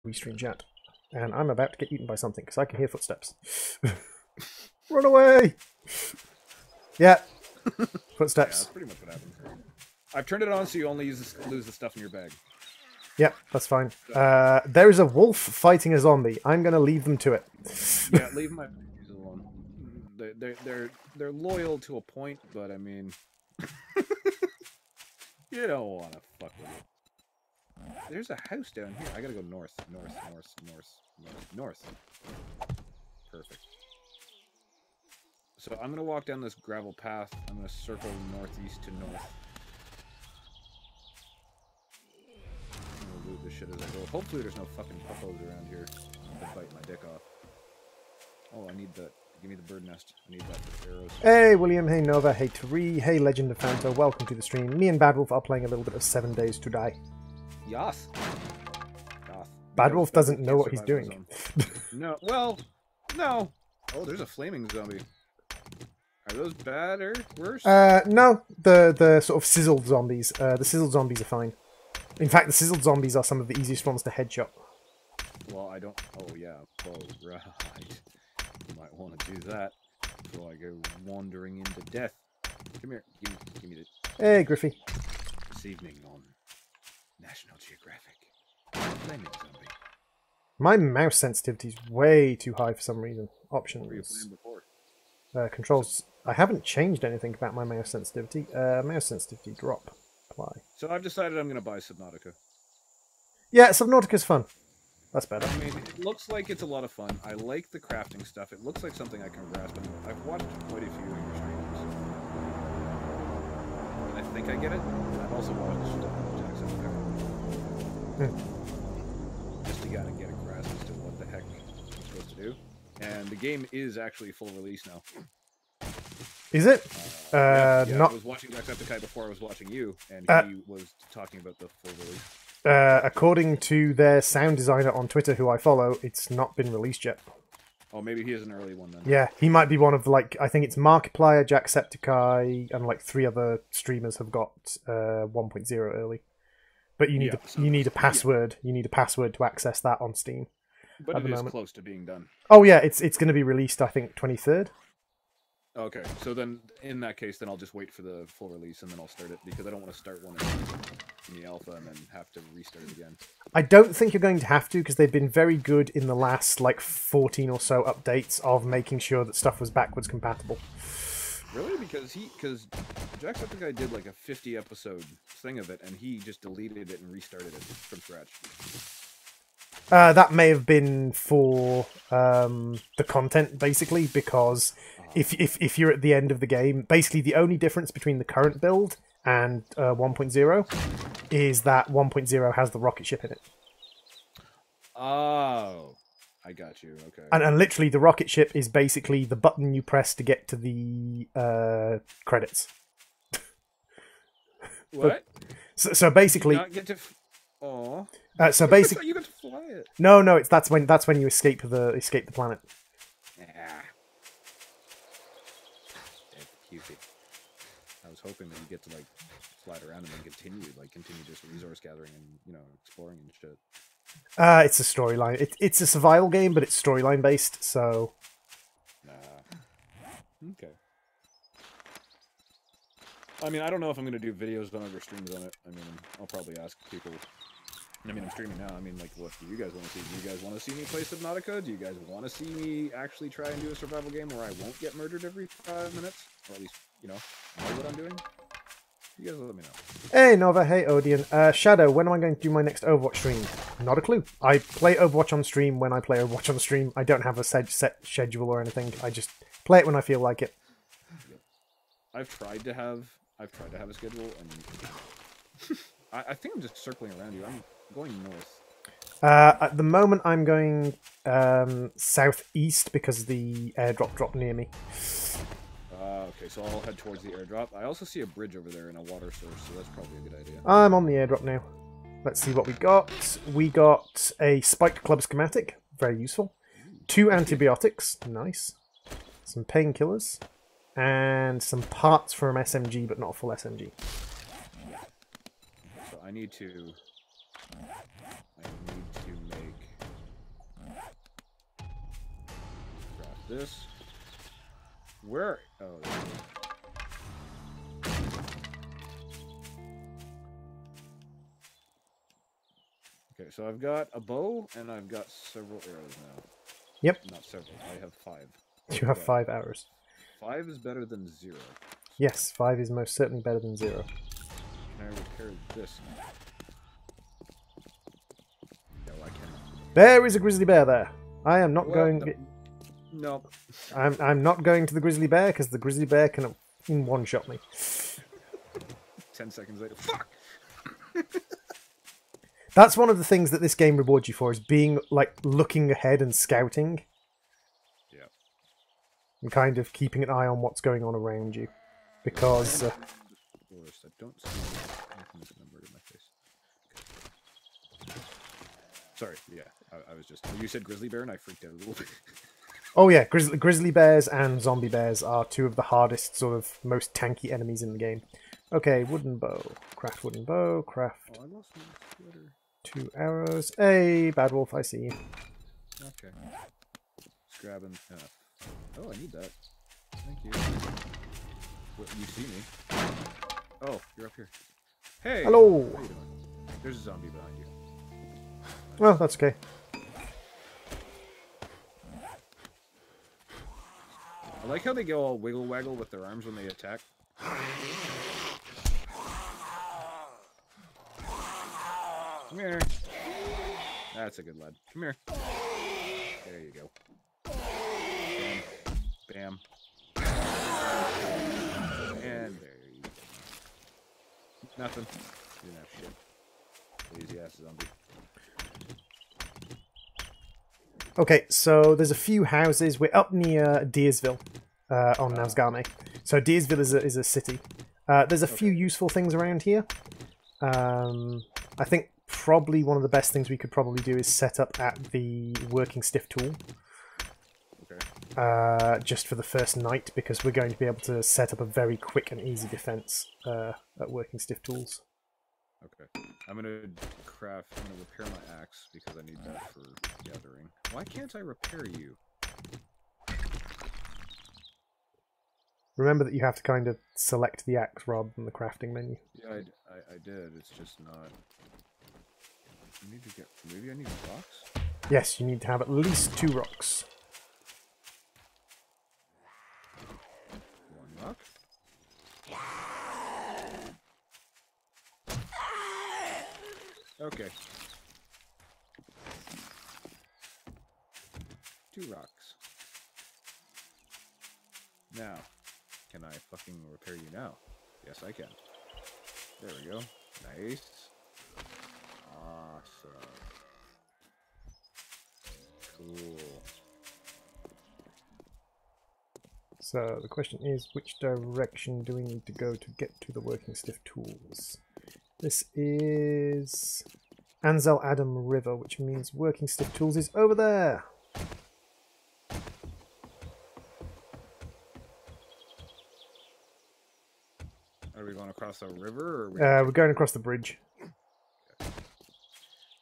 restream chat. And I'm about to get eaten by something because I can hear footsteps. Run away! Yeah. Footsteps. Yeah, that's pretty much what happens. I've turned it on so you only lose the stuff in your bag. Yep, that's fine. There is a wolf fighting a zombie. I'm going to leave them to it. Yeah, leave my babies alone. They're loyal to a point, but I mean, you don't want to fuck with it. There's a house down here. I gotta go north. Perfect. So I'm gonna walk down this gravel path. I'm gonna circle northeast to north. I'm gonna loot this shit as I go. Hopefully there's no fucking puppos around here to bite my dick off. Oh, I need that. Give me the bird nest. I need that for arrows. Hey William, hey Nova, hey Tari, hey Legend of Fanta, welcome to the stream. Me and Badwolf are playing a little bit of 7 Days to Die. Yas. Badwolf doesn't know what he's doing. No, well, no. Oh, there's a flaming zombie. Are those bad or worse? No, the sort of sizzled zombies. The sizzled zombies are fine. In fact, the sizzled zombies are some of the easiest ones to headshot. Well, I don't... Oh, yeah. Oh, right. You might want to do that before I go wandering into death. Come here. Give me the... Hey, Griffey. This evening on National Geographic. Flaming zombie. My mouse sensitivity is way too high for some reason. Options. What were you playing before? Controls. I haven't changed anything about my mouse sensitivity. Mouse sensitivity drop. Apply. So I've decided I'm going to buy Subnautica. Yeah, Subnautica's fun. That's better. I mean, it looks like it's a lot of fun. I like the crafting stuff. It looks like something I can grasp. And I've watched quite a few of your streams. And I think I get it. I've also watched just to kind of get a grasp as to what the heck I'm supposed to do. And the game is actually full release now. Is it? Yeah, not. I was watching Jacksepticeye before I was watching you, and he was talking about the full release. According to their sound designer on Twitter, who I follow, it's not been released yet. Oh, maybe he is an early one then. Yeah, he might be one of, like, I think it's Markiplier, Jacksepticeye, and like 3 other streamers have got 1.0 early. But you need a password. Yeah. You need a password to access that on Steam. But it is close to being done. Oh yeah, it's going to be released, I think, 23rd. Okay, so then in that case, then I'll just wait for the full release and then I'll start it, because I don't want to start one in the alpha and then have to restart it again. I don't think you're going to have to, because they've been very good in the last like 14 or so updates of making sure that stuff was backwards compatible. Really? Because Jacksepticeye did like a 50 episode thing of it, and he just deleted it and restarted it from scratch. That may have been for the content, basically, because if you're at the end of the game, basically the only difference between the current build and 1.0 is that 1.0 has the rocket ship in it. Oh, I got you. Okay. And literally, the rocket ship is basically the button you press to get to the credits. What? So basically, not get to. Oh. So basically, you get to fly it. No, that's when you escape the planet. Yeah. Cutesy. I was hoping that you get to like slide around and then continue just resource gathering and exploring and shit. It's a storyline. It's a survival game, but it's storyline based. So. Okay. I mean, I don't know if I'm gonna do videos on other streams on it. I mean, I'll probably ask people. I mean, I'm streaming now. I mean, like, what do you guys want to see? Do you guys want to see me play Subnautica? Do you guys want to see me actually try and do a survival game where I won't get murdered every 5 minutes? Or at least, know what I'm doing? You guys let me know. Hey, Nova. Hey, Odeon. Shadow, when am I going to do my next Overwatch stream? Not a clue. I play Overwatch on stream when I play Overwatch on stream. I don't have a set schedule or anything. I just play it when I feel like it. Yep. I've tried to have a schedule, and I think I'm just circling around you. I'm going north. At the moment, I'm going southeast because the airdrop dropped near me. Okay, so I'll head towards the airdrop. I also see a bridge over there and a water source, so that's probably a good idea. I'm on the airdrop now. Let's see what we got. We got a spiked club schematic, very useful. 2 antibiotics, nice. Some painkillers. And some parts from SMG, but not a full SMG. So I need to make this. Where? Oh. There we go. Okay, so I've got a bow and I've got several arrows now. Yep. Not several. I have 5. You have 5 arrows. 5 is better than 0. Yes, 5 is most certainly better than 0. Can I repair this now? No, I cannot. There is a grizzly bear there. I am not going. No. I'm not going to the grizzly bear because the grizzly bear can one-shot me. 10 seconds later. Fuck. That's one of the things that this game rewards you for, is being, like, looking ahead and scouting. Yeah. And kind of keeping an eye on what's going on around you. Because... I don't see anything that's gonna murder my face. Okay. Sorry, yeah. I was just... You said grizzly bear and I freaked out a little bit. Oh yeah, grizzly bears and zombie bears are 2 of the hardest, sort of, most tanky enemies in the game. Okay, wooden bow. Craft wooden bow. Craft... Oh, I lost my sweater. 2 arrows. Hey, badwolf, I see you. Okay. Just grabbing... Oh, I need that. Thank you. What, you see me? Oh, you're up here. Hey! Hello! How you doing? There's a zombie behind you. Well, that's okay. I like how they go all wiggle-waggle with their arms when they attack. Come here. That's a good lad. Come here. There you go. Bam. Bam. And there you go. Nothing. Didn't have shit. Lazy ass zombie. Okay, so there's a few houses. We're up near Deersville on Nazgame. So Deersville is a city. There's a few useful things around here. I think probably one of the best things we could probably do is set up at the working stiff tool. Okay. Just for the first night, because we're going to be able to set up a very quick and easy defense at working stiff tools. Okay. I'm gonna repair my axe because I need that for gathering. Why can't I repair you? Remember that you have to kind of select the axe rather than the crafting menu. Yeah, I did. It's just not. I need to get. Maybe I need rocks. Yes, you need to have at least 2 rocks. 1 rock. Okay. 2 rocks. Now, can I fucking repair you now? Yes, I can. There we go. Nice. Awesome. Cool. So the question is, which direction do we need to go to get to the working stiff tools? This is Ansel Adam River, which means working stiff tools is over there. Are we going across a river? Or we're going across the bridge. Okay.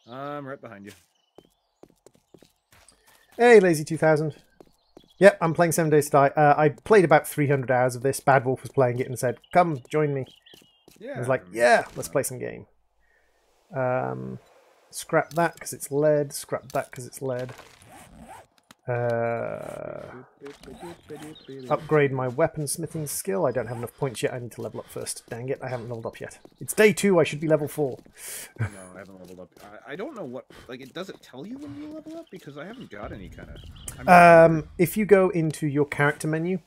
I'm right behind you. Hey, Lazy 2000. Yep, I'm playing 7 Days to Die. I played about 300 hours of this. Badwolf was playing it and said, "Come, join me." Yeah. I was like, "Yeah, let's play some game." Scrap that because it's lead. Scrap that because it's lead. Upgrade my weaponsmithing skill. I don't have enough points yet. I need to level up first. Dang it, I haven't leveled up yet. It's day 2. I should be level 4. No, I haven't leveled up. I don't know what... Like, it does it tell you when you level up? Because I haven't got any kind of... If you go into your character menu...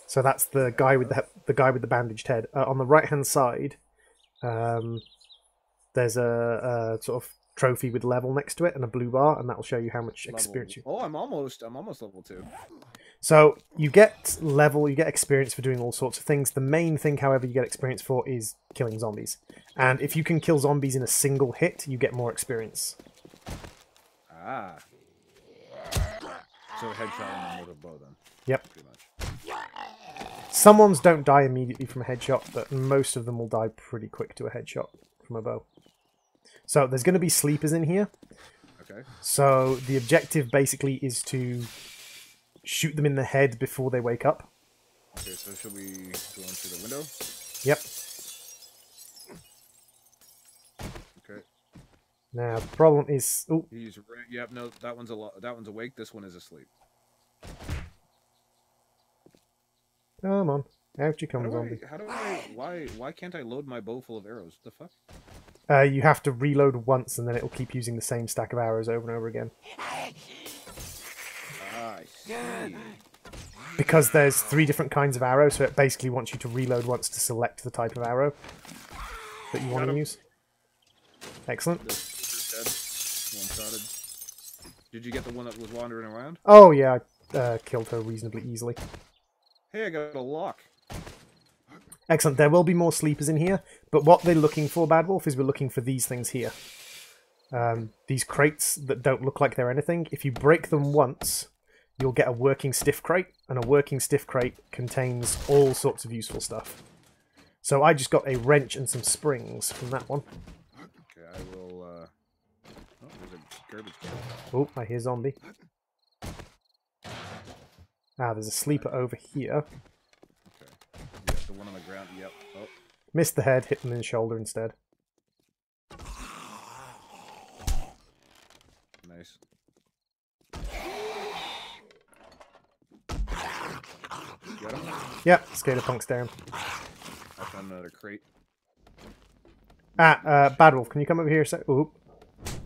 So that's the guy with the bandaged head. On the right-hand side, there's a sort of trophy with level next to it and a blue bar, and that will show you how much experience you... Oh, I'm almost level 2. So you get experience for doing all sorts of things. The main thing, however, you get experience for is killing zombies. And if you can kill zombies in a single hit, you get more experience. Ah. So headshot and a motive bow then. Yep. Pretty much. Some ones don't die immediately from a headshot, but most of them will die pretty quick to a headshot from a bow. So there's going to be sleepers in here. Okay. Okay. So the objective basically is to shoot them in the head before they wake up. Okay, so should we go into the window? Yep. Okay. Now the problem is, oh, Yep. No, that one's that one's awake. This one is asleep. come on, out you come, zombie. Why can't I load my bow full of arrows? What the fuck? You have to reload once, and then it will keep using the same stack of arrows over and over again. I see. Because there's 3 different kinds of arrow, so it basically wants you to reload once to select the type of arrow that you want to use. Excellent. One-shotted. Did you get the one that was wandering around? Oh yeah, I killed her reasonably easily. Hey, I got a lock. Excellent. There will be more sleepers in here, but what they're looking for, badwolf, is we're looking for these things here. These crates that don't look like they're anything. If you break them once, you'll get a working stiff crate, and a working stiff crate contains all sorts of useful stuff. So I just got a wrench and some springs from that one. Okay, I will, oh, there's a garbage can. Oh, I hear zombie. Ah, there's a sleeper over here. Okay. Yeah, the one on the ground, yep. Oh. Missed the head, hit them in the shoulder instead. Nice. Got him? Yep, Skaterpunk's down. I found another crate. Ah, badwolf, can you come over here a sec? Oop. Hold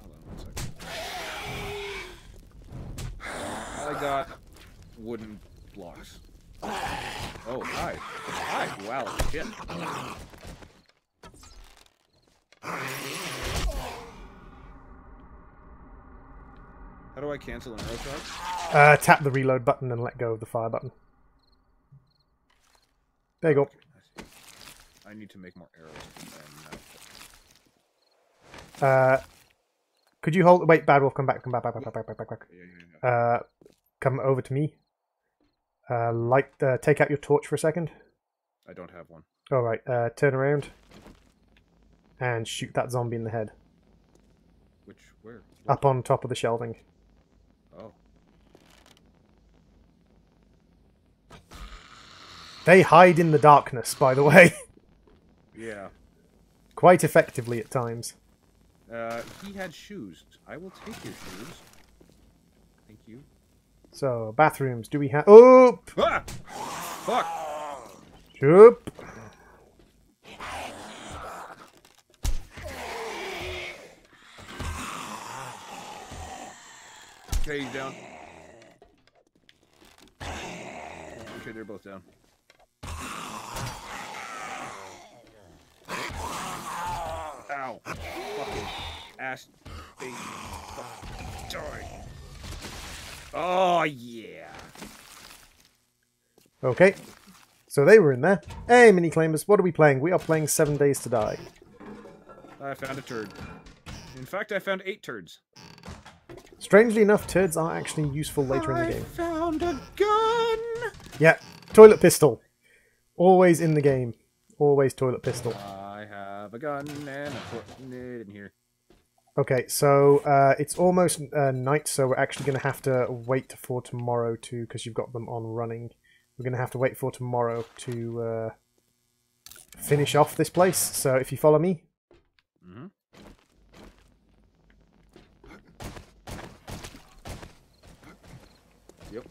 on 1 second. I got wooden blocks. Oh, hi. Hi. Wow, shit. How do I cancel an arrow shot? Tap the reload button and let go of the fire button. There you go. Okay, I need to make more arrows. Could you hold... Wait, badwolf, come back. Yeah. Come over to me. Take out your torch for a second. I don't have one. Alright, turn around. And shoot that zombie in the head. Where? Up on top of the shelving. Oh. They hide in the darkness, by the way. Yeah. Quite effectively at times. He had shoes. I will take your shoes. Thank you. So, bathrooms. Do we have... Oh! Ah! Fuck! Shoop! Okay, he's down. Okay, they're both down. Ow. Fucking ass. Baby. Fuck. Die. Oh, yeah. Okay. So they were in there. Hey, mini claimers, what are we playing? We are playing 7 Days to Die. I found a turd. In fact, I found 8 turds. Strangely enough, turds are actually useful later in the game. I found a gun! Yeah, toilet pistol. Always in the game. Always toilet pistol. I have a gun and I'm putting it in here. Okay, so it's almost night, so we're actually going to have to wait for tomorrow to, because you've got them on running. We're going to have to wait for tomorrow to finish off this place. So if you follow me. Mm-hmm. Yep.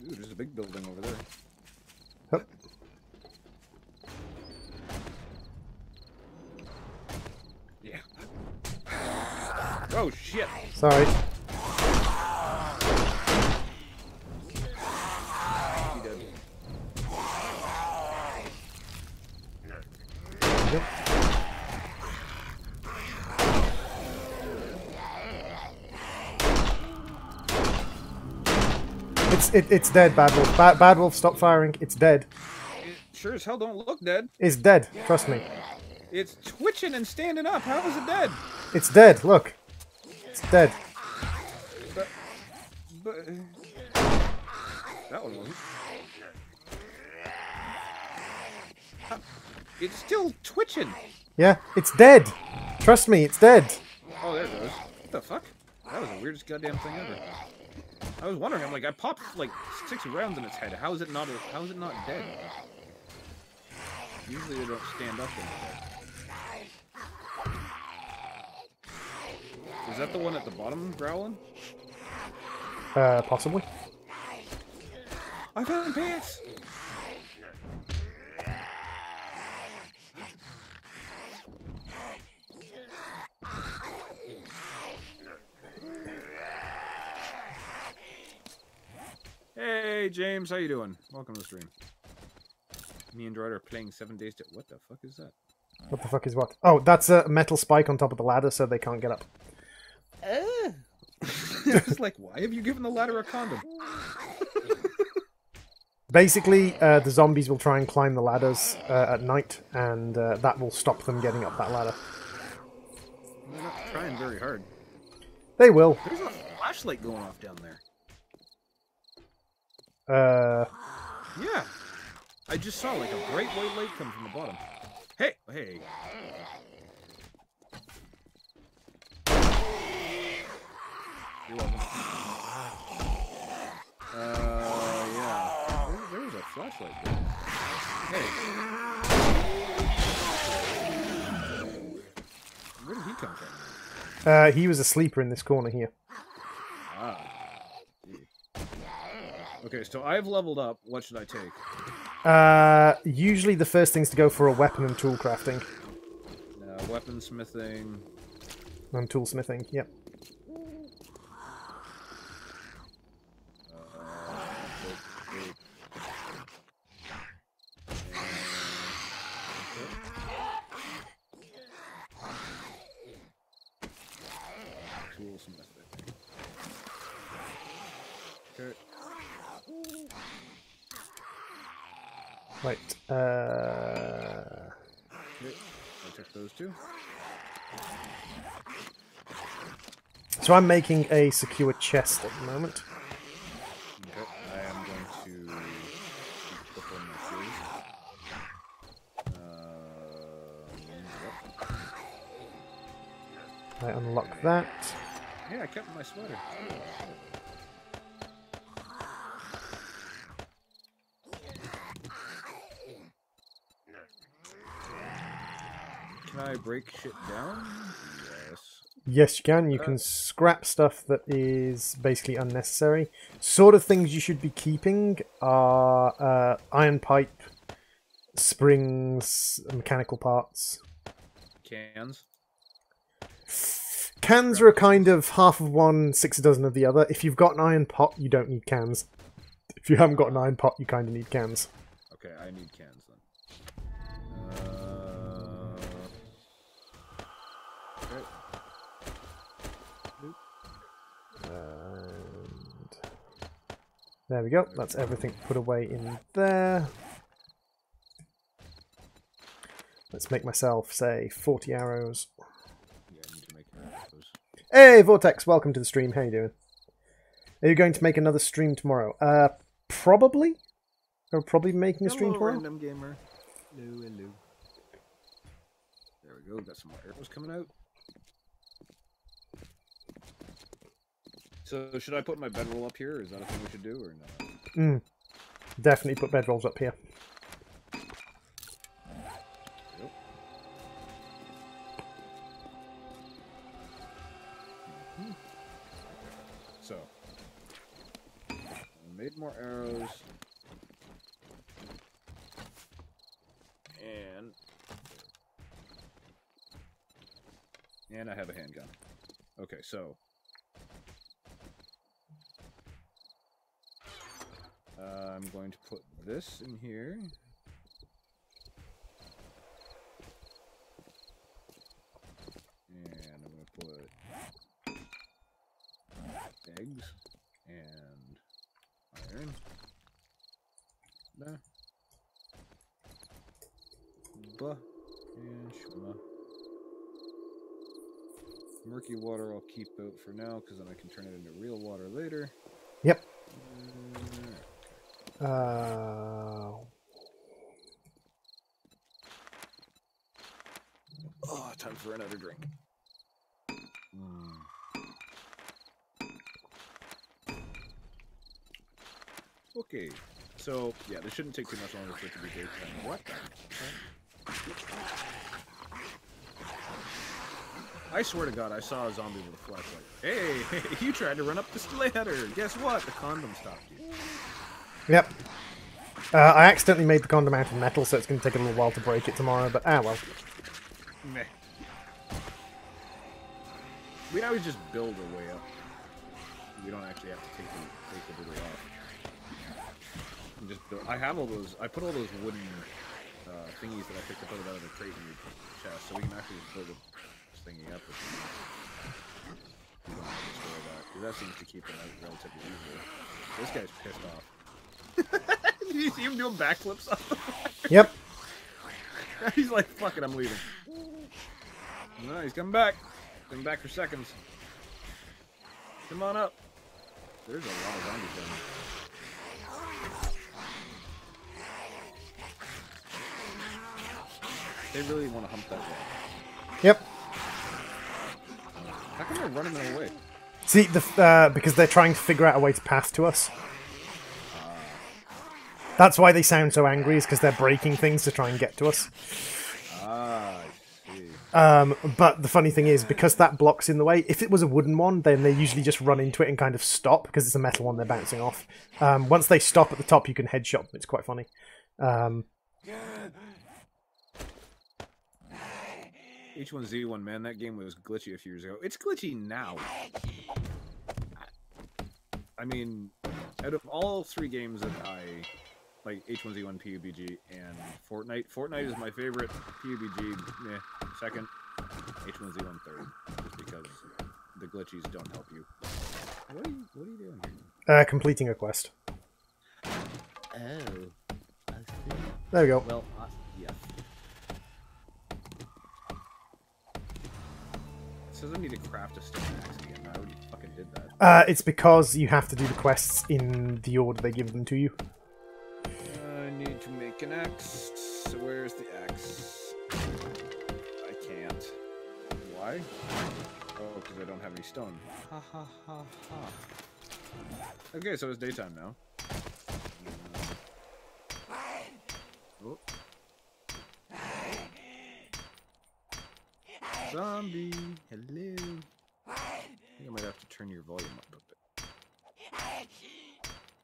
Ooh, there's a big building over there. Hup. Yeah. Oh shit! Sorry. He dead. Yep. It's dead, Badwolf. Badwolf, stop firing. It's dead. It sure as hell don't look dead. It's dead. Trust me. It's twitching and standing up. How is it dead? It's dead. Look. It's dead. But that one wasn't. It's still twitching. Yeah, it's dead. Trust me, it's dead. Oh, there it goes. What the fuck? That was the weirdest goddamn thing ever. I was wondering. I'm like, I popped like 6 rounds in its head. How is it not? How is it not dead? Usually they don't stand up in it. Is that the one at the bottom growling? Possibly. I found pants. Hey James, how you doing? Welcome to the stream. Me and Droid are playing 7 Days to... What the fuck is that? What the fuck is what? Oh, that's a metal spike on top of the ladder so they can't get up. It's like, why have you given the ladder a condom? Basically, the zombies will try and climb the ladders at night, and that will stop them getting up that ladder. They're not trying very hard. They will. There's a flashlight going off down there. Yeah. I just saw like a bright white light come from the bottom. Hey, hey. You're welcome. Yeah. There was a flashlight there. Hey. Where did he come from? He was a sleeper in this corner here. Ah. Okay, so I've leveled up. What should I take? Usually the first thing's to go for a weapon and tool crafting. Weaponsmithing. And toolsmithing, yep. Toolsmithing. Okay. Right. Okay. I took those two. So I'm making a secure chest at the moment. Okay. I am going to equip on my shoes. I unlock that. Yeah, I kept my sweater. Can I break shit down? Yes. Yes, you can. You can scrap stuff that is basically unnecessary. Sort of things you should be keeping are iron pipe, springs, mechanical parts. Cans. Cans are a kind of half of one, 6 a dozen of the other. If you've got an iron pot, you don't need cans. If you haven't got an iron pot, you kind of need cans. Okay, I need cans then. Okay. And there we go. That's everything put away in there. Let's make myself, say, 40 arrows. Yeah, I need to make arrows. Hey, Vortex, welcome to the stream. How you doing? Are you going to make another stream tomorrow? Probably. I'll probably be making a stream tomorrow. Random gamer. Hello, hello. There we go. Got some more arrows coming out. So, should I put my bedroll up here? Is that a thing we should do, or no? Definitely put bedrolls up here. Yep. So, I made more arrows. And I have a handgun. Okay, so I'm going to put this in here. And I'm going to put eggs and iron. There. Buh. And shma. Murky water I'll keep out for now, because then I can turn it into real water later. Yep. time for another drink. Okay, so yeah, this shouldn't take too much longer for it to be daytime. What? I swear to God, I saw a zombie with a flashlight. Hey, you tried to run up this ladder. Guess what? The condom stopped you. Yep. I accidentally made the condom out of metal, so it's going to take a little while to break it tomorrow, but well. Meh. We always just build our way up. We don't actually have to take the way off. And just build. I have all those. I put all those wooden thingies that I picked up out of the crate in your chest, so we can actually just build this thingy up. We don't have to destroy that, because that seems to keep it relatively easy. This guy's pissed off. Did you see him doing backflips off the fire? Yep. He's like, fuck it, I'm leaving. No, he's coming back. Coming back for seconds. Come on up. There's a lot of zombies down there. They really want to hump that guy. Yep. How come they're running away? See, because they're trying to figure out a way to pass to us. That's why they sound so angry, is because they're breaking things to try and get to us. Ah, I see. But the funny thing is, because that block's in the way, if it was a wooden one, then they usually just run into it and kind of stop, because it's a metal one they're bouncing off. Once they stop at the top, you can headshot them. It's quite funny. H1Z1, man, that game was glitchy a few years ago. It's glitchy now. I mean, out of all three games that I like, H1Z1, PUBG, and Fortnite. Fortnite is my favorite. PUBG, second. H1Z1 third, just because the glitchies don't help you. What are you doing here? Completing a quest. Oh, I see. There we go. Well, yeah. It says I need to craft a stone axe again. I already fucking did that. It's because you have to do the quests in the order they give them to you. I need to make an axe. So where's the axe? I can't. Why? Oh, because I don't have any stone. Ha ha ha ha. Okay, so it's daytime now. Oh. Zombie, hello. I think I might have to turn your volume up a bit.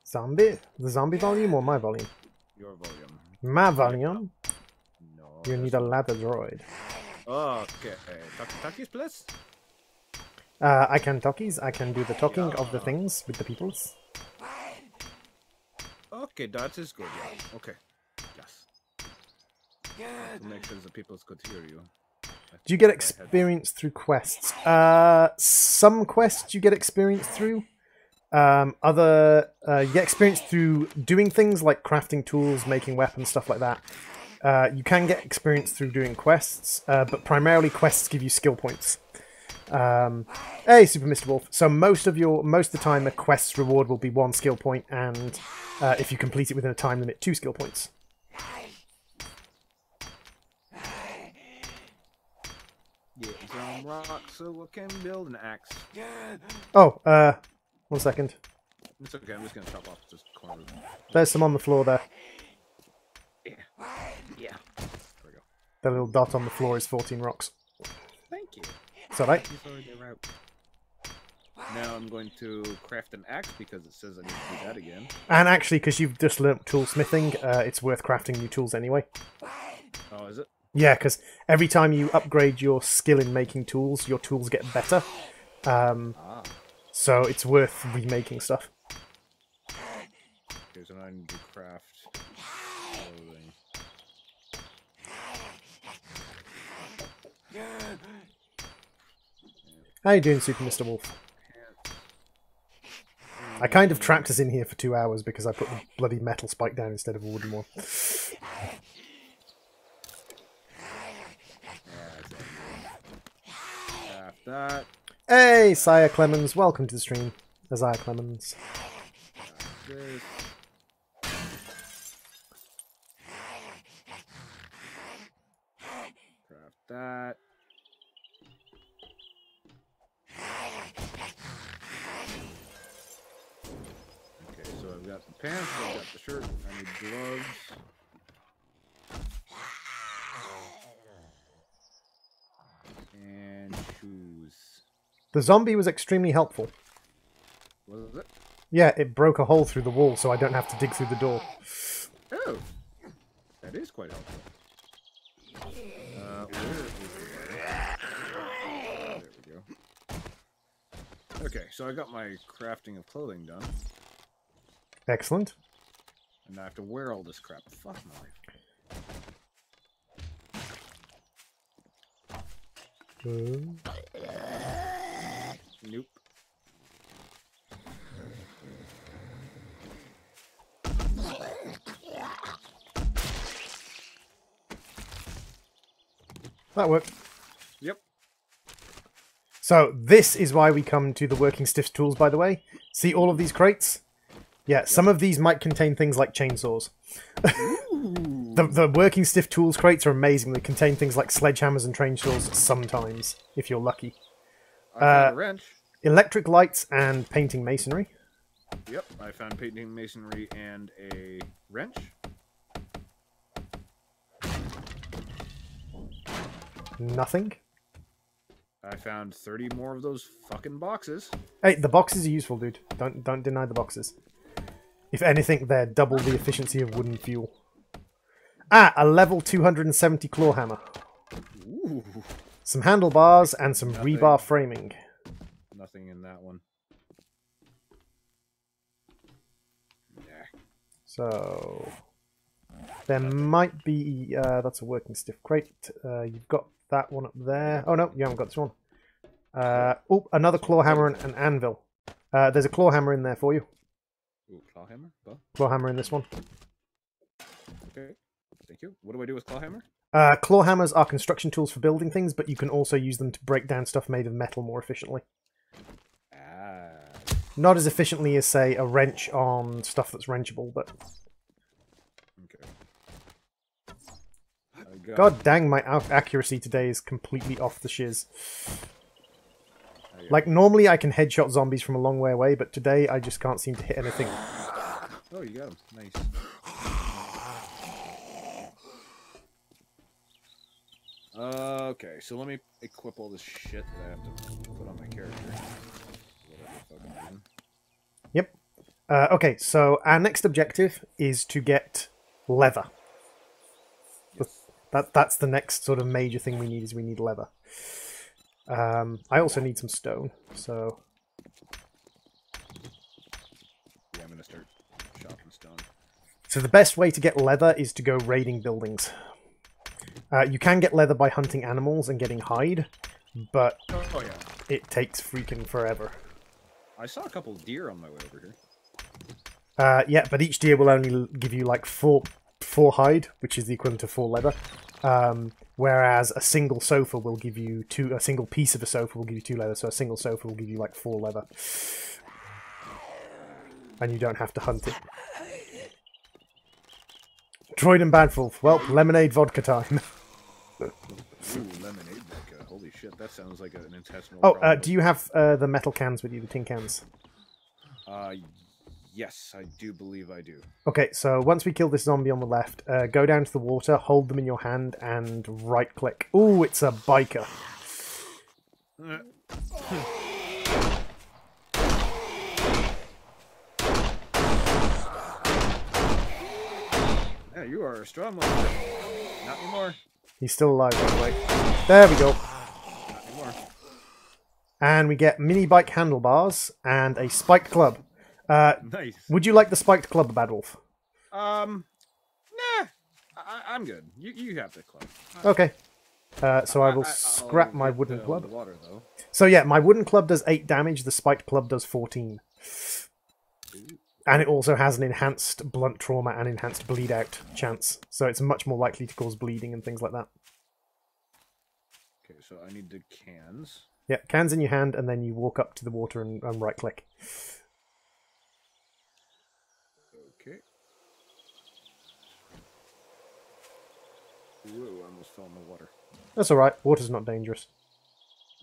Zombie? The zombie volume or my volume? Your volume. My volume? No. You need a ladder droid. Okay. Talkies, please? I can talkies. I can do the talking of the things with the peoples. Okay, that is good, yeah. Okay. Yes. To make sure the peoples could hear you. Do you get experience through quests? Some quests you get experience through. You get experience through doing things like crafting tools, making weapons, stuff like that. You can get experience through doing quests, but primarily quests give you skill points. Hey, Super Mr. Wolf. So most of the time, a quest's reward will be 1 skill point, and if you complete it within a time limit, 2 skill points. Yeah, some rock so I can build an axe. Oh, 1 second. It's okay, I'm just gonna chop off this corner. There's some on the floor there. Yeah. Yeah. There we go. The little dot on the floor is 14 rocks. Thank you. It's alright. Now I'm going to craft an axe because it says I need to do that again. And actually, because you've just learnt toolsmithing, it's worth crafting new tools anyway. Oh, is it? Yeah, because every time you upgrade your skill in making tools, your tools get better. So it's worth remaking stuff. Okay, so now I need to craft clothing. How you doing, Super Mr. Wolf? I kind of trapped us in here for 2 hours because I put the bloody metal spike down instead of a wooden one. That. Hey, Sire Clemens, welcome to the stream. Isaiah Clemens. This. Craft that. pants. I've got the shirt. I need gloves. And shoes. The zombie was extremely helpful. Was it? Yeah, it broke a hole through the wall, so I don't have to dig through the door. Oh, that is quite helpful. Where is the there we go. Okay, so I got my crafting of clothing done. Excellent. And I have to wear all this crap. Fuck my life. Nope. That worked. Yep. So this is why we come to the working stiffs tools, by the way. See all of these crates? Yeah, some of these might contain things like chainsaws. The working stiff tools crates are amazing. They contain things like sledgehammers and chainsaws sometimes, if you're lucky. I found a wrench. Electric lights and painting masonry. Yep, I found painting masonry and a wrench. Nothing. I found 30 more of those fucking boxes. Hey, the boxes are useful, dude. Don't deny the boxes. If anything, they're double the efficiency of wooden fuel. Ah, a level 270 claw hammer. Ooh. Some handlebars and some Nothing. rebar framing. Nothing in that one. Nah. So there might be that's a working stiff crate. You've got that one up there. Oh no, you haven't got this one. Oh, another claw hammer and an anvil. There's a claw hammer in there for you. Ooh, claw hammer? Bow? Claw hammer in this one. Okay. Thank you. What do I do with claw hammer? Claw hammers are construction tools for building things, but you can also use them to break down stuff made of metal more efficiently. Ah. Not as efficiently as, say, a wrench on stuff that's wrenchable, but... Okay. God dang, my accuracy today is completely off the shiz. Like, normally I can headshot zombies from a long way away, but today I just can't seem to hit anything. Oh, you got him. Nice. Okay, so let me equip all this shit that I have to put on my character. Yep. Okay, so our next objective is to get leather. Yes. That's the next sort of major thing we need, is we need leather. I also need some stone, so... Yeah, I'm gonna start shopping stone. So the best way to get leather is to go raiding buildings. You can get leather by hunting animals and getting hide, but Oh yeah. it takes freaking forever. I saw a couple of deer on my way over here. Yeah, but each deer will only give you like four hide, which is the equivalent of 4 leather. Whereas a single sofa will give you a single piece of a sofa will give you 2 leather, so a single sofa will give you like 4 leather. And you don't have to hunt it. Droid and badwolf. Well, lemonade vodka time. Ooh, lemonade vodka. Holy shit, that sounds like an intestinal Oh, problem. do you have the metal cans with you, the tin cans? Yes, I do believe I do. Okay, so once we kill this zombie on the left, go down to the water, hold them in your hand, and right-click. Ooh, it's a biker. Yeah, you are a strong one. Not anymore. He's still alive, by the way. There we go. Not anymore. And we get mini bike handlebars and a spiked club. Nice. Would you like the spiked club, Badwolf? Nah. I'm good. You have the club. Okay. So I will scrap my wooden club. The water, though. So yeah, my wooden club does 8 damage, the spiked club does 14. And it also has an enhanced blunt trauma and enhanced bleed out chance. So it's much more likely to cause bleeding and things like that. Okay, so I need the cans. Yeah, cans in your hand, and then you walk up to the water and right click. Okay. Whoa, I almost fell in the water. That's alright, water's not dangerous.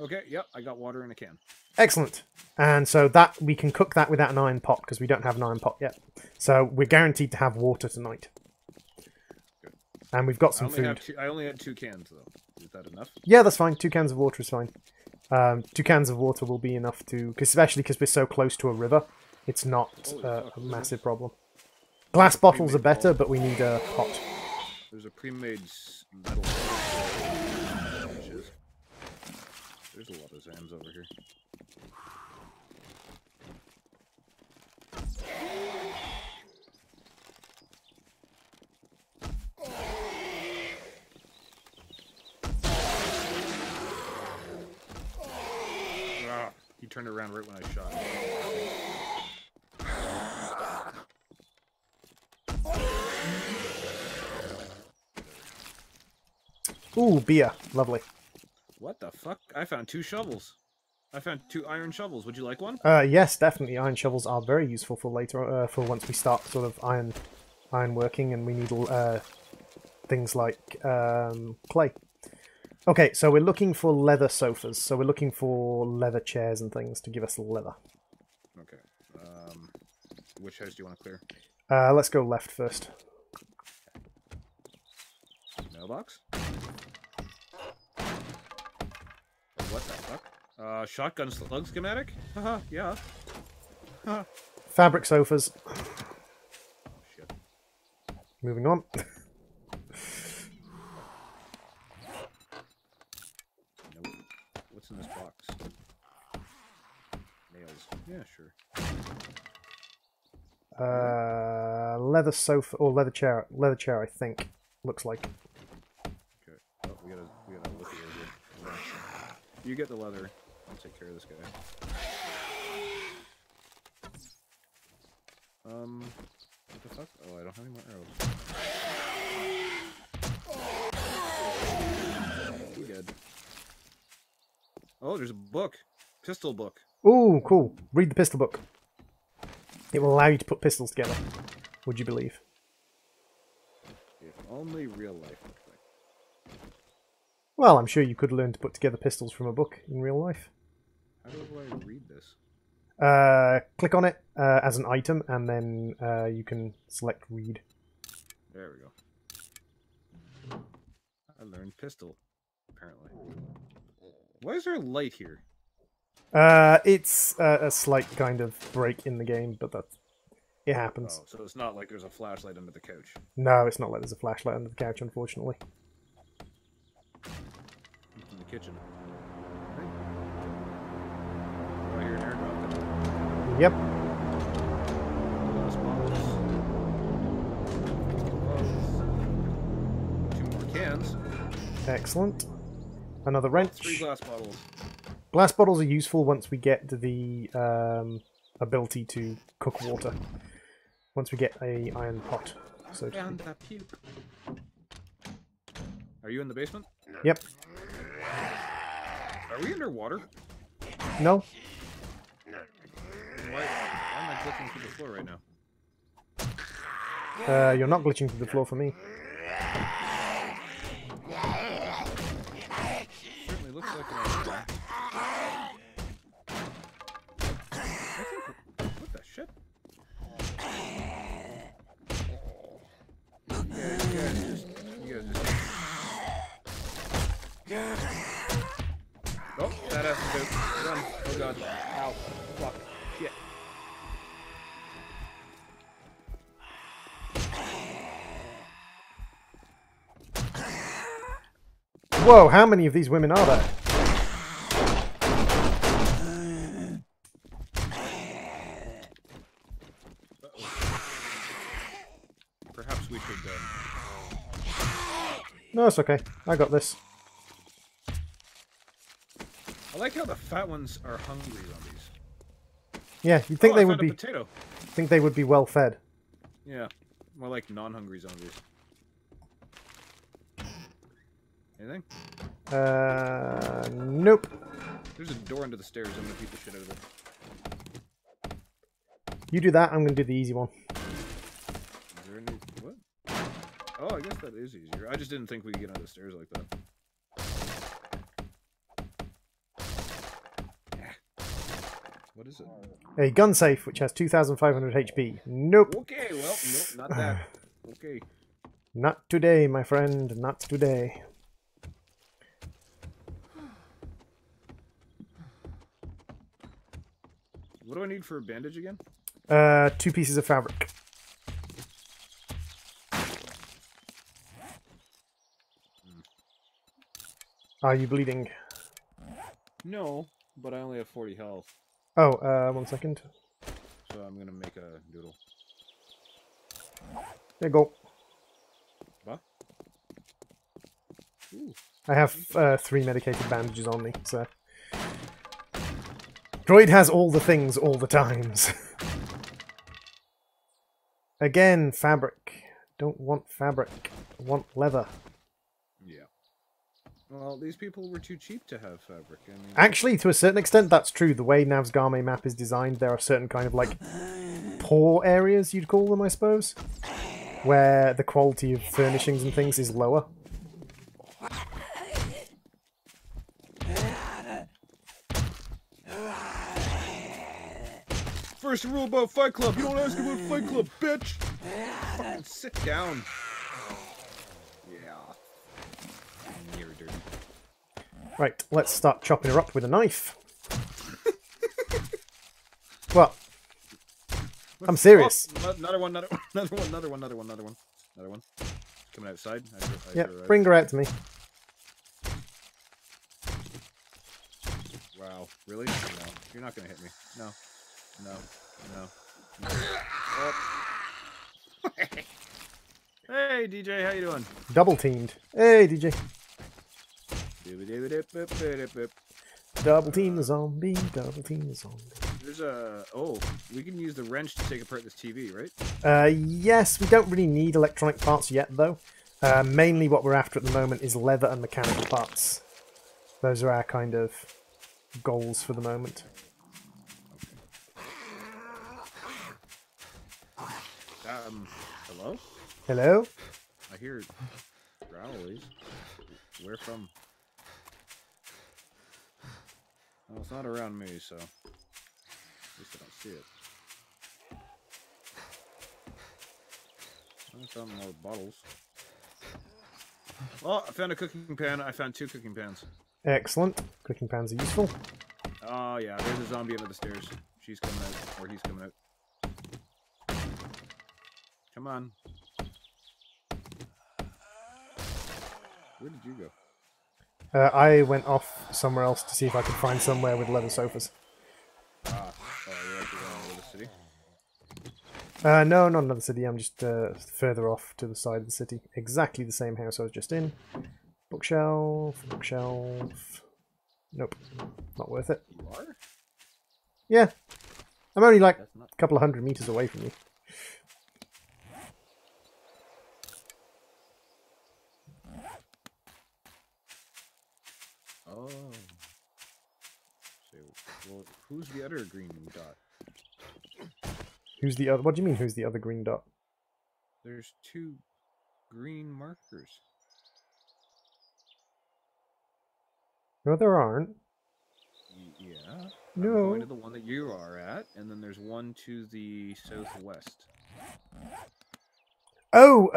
Okay, yep, I got water in a can. Excellent. And so that we can cook that without an iron pot because we don't have an iron pot yet. So we're guaranteed to have water tonight. Good. And we've got some food. I only had 2 cans though. Is that enough? Yeah, that's fine. 2 cans of water is fine. 2 cans of water will be enough to, especially because we're so close to a river. It's not a massive problem. Glass bottles are better, but we need a pot. There's a pre-made metal. There's a lot of Zams over here. Ah, he turned around right when I shot him. Ooh, beer. Lovely. What the fuck? I found 2 shovels. I found 2 iron shovels. Would you like one? Yes, definitely. Iron shovels are very useful for later, for once we start sort of iron working, and we need things like clay. Okay, so we're looking for leather sofas. So we're looking for leather chairs and things to give us leather. Okay. Which house do you want to clear? Let's go left first. Mailbox? What the fuck? Shotgun slug schematic? Haha, yeah. Huh. Fabric sofas. Oh, shit. Moving on. Nope. What's in this box? Nails. Yeah, sure. Leather sofa or leather chair. Leather chair, I think. Looks like. Okay. Oh, we gotta look at it here. You get the leather. I'll take care of this guy. What the fuck? Oh, I don't have any more arrows. You good. Oh, there's a book. Pistol book. Ooh, cool. Read the pistol book. It will allow you to put pistols together. Would you believe? If only real life looked like. Well, I'm sure you could learn to put together pistols from a book in real life. How do I read this? Click on it as an item, and then you can select read. There we go. I learned pistol, apparently. Why is there a light here? It's a slight kind of break in the game, but it happens. Oh, so it's not like there's a flashlight under the couch. No, it's not like there's a flashlight under the couch, unfortunately. It's in the kitchen. Oh, I hear an airdrop coming. Yep. Glass bottles. 2 more cans. Excellent. Another wrench. 3 glass bottles. Glass bottles are useful once we get the ability to cook water. Once we get a iron pot. So And puke. Are you in the basement? Yep. Are we underwater? No. Why am I glitching through the floor right now? You're not glitching through the floor for me. Certainly looks like an What the shit? You guys just... Oh, that has to go. Run. Oh god. Ow. Fuck. Shit. Whoa, how many of these women are there? Perhaps we should, No, it's okay. I got this. I like how the fat ones are hungry zombies. Yeah, you'd think I they found would a be. potato. Think they would be well fed. Yeah, more like non-hungry zombies. Anything? Nope. There's a door under the stairs. I'm gonna beat the shit out of it. You do that. I'm gonna do the easy one. Is there any... What? Oh, I guess that is easier. I just didn't think we could get under the stairs like that. What is it? A gun safe which has 2,500 HP. Nope. Okay, well, nope, not that. Okay. Not today, my friend. Not today. What do I need for a bandage again? 2 pieces of fabric. Are you bleeding? No, but I only have 40 health. Oh, 1 second. So I'm gonna make a doodle. There you go. What? Ooh. I have 3 medicated bandages on me, so... Droid has all the things all the times. Again, fabric. Don't want fabric. I want leather. Yeah. Well, these people were too cheap to have fabric. I mean... Actually, to a certain extent, that's true. The way Nav's Game map is designed, there are certain kind of, like, poor areas, you'd call them, I suppose, where the quality of furnishings and things is lower. First rule about Fight Club, you don't ask about Fight Club, bitch! Fucking sit down. Yeah. You're dirty. Right, let's start chopping her up with a knife. What? I'm serious. Oh, another one. Coming outside. Yep, bring her out to me. Wow, really? No, you're not gonna hit me. No. No. Oh. Hey, DJ, how you doing? Double teamed. Hey, DJ. Double team the zombie. Double team the zombie. There's a... Oh, we can use the wrench to take apart this TV, right? Yes, we don't really need electronic parts yet, though. Mainly what we're after at the moment is leather and mechanical parts. Those are our kind of goals for the moment. Hello? Hello? I hear growlies. Where from? Well, it's not around me, so at least I don't see it. I found more bottles. Oh, I found a cooking pan. I found 2 cooking pans. Excellent. Cooking pans are useful. Oh, yeah. There's a zombie under the stairs. She's coming out. Or he's coming out. Come on. Where did you go? I went off somewhere else to see if I could find somewhere with leather sofas. Ah. Oh, you're actually going over the city? No, not another city. I'm just further off to the side of the city. Exactly the same house I was just in. Bookshelf, bookshelf. Nope. Not worth it. You are? Yeah. I'm only like a couple of 100 meters away from you. Oh. So, well, who's the other green dot? Who's the other? What do you mean, who's the other green dot? There's 2 green markers. No, there aren't. Yeah. No. I'm going to the one that you are at, and then there's one to the southwest. Oh,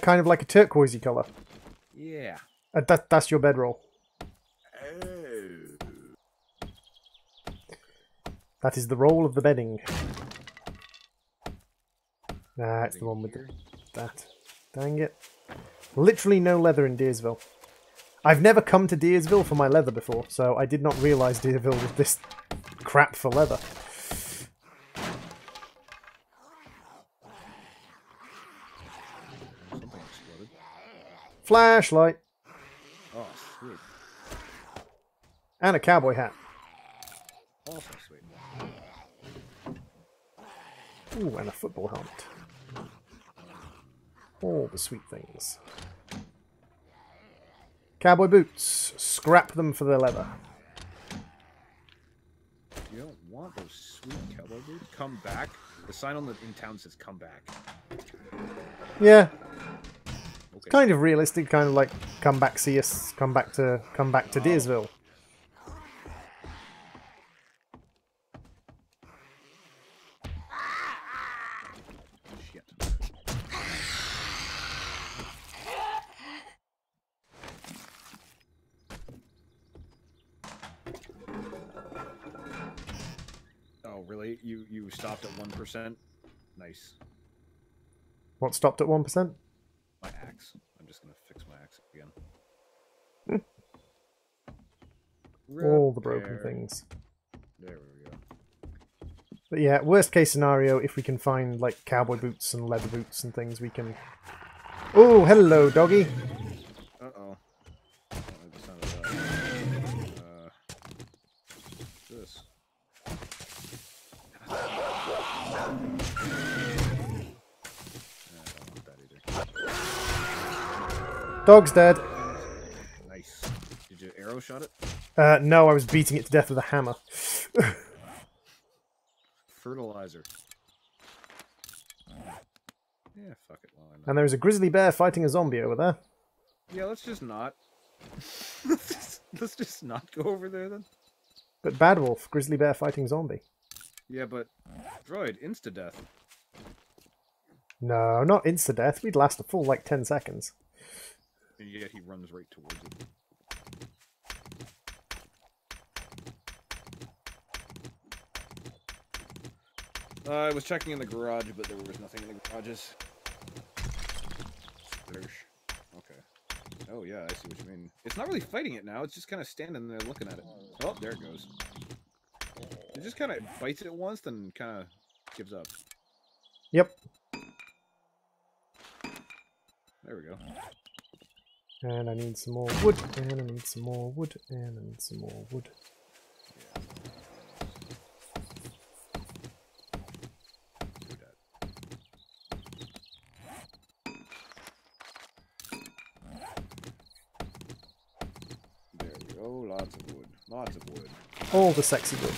kind of like a turquoisey color. Yeah. That's your bedroll. Oh. That is the roll of the bedding. Nah, it's the one with that. Dang it. Literally no leather in Deersville. I've never come to Deersville for my leather before, so I did not realise Deersville was this crap for leather. Something exploded. Flashlight. Oh, sweet. And a cowboy hat. Also sweet. Ooh, and a football helmet. All the sweet things. Cowboy boots. Scrap them for their leather. You don't want those sweet cowboy boots? Come back. The sign on the in town says "Come back." Yeah. Okay. Kind of realistic, kind of like come back, see us, come back to Deersville. Oh, really? You stopped at 1%? Nice. What stopped at 1%? My axe. I'm just gonna fix my axe again. All the broken things. There we go. But yeah, worst case scenario, if we can find like cowboy boots and leather boots and things, we can... Oh, hello, doggy. Uh-oh. I don't like the sound of that. What's this? I don't want that either. Dog's dead. Nice. Did you arrow shot it? No, I was beating it to death with a hammer. Fertilizer. Yeah, fuck it. Well, And there's a grizzly bear fighting a zombie over there. yeah, let's just not. let's just not go over there then. But badwolf, grizzly bear fighting zombie. Yeah, but droid, insta-death. No, not insta-death. We'd last a full like 10 seconds. And yet he runs right towards it. I was checking in the garage, but there was nothing in the garages. Okay. Oh yeah, I see what you mean. It's not really fighting it now, it's just kind of standing there looking at it. Oh, there it goes. It just kind of bites it once, then kind of gives up. Yep. There we go. And I need some more wood, and I need some more wood, and I need some more wood. Yeah. Do that. There we go. Lots of wood. Lots of wood. All the sexy wood.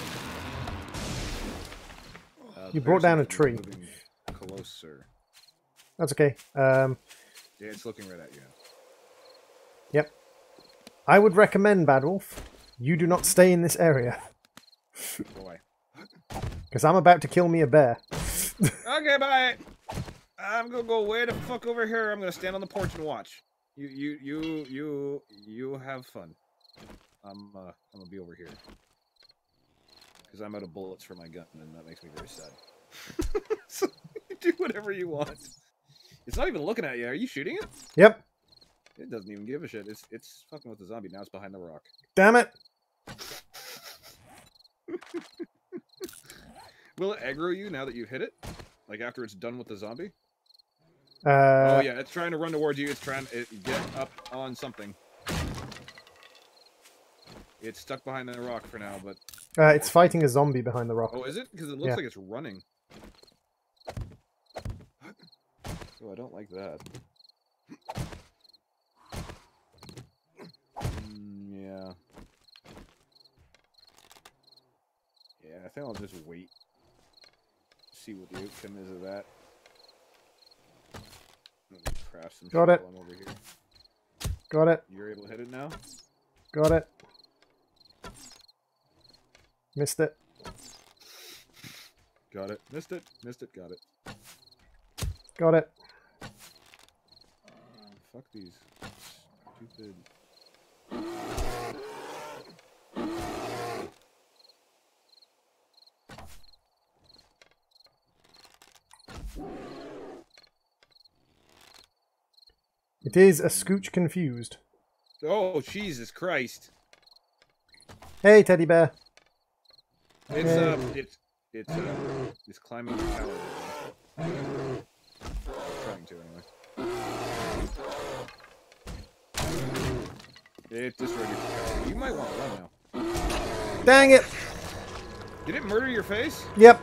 You brought down a tree. Closer. That's okay. Yeah, it's looking right at you. Yep. I would recommend, Badwolf, you do not stay in this area. Why? Because I'm about to kill me a bear. Okay, bye. I'm gonna go way the fuck over here. I'm gonna stand on the porch and watch. You have fun. I'm gonna be over here because I'm out of bullets for my gun, and that makes me very sad. So you do whatever you want. It's not even looking at you. Are you shooting it? Yep. It doesn't even give a shit. It's fucking with the zombie. Now it's behind the rock. Damn it. Will it aggro you now that you hit it? Like after it's done with the zombie? Oh yeah, it's trying to run towards you. It's trying to get up on something. It's stuck behind the rock for now, but... it's fighting a zombie behind the rock. Oh, is it? Because it looks like it's running. Oh, I don't like that. Yeah. Yeah, I think I'll just wait. See what the outcome is of that. Let me craft some Got shit it. while I'm over here. Got it. You're able to hit it now? Got it. Missed it. Got it. Missed it. Missed it. Got it. Got it. Fuck these. Stupid. It is a scooch confused. Oh, Jesus Christ. Hey, teddy bear. It's climbing the tower. Trying to, anyway. It destroyed your tower. You might want to run now. Dang it. Did it murder your face? Yep.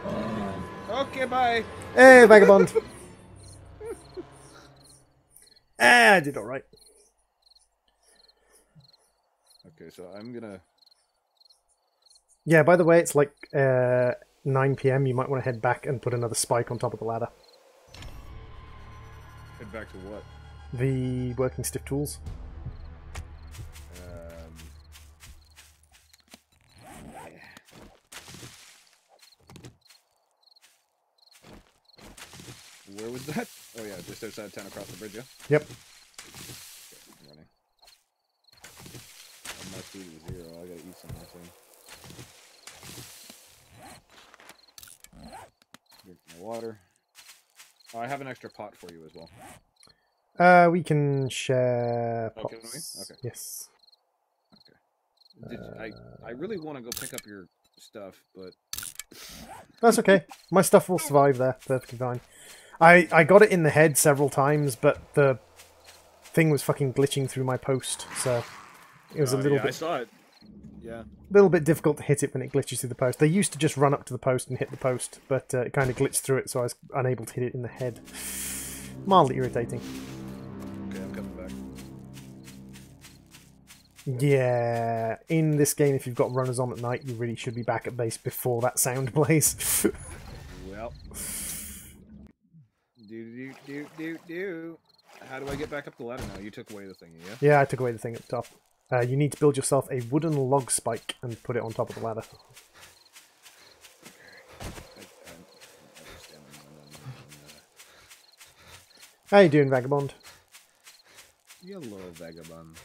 Okay, bye. Hey, vagabond. I did alright. Okay, so I'm gonna... Yeah, by the way, it's like 9 PM. You might want to head back and put another spike on top of the ladder. Head back to what? The working stiff tools. Where was that? Oh yeah, just outside of town across the bridge, yeah? Yep. Okay, I'm running. My food is 0. I gotta eat some more thing. water. Oh, I have an extra pot for you as well. We can share Oh, pots. can we? Okay. Yes. I really want to go pick up your stuff, but That's okay. My stuff will survive there perfectly fine. I got it in the head several times, but the thing was fucking glitching through my post, so it was a little yeah, bit. I saw it. Yeah. Little bit difficult to hit it when it glitches through the post. They used to just run up to the post and hit the post, but it kind of glitched through it, so I was unable to hit it in the head. Mildly irritating. Okay, I'm coming back. Yeah, in this game, if you've got runners on at night, you really should be back at base before that sound plays. Well. Do. How do I get back up the ladder now? You took away the thingy, yeah? Yeah, I took away the thing at the top. You need to build yourself a wooden log spike and put it on top of the ladder. How you doing, Vagabond? Yellow Vagabond.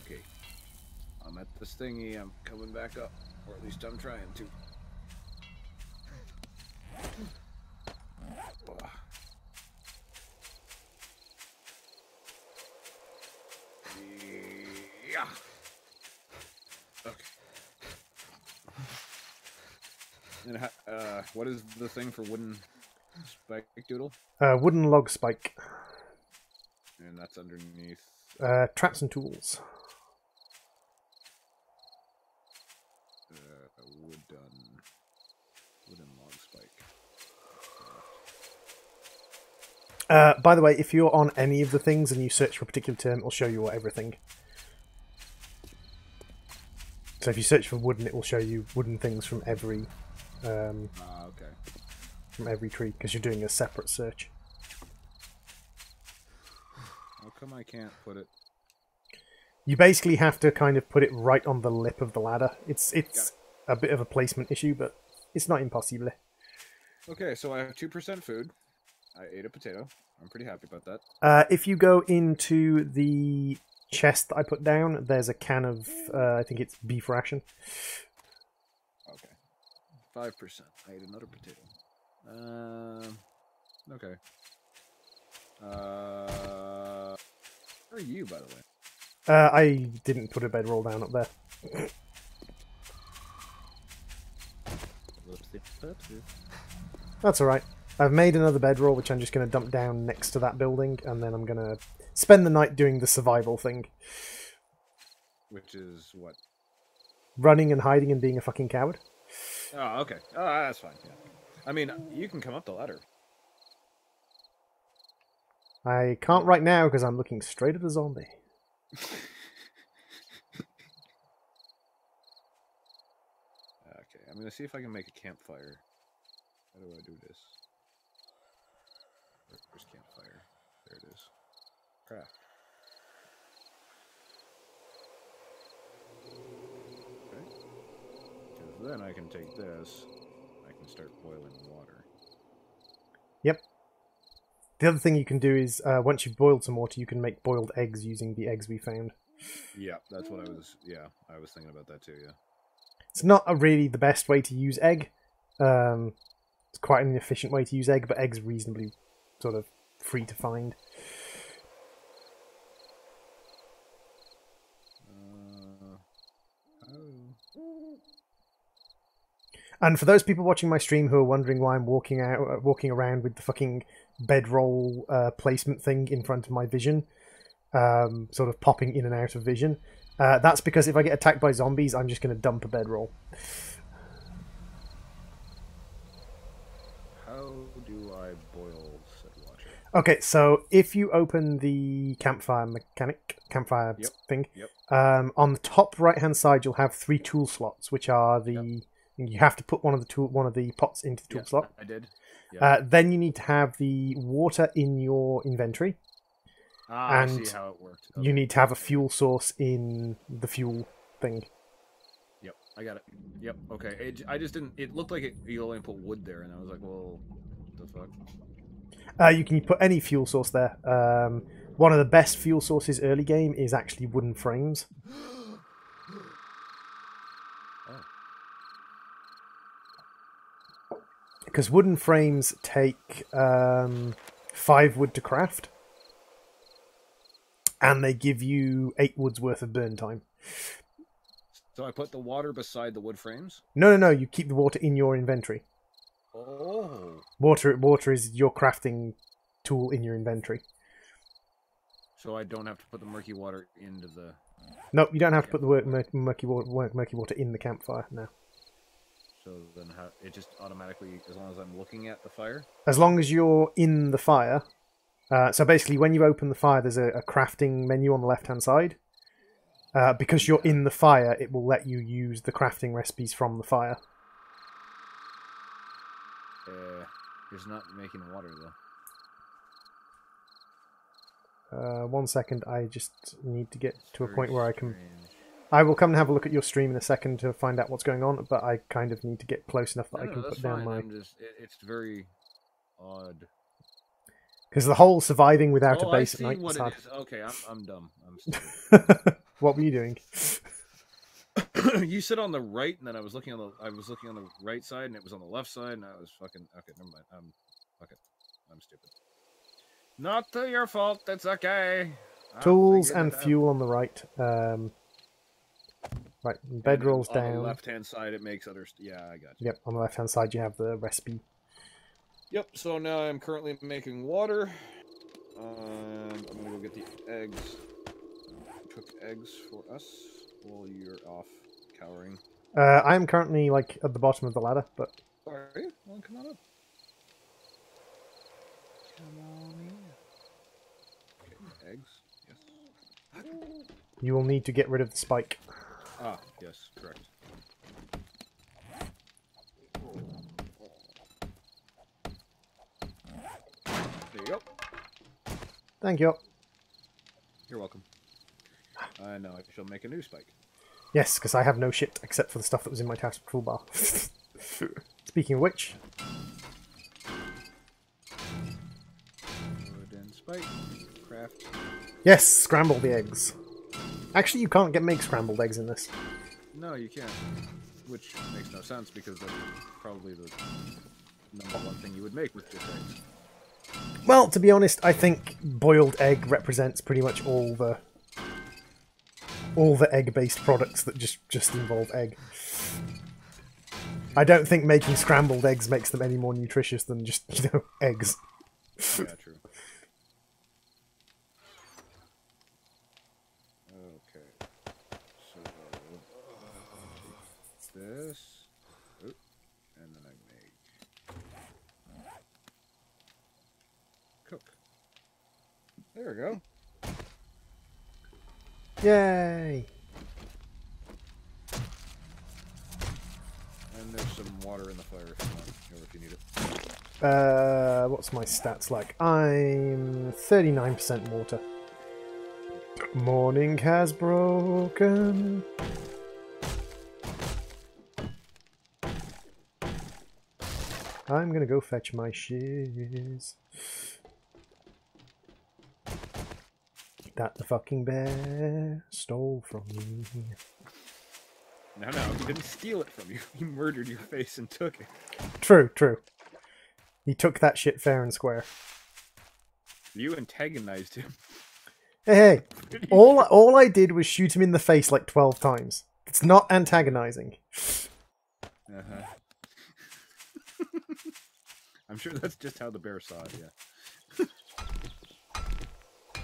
Okay. I'm at this thingy. I'm coming back up. Or at least I'm trying to. Yeah. Okay. And what is the thing for wooden spike doodle? Wooden log spike. And that's underneath. Traps and tools. Wooden log spike. By the way, if you're on any of the things and you search for a particular term, it'll show you everything. So if you search for wooden, it will show you wooden things from every Okay. from every tree, because you're doing a separate search. How come I can't put it? You basically have to kind of put it right on the lip of the ladder. It's a bit of a placement issue, but it's not impossible. Okay, so I have 2% food. I ate a potato. I'm pretty happy about that. If you go into the chest that I put down, there's a can of, I think it's beef ration. Okay. 5%. I ate another potato. Okay. Where are you, by the way? I didn't put a bedroll down up there. Whoopsie. That's alright. I've made another bedroll, which I'm just going to dump down next to that building, and then I'm going to spend the night doing the survival thing. Which is what? Running and hiding and being a fucking coward. Oh, okay. Oh, that's fine. Yeah. I mean, you can come up the ladder. I can't right now because I'm looking straight at a zombie. Okay, I'm going to see if I can make a campfire. How do I do this? Where's campfire? There it is. Craft. Okay. Because then I can take this. I can start boiling water. Yep. The other thing you can do is, once you've boiled some water, you can make boiled eggs using the eggs we found. Yeah, that's what I was... Yeah, I was thinking about that too, yeah. It's not really the best way to use egg. It's quite an efficient way to use egg, but egg's reasonably sort of free to find. And for those people watching my stream who are wondering why I'm walking around with the fucking bedroll placement thing in front of my vision, sort of popping in and out of vision, that's because if I get attacked by zombies, I'm just going to dump a bedroll. How do I boil said water? Okay, so if you open the campfire thing, on the top right hand side you'll have 3 tool slots, which are the you have to put one of the pots into the tool slot. I did. Then you need to have the water in your inventory. And I see how it worked. Okay. You need to have a fuel source in the fuel thing. Yep, I got it. Yep, okay. I just didn't... It looked like you only put wood there, and I was like, well, what the fuck? You can put any fuel source there. One of the best fuel sources early game is actually wooden frames. Oh. Because wooden frames take 5 wood to craft. And they give you 8 wood's worth of burn time. So I put the water beside the wood frames? No. You keep the water in your inventory. Oh. Water is your crafting tool in your inventory. So I don't have to put the murky water into the... Nope, you don't have to put the murky water in the campfire, no. So then how, it just automatically, as long as I'm looking at the fire? As long as you're in the fire. So basically, when you open the fire, there's a crafting menu on the left-hand side. Because you're in the fire, it will let you use the crafting recipes from the fire. It's not making water, though. 1 second, I just need to get to a point where I can... Strange. I will come and have a look at your stream in a second to find out what's going on, but I kind of need to get close enough that I can put down my... It's very odd. Because the whole surviving without a base at night is is hard. Okay, I'm dumb. I'm stupid. What were you doing? You said on the right, and then I was looking on the right side, and it was on the left side, and I was fucking... Okay, never mind. I'm stupid. Not your fault. That's okay. Tools and fuel on the right. Right, bedrolls down. On the left-hand side, it makes others. Yeah, I got you. Yep, on the left-hand side, you have the recipe. Yep. So now I'm currently making water. I'm gonna go get the eggs. Cook eggs for us while you're off cowering. I'm currently like at the bottom of the ladder, but. Are you? Well, come on up. Come on in. Okay, eggs. Yes. You will need to get rid of the spike. Ah, yes, correct. There you go. Thank you. You're welcome. Now I shall make a new spike. Yes, because I have no shit except for the stuff that was in my task toolbar. Speaking of which... Wooden spike. Craft. Yes, scramble the eggs. Actually, you can't make scrambled eggs in this. No, you can't. Which makes no sense, because that's probably the #1 thing you would make with just eggs. Well, to be honest, I think boiled egg represents pretty much all the egg-based products that just involve egg. I don't think making scrambled eggs makes them any more nutritious than just, eggs. Yeah, true. Okay. So, take this. Oop, and then I make... Cook. There we go. Yay! And there's some water in the fire if you need it. What's my stats like? I'm 39% water. Morning has broken. I'm gonna go fetch my shiz. That the fucking bear stole from me. No, he didn't steal it from you. He murdered your face and took it. True. He took that shit fair and square. You antagonized him. Hey, all I did was shoot him in the face like 12 times. It's not antagonizing. Uh-huh. I'm sure that's just how the bear saw it, yeah.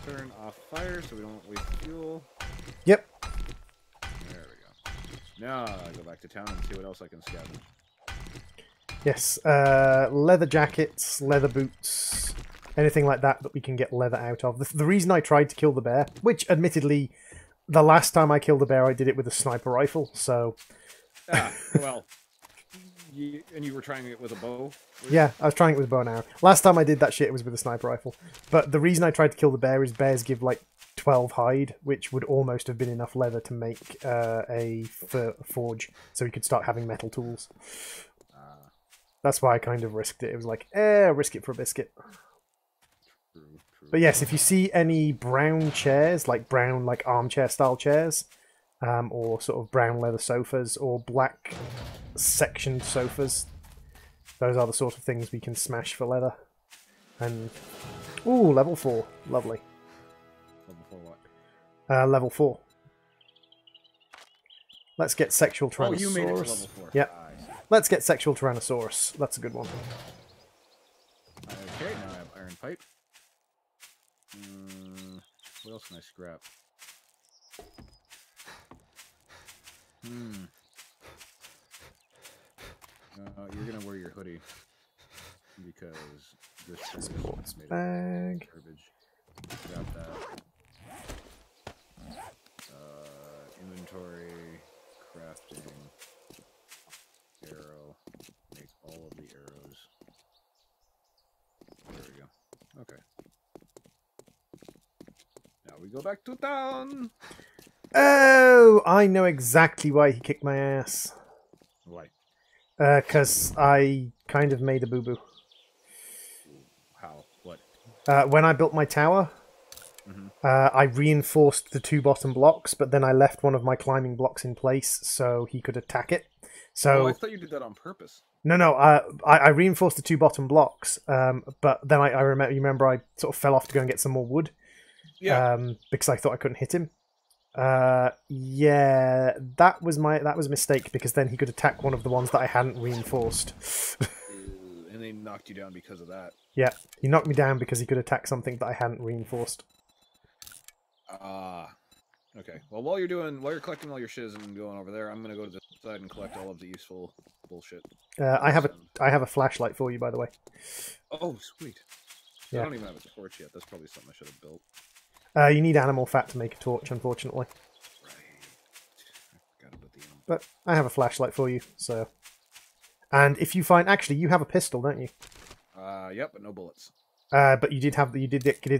Turn off fire so we don't waste fuel. Yep. There we go. Now I go back to town and see what else I can scavenge. Yes, leather jackets, leather boots, anything like that we can get leather out of. The reason I tried to kill the bear, which admittedly, the last time I killed the bear I did it with a sniper rifle, so... Well... And you were trying it with a bow? Yeah, I was trying it with a bow and arrow. Last time I did that shit, it was with a sniper rifle. But the reason I tried to kill the bear is bears give like 12 hide, which would almost have been enough leather to make a forge, so we could start having metal tools. That's why I kind of risked it. It was like, risk it for a biscuit. True. But yes, if you see any brown chairs, like brown like armchair style chairs, or sort of brown leather sofas, or black sectioned sofas, Those are the sort of things we can smash for leather. And ooh, level 4, lovely. Level 4 what? Level 4. Let's get sexual Tyrannosaurus. Oh, you made it to level 4. Yep. Let's get sexual Tyrannosaurus. That's a good one. Okay, now I have iron pipe. What else can I scrap? You're gonna wear your hoodie because this is made bag. of garbage. Grab that. Inventory, crafting, arrow. Make all of the arrows. There we go. Okay. Now we go back to town. Oh, I know exactly why he kicked my ass. Why? Because I kind of made a boo-boo. How? What? When I built my tower, I reinforced the 2 bottom blocks, but then I left one of my climbing blocks in place so he could attack it. So I thought you did that on purpose. No, I reinforced the 2 bottom blocks, but then I remember I sort of fell off to go and get some more wood. Yeah. Because I thought I couldn't hit him. Yeah, that was a mistake because then he could attack one of the ones that I hadn't reinforced. And they knocked you down because of that. Yeah, he knocked me down because he could attack something that I hadn't reinforced. Okay. Well, while you're collecting all your shiz and going over there, I'm gonna go to the side and collect all of the useful bullshit. I have a flashlight for you, by the way. Oh, sweet. Yeah. I don't even have a torch yet. That's probably something I should have built. You need animal fat to make a torch, unfortunately. Right. I forgot about the animal. But I have a flashlight for you, so. And if you find, actually, you have a pistol, don't you? Yep, but no bullets. But you did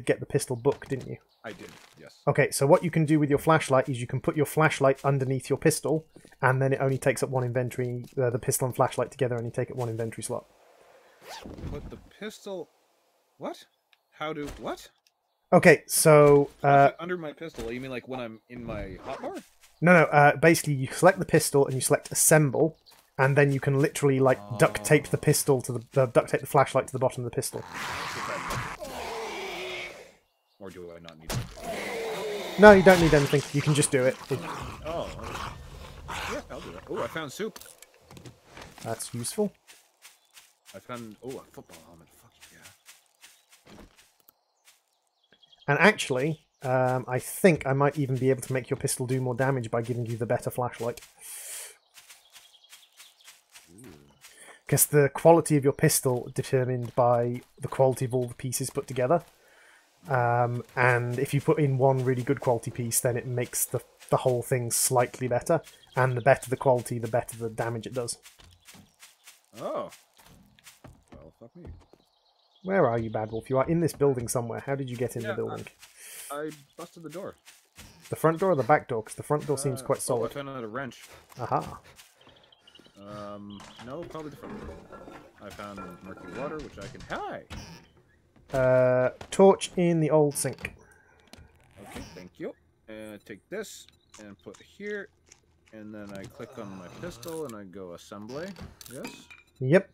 get the pistol book, didn't you? I did, yes. Okay, so what you can do with your flashlight is you can put your flashlight underneath your pistol, and then it only takes up 1 inventory. The pistol and flashlight together only take up 1 inventory slot. Put the pistol. What? How do what? Okay, so under my pistol. You mean like when I'm in my hotbar? No. Basically, you select the pistol and you select assemble, and then you can literally like duct tape the pistol to the duct tape the flashlight to the bottom of the pistol. Or do I not need it? No, you don't need anything. You can just do it. Oh. Yeah, I'll do that. Oh, I found soup. That's useful. I found a football helmet. Fuck yeah. And actually, I think I might even be able to make your pistol do more damage by giving you the better flashlight. Because the quality of your pistol determined by the quality of all the pieces put together. And if you put in one really good quality piece, then it makes the whole thing slightly better. And the better the quality, the better the damage it does. Oh. Well, fuck me. Where are you, Badwolf? You are in this building somewhere. How did you get in the building? I busted the door. The front door or the back door? Because the front door seems quite solid. I found out a wrench. Aha. No, probably the front door. I found murky water, which I can... Hi! Torch in the old sink. Okay, thank you. And take this and put it here. And then I click on my pistol and I go assembly. Yes? Yep.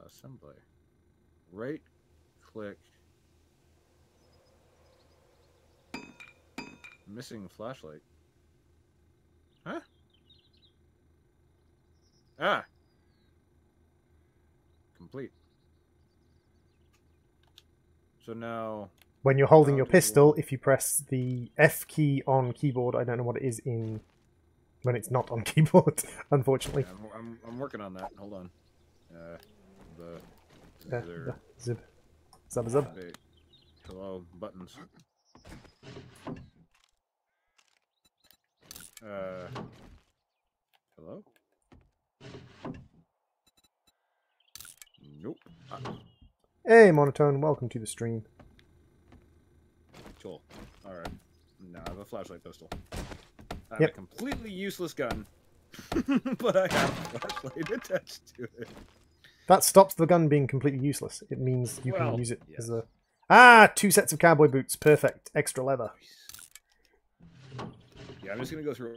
Assembly. Right click. Missing flashlight. Huh? Ah! Complete. So now... When you're holding your pistol, if you press the F key on keyboard, I don't know what it is in... when it's not on keyboard, unfortunately. Yeah, I'm working on that. Hold on. Zib. Zub. Wait. Hello, buttons. Hello? Nope. Hey, Monotone, welcome to the stream. Cool. Alright. Now I have a flashlight pistol. I have a completely useless gun, but I have a flashlight attached to it. That stops the gun being completely useless. It means you can use it yes. as a... Ah! 2 sets of cowboy boots. Perfect. Extra leather. I'm just gonna go through.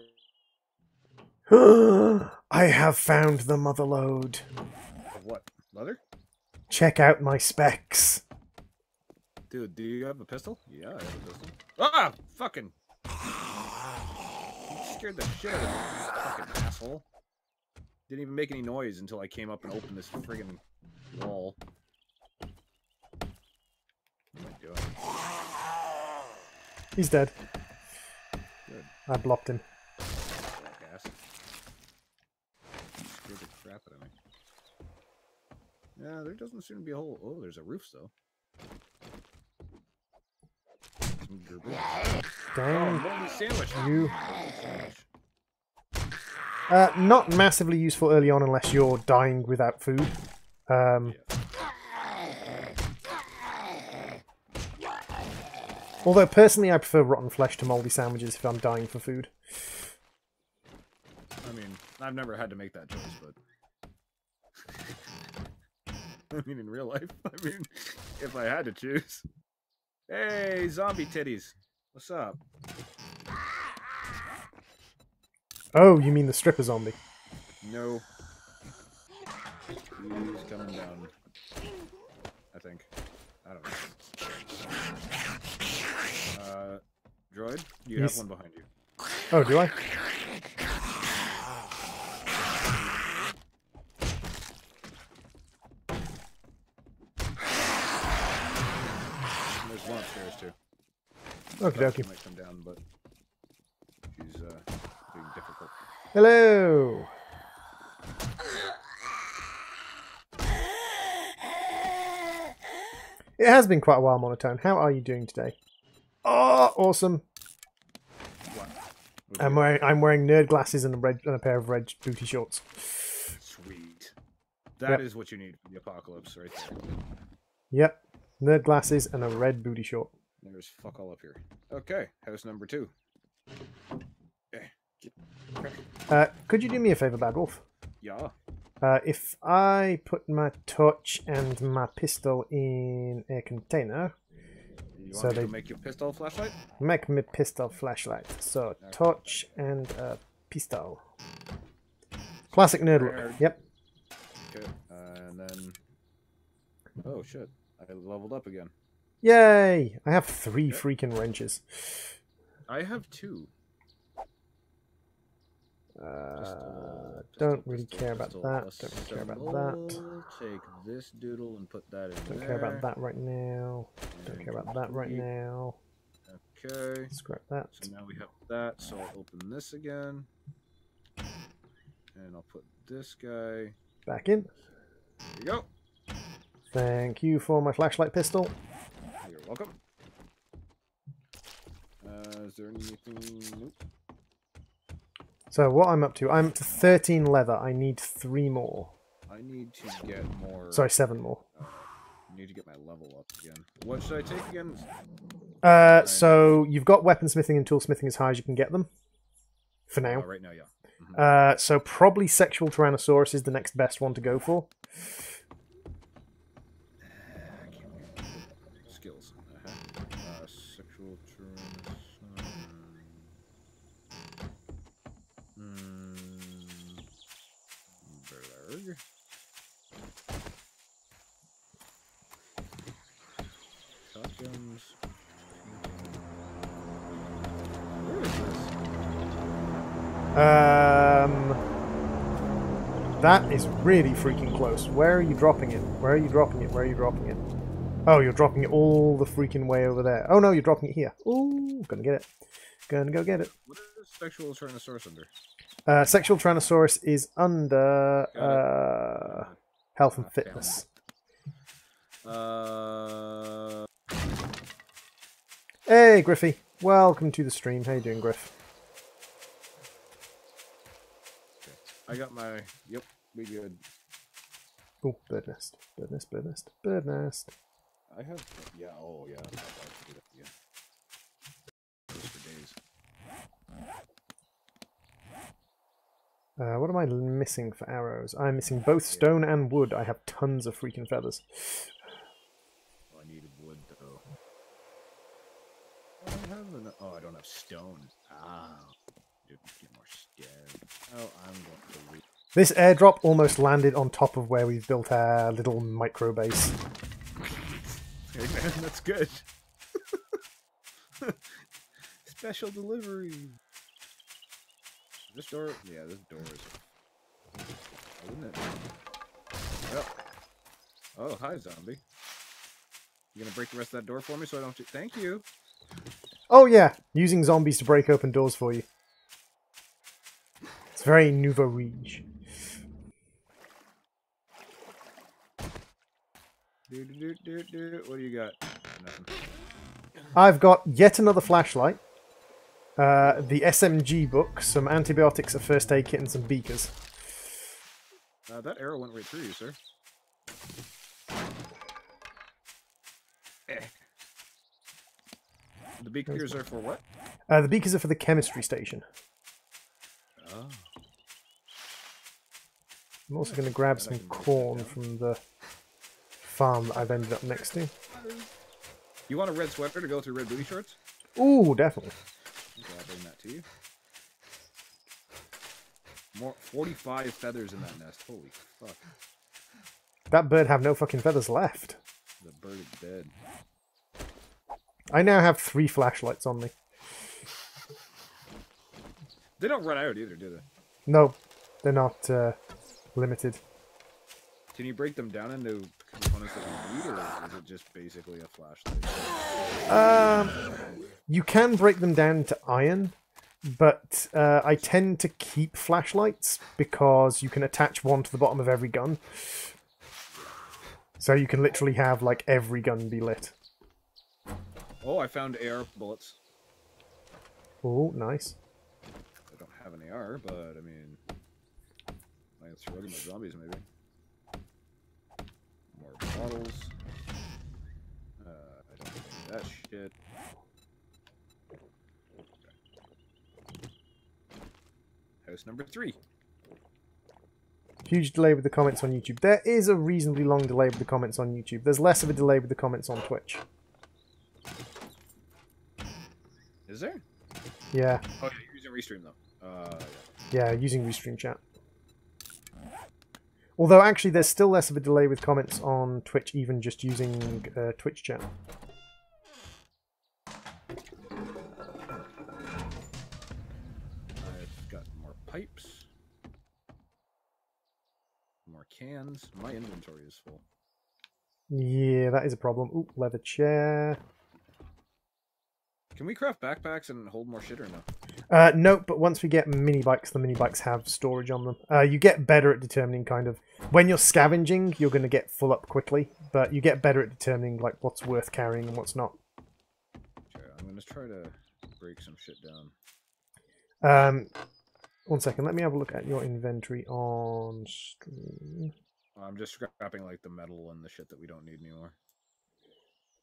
I have found the mother lode. Of what? Leather? Check out my specs. Dude, do you have a pistol? Yeah, I have a pistol. Ah! Fucking! You scared the shit out of me, you fucking asshole. Didn't even make any noise until I came up and opened this friggin' wall. What am I doing? He's dead. Good. I blocked him. Jackass. You scared the crap out of me. Yeah, there doesn't seem to be a hole. Oh, there's a roof, though. Some gerbil. Damn. Oh, sandwich. You. Sandwich. Not massively useful early on unless you're dying without food. Yeah. Although personally I prefer rotten flesh to mouldy sandwiches if I'm dying for food. I mean, I've never had to make that choice, but... I mean, in real life, I mean, if I had to choose. Hey, zombie titties. What's up? Oh, you mean the stripper zombie? No. He's coming down. I think. I don't know. Droid, you have one behind you. Oh, do I? There's one upstairs too. Okie dokie. She might come down, but she's being difficult. Hello! It has been quite a while, Monotone. How are you doing today? Oh, awesome! What? I'm wearing nerd glasses and a pair of red booty shorts. Sweet. That is what you need for the apocalypse, right there. Yep, nerd glasses and a red booty short. There's fuck all up here. Okay, house number 2. Could you do me a favor, Badwolf? Yeah. If I put my torch and my pistol in a container, You want me to make your pistol flashlight? make me pistol flashlight. So torch and a pistol. Classic nerd look. Yep. Okay, and then... Oh shit, I leveled up again. Yay! I have 3 freaking wrenches. I have 2. Don't really care about that. Don't really care about that. Take this doodle and put that in Don't there. care about that right now. Don't care about that right now. Okay. Scrap that. So now we have that, so I'll open this again. And I'll put this guy... Back in. There you go. Thank you for my flashlight pistol. You're welcome. Is there anything... Nope. So what I'm up to, I'm up to 13 leather. I need 3 more. I need to get more... Sorry, 7 more. I need to get my level up again. What should I take again? So you've got weaponsmithing and toolsmithing as high as you can get them. For now. Right now, yeah. Mm-hmm. So probably sexual Tyrannosaurus is the next best one to go for. Skills. Sexual Berg. Shotguns. Where is this? That is really freaking close. Where are you dropping it? Where are you dropping it? Where are you dropping it? Oh, you're dropping it all the freaking way over there. Oh no, you're dropping it here. Ooh, gonna get it. Gonna go get it. What is sexual Tyrannosaurus under? Sexual Tyrannosaurus is under health and fitness. Hey, Griffy. Welcome to the stream. How you doing, Griff? Okay. I got my... Yep, we good. Oh, bird nest. Bird nest, bird nest, bird nest. I have... Yeah, oh yeah. I'll do that again. Just for days. What am I missing for arrows? I'm missing both stone and wood. I have tons of freaking feathers. Oh, I need wood, though. I don't have enough... Oh, I don't have stone. Ah. Get more scared. Oh, I'm going to leave. This airdrop almost landed on top of where we've built our little micro base. Hey man, that's good. Special delivery. This door, yeah, this door is. Isn't it? Yep. Oh, hi, zombie. You gonna break the rest of that door for me so I don't have to... Thank you. Oh yeah, using zombies to break open doors for you. It's very nouveau riche. What do you got? Nothing. I've got yet another flashlight, the SMG book, some antibiotics, a first aid kit, and some beakers. That arrow went right through you, sir. The beakers are for what? The beakers are for the chemistry station. Oh. I'm also going to grab some corn from the farm that I've ended up next to. You want a red sweater to go through red booty shorts? Ooh, definitely. Okay, I'll bring that to you. More 45 feathers in that nest. Holy fuck. That bird have no fucking feathers left. The bird is dead. I now have 3 flashlights on me. They don't run out either, do they? No, they're not limited. Can you break them down into components that you need, or is it just basically a flashlight? You can break them down to iron, but I tend to keep flashlights because you can attach one to the bottom of every gun. So you can literally have, like, every gun be lit. Oh, I found AR bullets. Oh, nice. I don't have an AR, but I mean, I can throw them at zombies maybe. More bottles. I don't need that shit. House number 3. Huge delay with the comments on YouTube. There is a reasonably long delay with the comments on YouTube. There's less of a delay with the comments on Twitch. Is there? Yeah. Oh, yeah, you're using Restream though. Yeah, using Restream chat. Although actually there's still less of a delay with comments on Twitch, even just using Twitch chat. I've got more pipes. More cans. My inventory is full. Yeah, that is a problem. Ooh, leather chair. Can we craft backpacks and hold more shit or no? No, but once we get mini bikes, the mini bikes have storage on them. You get better at determining kind of... When you're scavenging, you're going to get full up quickly, but you get better at determining like what's worth carrying and what's not. Okay, I'm going to try to break some shit down. 1 second, let me have a look at your inventory on stream. I'm just scrapping like the metal and the shit that we don't need anymore.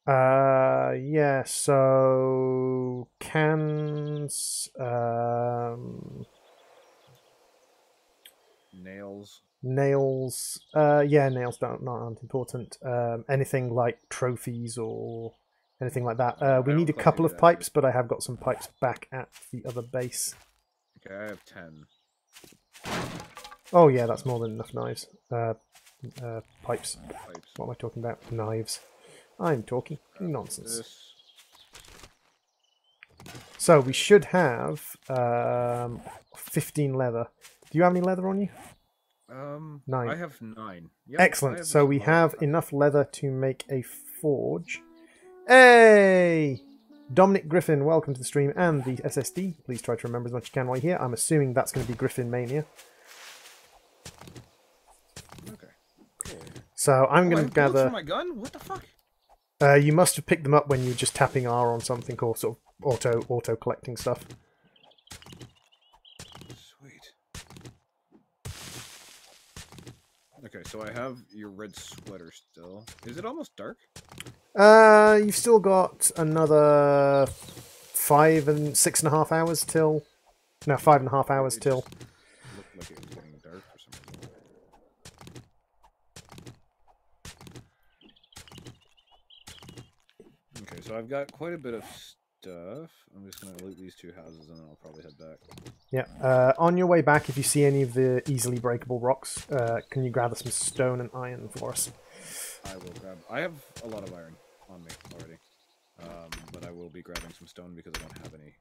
Yeah, so cans, Nails. nails, yeah, nails aren't important. Anything like trophies or anything like that. We need a couple of pipes, but I have got some pipes back at the other base. Okay, I have 10. Oh yeah, that's more than enough knives. Pipes. Pipes. What am I talking about? Knives. I'm talking nonsense. This. So we should have 15 leather. Do you have any leather on you? 9. I have 9. Yep, Excellent. So we have enough leather to make a forge. Hey! Dominic Griffin, welcome to the stream and the SSD. Please try to remember as much as you can while you're here. I'm assuming that's going to be Griffin Mania. Okay, cool. So I'm going to gather... For my gun? What the fuck? You must have picked them up when you were just tapping R on something or sort of auto collecting stuff. Sweet. Okay, so I have your red sweater still. Is it almost dark? You've still got another 5 and 6.5 hours till... No, 5.5 hours till... Looked like it was getting dark for some reason. Okay, so I've got quite a bit of stuff. I'm just gonna loot these 2 houses and then I'll probably head back. Yeah. On your way back, if you see any of the easily breakable rocks, can you gather some stone and iron for us? I will grab. I have a lot of iron on me already, but I will be grabbing some stone because I don't have any.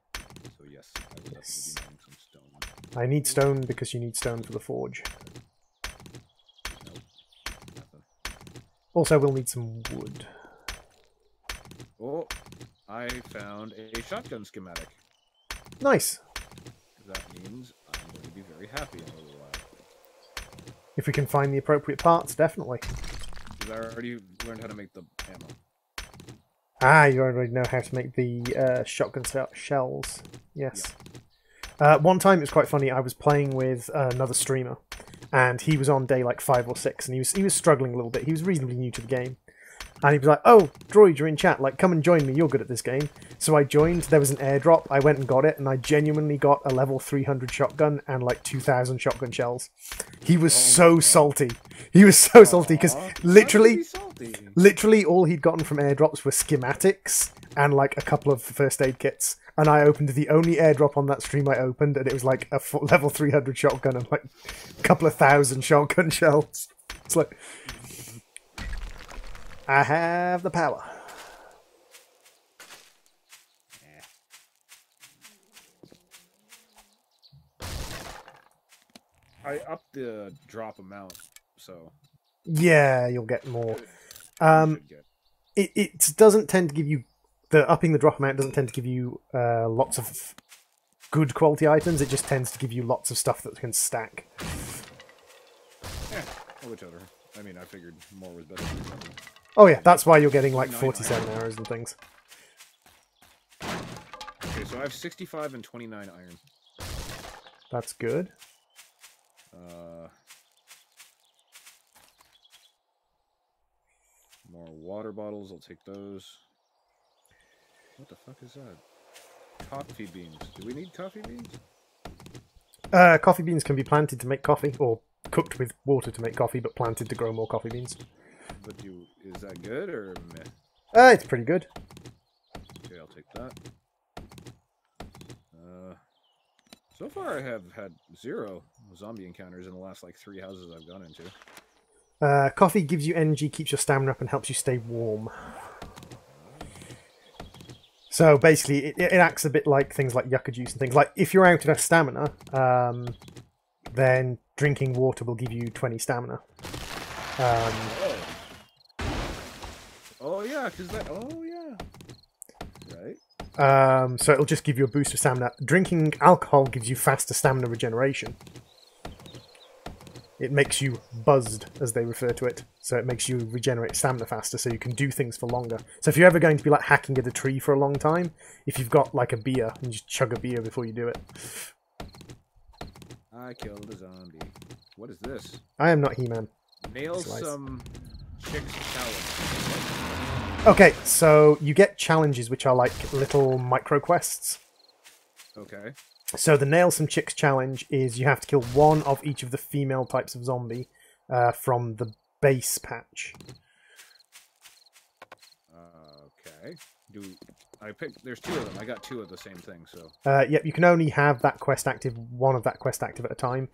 So yes, I will definitely be needing some stone. I need stone because you need stone for the forge. Nope, nothing. Also, we'll need some wood. Oh, I found a shotgun schematic. Nice. That means I'm going to be very happy in a little while. If we can find the appropriate parts, definitely. Because I already learned how to make the ammo. Ah, you already know how to make the shotgun shells. Yes. Yeah. One time it was quite funny. I was playing with another streamer, and he was on day like 5 or 6, and he was struggling a little bit. He was reasonably new to the game. And he was like, "Oh, Droid, you're in chat. Like, come and join me. You're good at this game." So I joined. There was an airdrop. I went and got it, and I genuinely got a level 300 shotgun and like 2,000 shotgun shells. He was so salty. He was so salty because literally all he'd gotten from airdrops were schematics and like a couple of first aid kits. And I opened the only airdrop on that stream I opened, and it was like a level 300 shotgun and like a couple of thousand shotgun shells. It's like, I have the power. I upped the drop amount, so yeah, you'll get more. It doesn't tend to give you upping the drop amount doesn't tend to give you lots of good quality items. It just tends to give you lots of stuff that can stack. Yeah, whichever. I mean, I figured more was better. Oh yeah, that's why you're getting like 47 arrows and things. Okay, so I have 65 and 29 iron. That's good. More water bottles, I'll take those. What the fuck is that? Coffee beans. Do we need coffee beans? Coffee beans can be planted to make coffee, or cooked with water to make coffee, but planted to grow more coffee beans. But is that good or meh? It's pretty good. Okay, I'll take that. So far I have had 0 zombie encounters in the last like 3 houses I've gone into. Coffee gives you energy, keeps your stamina up, and helps you stay warm. So basically, it acts a bit like things like yucca juice and things. Like, if you're out of stamina, then drinking water will give you 20 stamina. Oh yeah, because that... Oh yeah. Right. So it'll just give you a boost of stamina. Drinking alcohol gives you faster stamina regeneration. It makes you buzzed, as they refer to it. So it makes you regenerate stamina faster, so you can do things for longer. So if you're ever going to be like hacking at a tree for a long time, if you've got like a beer, and just chug a beer before you do it. I killed a zombie. What is this? I am not He-Man. Nail some chicks challenge. Okay, so you get challenges which are like little micro quests. Okay. So the Nail Some Chicks challenge is you have to kill one of each of the female types of zombie from the base patch. Okay. There's 2 of them. I got 2 of the same thing, so. Yep, you can only have that quest active, one of that quest active at a time.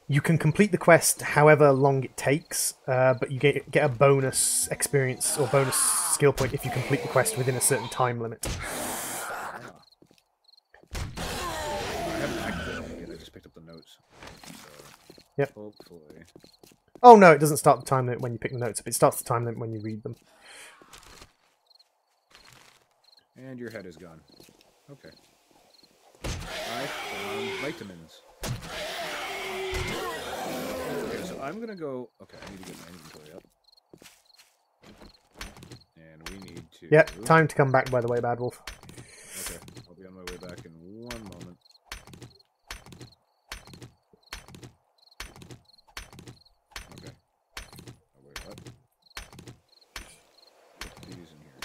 You can complete the quest however long it takes, but you get a bonus experience or bonus skill point if you complete the quest within a certain time limit. I just picked up the notes. So yep. Hopefully. Oh no, it doesn't start the time limit when you pick the notes up. It starts the time limit when you read them. And your head is gone. Okay. I found vitamins. Okay, so I'm gonna go... Okay, I need to get my inventory up. And we need to... Yep, time to come back, by the way, badwolf. Okay, I'll be on my way back in 1 moment. Okay. Oh, wait, what? Put these in here.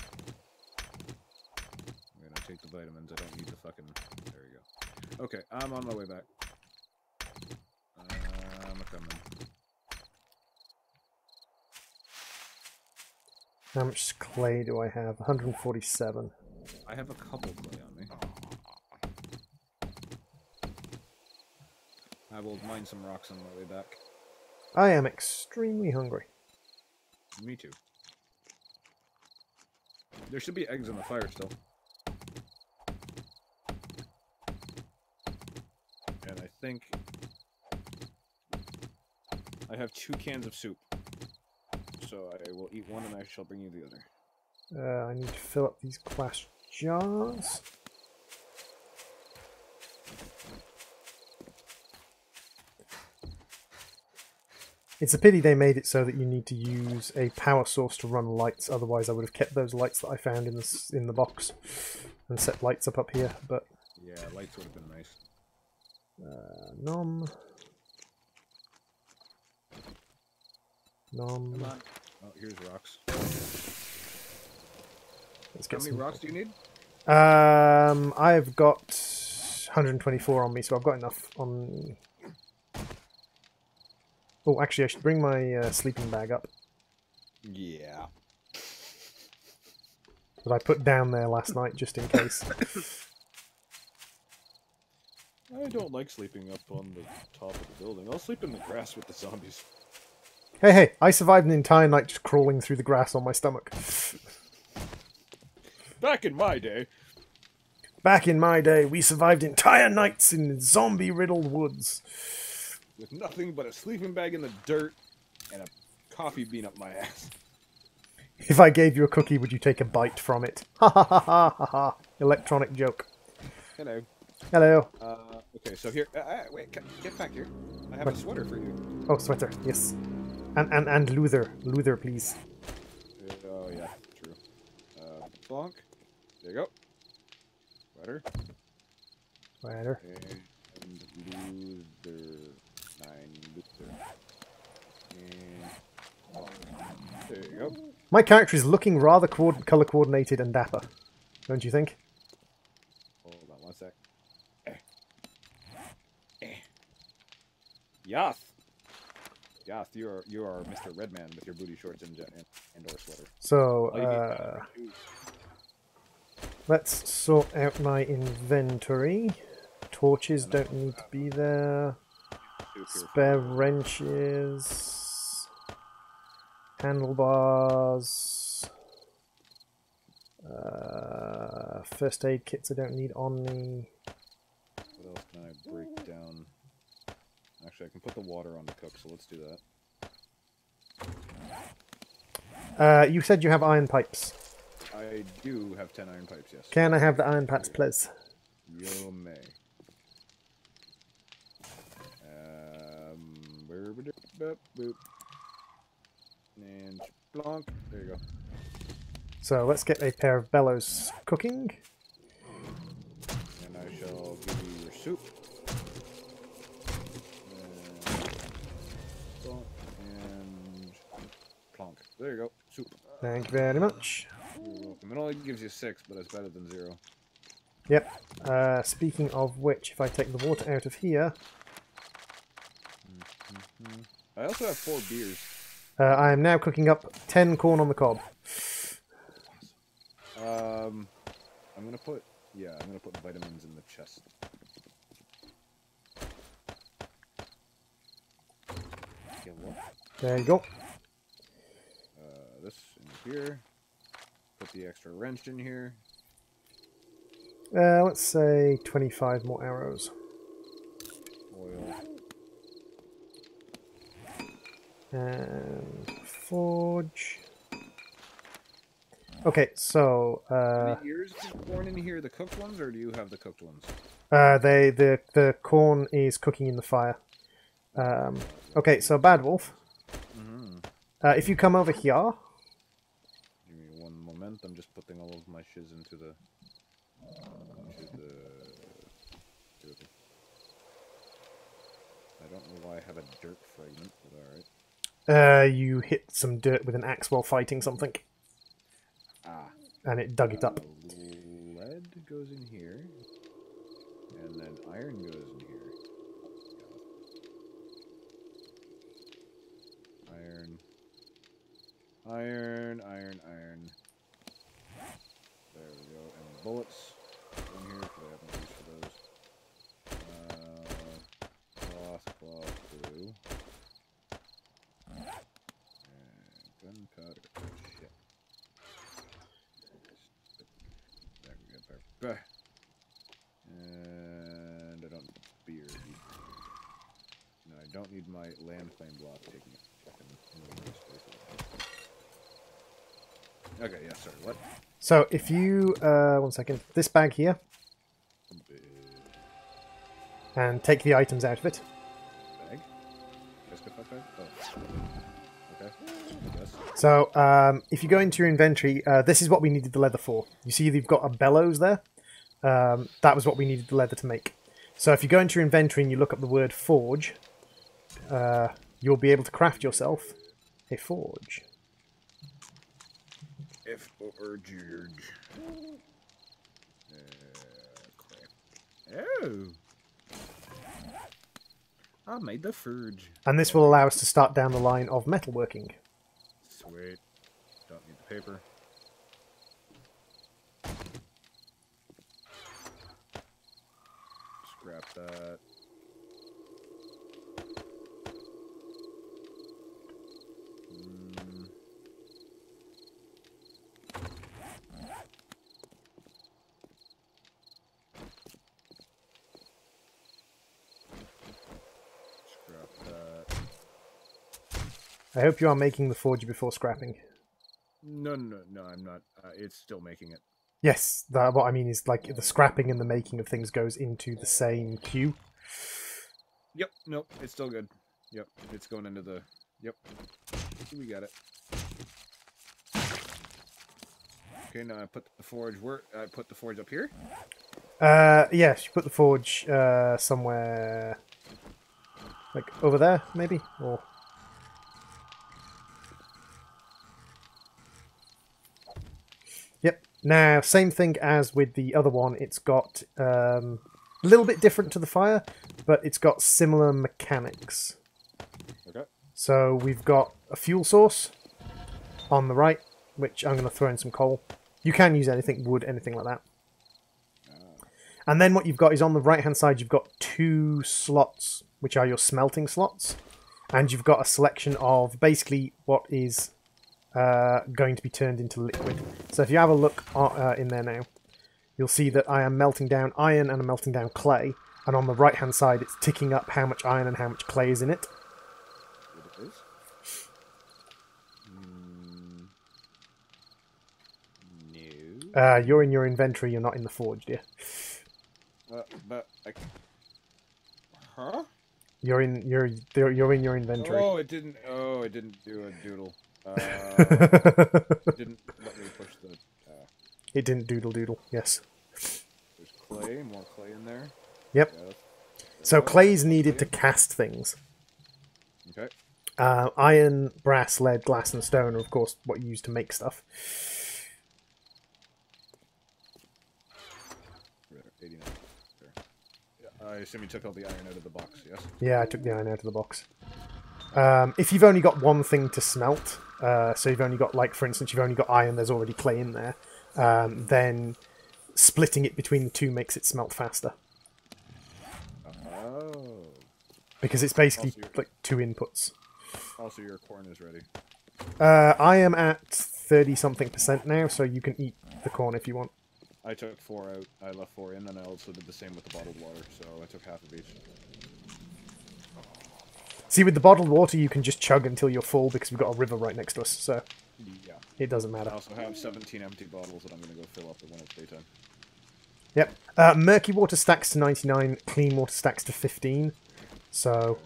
I'm gonna take the vitamins. I don't need the fucking... There we go. Okay, I'm on my way back. I'm coming. How much clay do I have? 147. I have a couple clay on me. I will mine some rocks on my way back. I am extremely hungry. Me too. There should be eggs on the fire still. And I think I have 2 cans of soup. So I will eat one and I shall bring you the other. I need to fill up these glass jars. It's a pity they made it so that you need to use a power source to run lights. Otherwise, I would have kept those lights that I found in the box and set lights up here. But yeah, lights would have been nice. Nom. Nom. Come on. Oh, here's rocks. Let's get How many rocks do you need? I've got 124 on me, so I've got enough on me. Oh, actually, I should bring my sleeping bag up Yeah. that I put down there last night just in case. I don't like sleeping up on the top of the building. I'll sleep in the grass with the zombies. Hey, I survived an entire night just crawling through the grass on my stomach. Back in my day. Back in my day, we survived entire nights in zombie-riddled woods. With nothing but a sleeping bag in the dirt and a coffee bean up my ass. If I gave you a cookie, would you take a bite from it? Ha ha ha ha ha ha. Electronic joke. Hello. Hello. Okay, so here... wait, get back here. I have a sweater for you. Oh, sweater, yes. And Luther. Luther, please. Oh, yeah, true. Bonk. There you go. Sweater. Sweater. And Luther. 9 Luther. And... Oh, there you go. My character is looking rather color coordinated and dapper, don't you think? Hold on one sec. Yath! Yath, you are Mr. Redman with your booty shorts and or sweater. So, let's sort out my inventory. Torches don't need to be there. Spare wrenches. Handlebars. First aid kits I don't need on me. What else can I break down? Actually, I can put the water on the cook, so let's do that. You said you have iron pipes. I do have 10 iron pipes, yes. Can I have the iron pipes, please? You may. Boop. And plonk. There you go. So let's get a pair of bellows cooking. And I shall give you your soup. And plonk. There you go. Soup. Thank you very much. You're welcome. It only gives you 6, but it's better than 0. Yep. Speaking of which, if I take the water out of here... I also have 4 beers. I am now cooking up 10 corn on the cob. I'm gonna put vitamins in the chest. Okay, what? There you go. This in here. Put the extra wrench in here. Let's say 25 more arrows. Oil. And forge. Okay, so Are the ears born in here the cooked ones, or do you have the cooked ones? the corn is cooking in the fire. Okay, so badwolf. If you come over here. Give me one moment. I'm just putting all of my shiz into the. I don't know why I have a dirt fragment, but alright. You hit some dirt with an axe while fighting something. Ah. And it dug it up. Lead goes in here. And then iron goes in here. Iron. There we go. And bullets in here because I have no use for those. Cloth, glue. And gunpowder. Shit. There we go. There. And I don't need beer. No, I don't need my land claim block taking a Okay, yeah, sorry, what? So if you, 1 second, this bag here, and take the items out of it. Bag? Bag? Oh. Okay, I guess. So if you go into your inventory, this is what we needed the leather for. You see you've got a bellows there? That was what we needed the leather to make. So if you go into your inventory and you look up the word forge, you'll be able to craft yourself a forge. Forge. Oh. I made the forge. And this will allow us to start down the line of metalworking. Sweet. Don't need the paper. Scrap that. I hope you are making the forge before scrapping. No, I'm not. It's still making it. Yes, what I mean is like the scrapping and the making of things goes into the same queue. Yep, nope, it's still good. Yep, it's going into the... Yep, we got it. Okay, now I put the forge where... I put the forge up here? Yes, you put the forge somewhere... like over there, maybe? Or... Yep. Now, same thing as with the other one. It's got a little bit different to the fire, but it's got similar mechanics. Okay. So we've got a fuel source on the right, which I'm going to throw in some coal. You can use anything, wood, anything like that. And then what you've got is on the right-hand side, you've got 2 slots, which are your smelting slots. And you've got a selection of basically what is... going to be turned into liquid. So if you have a look in there now, you'll see that I am melting down iron and I'm melting down clay, and on the right hand side it's ticking up how much iron and how much clay is in it. It is? No. You're in your inventory, you're not in the forge, dear. But I... Huh? You're in your inventory. Oh, it didn't do a doodle. It didn't let me push the... It didn't doodle, yes. There's clay, more clay in there. Yep. Yeah, so clay is needed to cast things. Okay. Iron, brass, lead, glass, and stone are, of course, what you use to make stuff. 89. There. Yeah, I assume you took all the iron out of the box, yes? Yeah, I took the iron out of the box. If you've only got one thing to smelt, so you've only got, like, for instance, you've only got iron, there's already clay in there, then splitting it between the two makes it smelt faster. Oh. Because it's basically, like, 2 inputs. Also, your corn is ready. I am at 30-something% now, so you can eat the corn if you want. I took 4 out, I left 4 in, and I also did the same with the bottled water, so I took half of each. See, with the bottled water, you can just chug until you're full because we've got a river right next to us, so yeah, it doesn't matter. I also have 17 empty bottles that I'm going to go fill up when it's daytime. Yep. Murky water stacks to 99, clean water stacks to 15, so...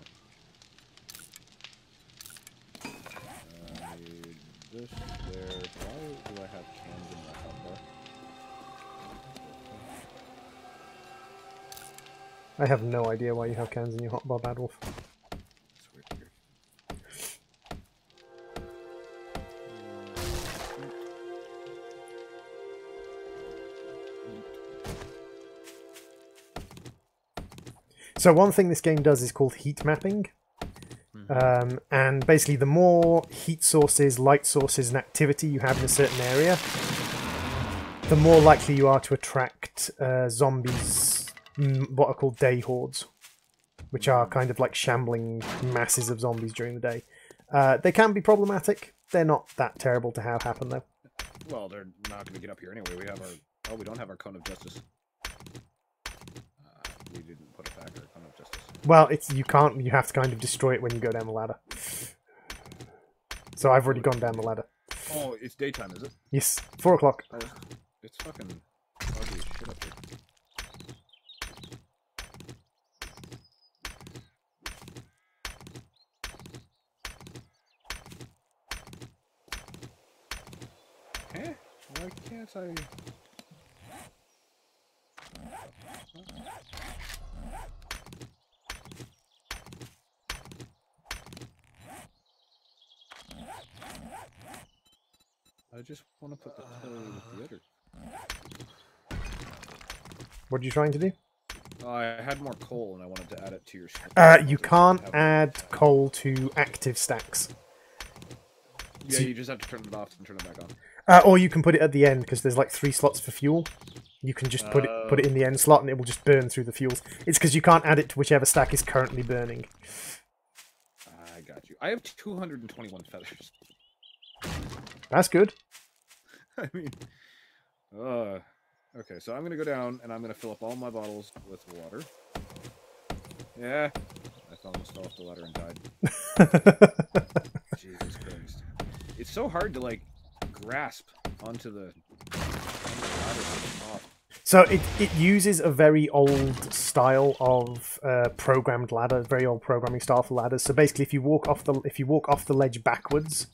I need this there. Why do I have cans in my hotbar? I have no idea why you have cans in your hotbar, Badwolf. So one thing this game does is called heat mapping. And basically the more heat sources, light sources, and activity you have in a certain area, the more likely you are to attract zombies, what are called day hordes, which are kind of like shambling masses of zombies during the day. They can be problematic. They're not that terrible to have happen, though. Well, they're not going to get up here anyway. We have our... Oh, we don't have our Cone of Justice. We didn't put it back, our Cone of Justice. Well, you can't. You have to kind of destroy it when you go down the ladder. So I've already gone down the ladder. Oh, it's daytime, is it? Yes, 4 o'clock. Oh, it's fucking ugly as shit up here. Eh? Why can't I... I just want to put the pillar with the other. What are you trying to do? I had more coal and I wanted to add it to your stack. You can't add coal to active stacks. Yeah, you just have to turn it off and turn it back on. Or you can put it at the end, because there's like 3 slots for fuel. You can just put it in the end slot and it will just burn through the fuels. It's because you can't add it to whichever stack is currently burning. I got you. I have 221 feathers. That's good. I mean, okay, so I'm gonna go down and I'm gonna fill up all my bottles with water. Yeah, I almost fell off the ladder and died. Jesus Christ! It's so hard to like grasp onto the ladder. So it uses a very old style of programmed ladder, very old programming style for ladders. So basically, if you walk off the ledge backwards,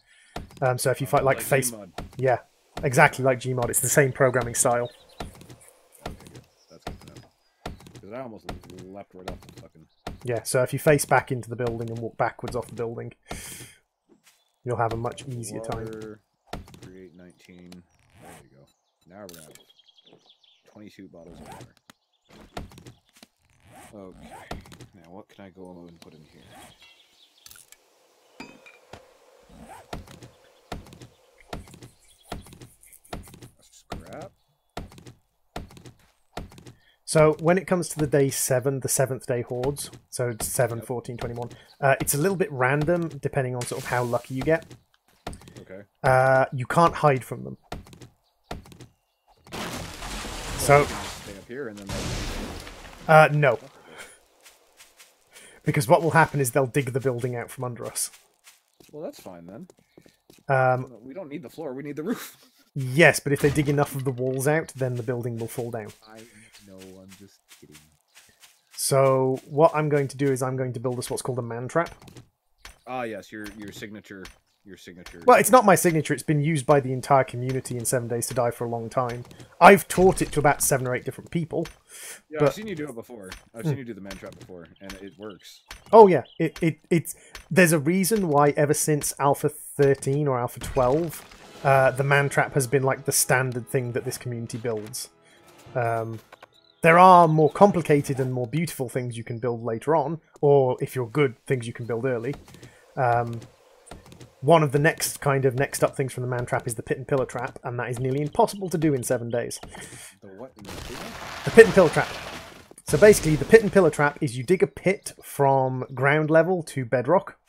so if you fight like face, Gmod. Yeah, exactly like Gmod. It's the same programming style. Okay, good. That's good to know. Because I almost leapt right off the fucking... Yeah, so if you face back into the building and walk backwards off the building, you'll have a much easier time. Create 19. There you go. Now we're gonna have 22 bottles of water. Okay. Now what can I go and put in here? Scrap. So when it comes to the day 7, the 7th day hordes, so 7, 14, 21, it's a little bit random depending on sort of how lucky you get. Okay. You can't hide from them. So stay up here and then no. Because what will happen is they'll dig the building out from under us. Well, that's fine then. We don't need the floor, we need the roof. Yes, but if they dig enough of the walls out, then the building will fall down. I know, I'm just kidding. So what I'm going to do is I'm going to build us what's called a man trap. Ah, yes, your signature. Well, it's not my signature. It's been used by the entire community in 7 Days to Die for a long time. I've taught it to about 7 or 8 different people. Yeah, I've seen you do it before. I've seen you do the man trap before, and it works. Oh yeah, it's there's a reason why ever since Alpha 13 or Alpha 12, the man trap has been like the standard thing that this community builds. There are more complicated and more beautiful things you can build later on, or if you're good, things you can build early. One of the next up things from the man trap is the pit and pillar trap, and that is nearly impossible to do in 7 days. The what? The pit and pillar trap. So basically, the pit and pillar trap is you dig a pit from ground level to bedrock,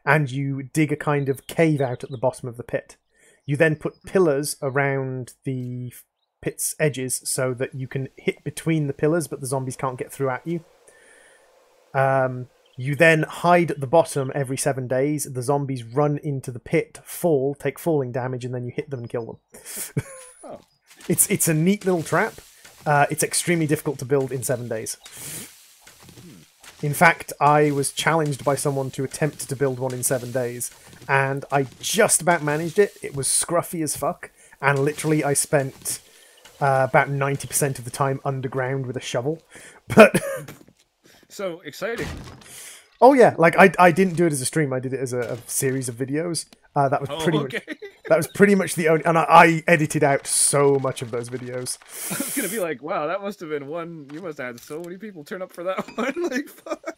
and you dig a kind of cave out at the bottom of the pit. You then put pillars around the pit's edges so that you can hit between the pillars, but the zombies can't get through at you. You then hide at the bottom every 7 days. The zombies run into the pit, fall, take falling damage, and then you hit them and kill them. Oh. It's a neat little trap. It's extremely difficult to build in 7 days. In fact, I was challenged by someone to attempt to build one in 7 days, and I just about managed it. It was scruffy as fuck, and literally I spent about 90% of the time underground with a shovel. But so exciting. Oh yeah, like I didn't do it as a stream. I did it as a series of videos. That was pretty much the only, and I edited out so much of those videos. I was gonna be like, wow, that must have been one. You must have had so many people turn up for that one. Like, fuck.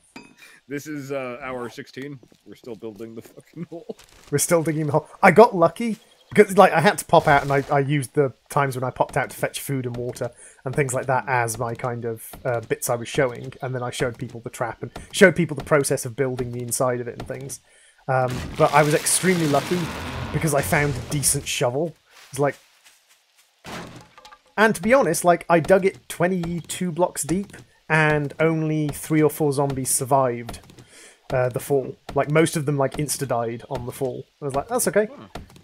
This is hour 16. We're still building the fucking hole. We're still digging the hole. I got lucky. Because like I had to pop out, and I used the times when I popped out to fetch food and water and things like that as my kind of bits I was showing, and then I showed people the trap and showed people the process of building the inside of it and things. But I was extremely lucky because I found a decent shovel. It's like, and to be honest, like I dug it 22 blocks deep, and only 3 or 4 zombies survived the fall. Like most of them like insta died on the fall. I was like, that's okay.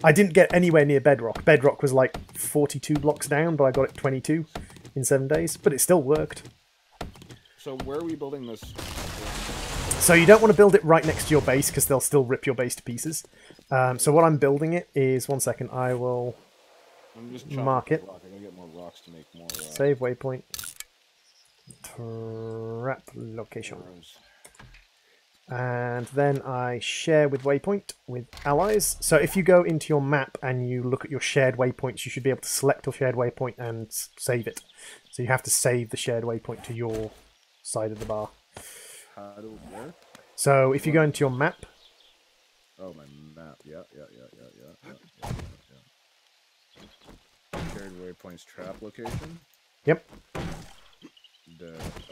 I didn't get anywhere near bedrock. Bedrock was like 42 blocks down, but I got it 22 in 7 days. But it still worked. So where are we building this? So you don't want to build it right next to your base because they'll still rip your base to pieces. So what I'm building it is, one second, I will mark it. Rock. I'm gonna get more rocks to make more. Save waypoint. Trap location. And then I share with waypoint with allies. So if you go into your map and you look at your shared waypoints, you should be able to select your shared waypoint and save it. So you have to save the shared waypoint to your side of the bar. How do where? So if you go into your map. Oh, my map. Yeah. Shared waypoints trap location. Yep.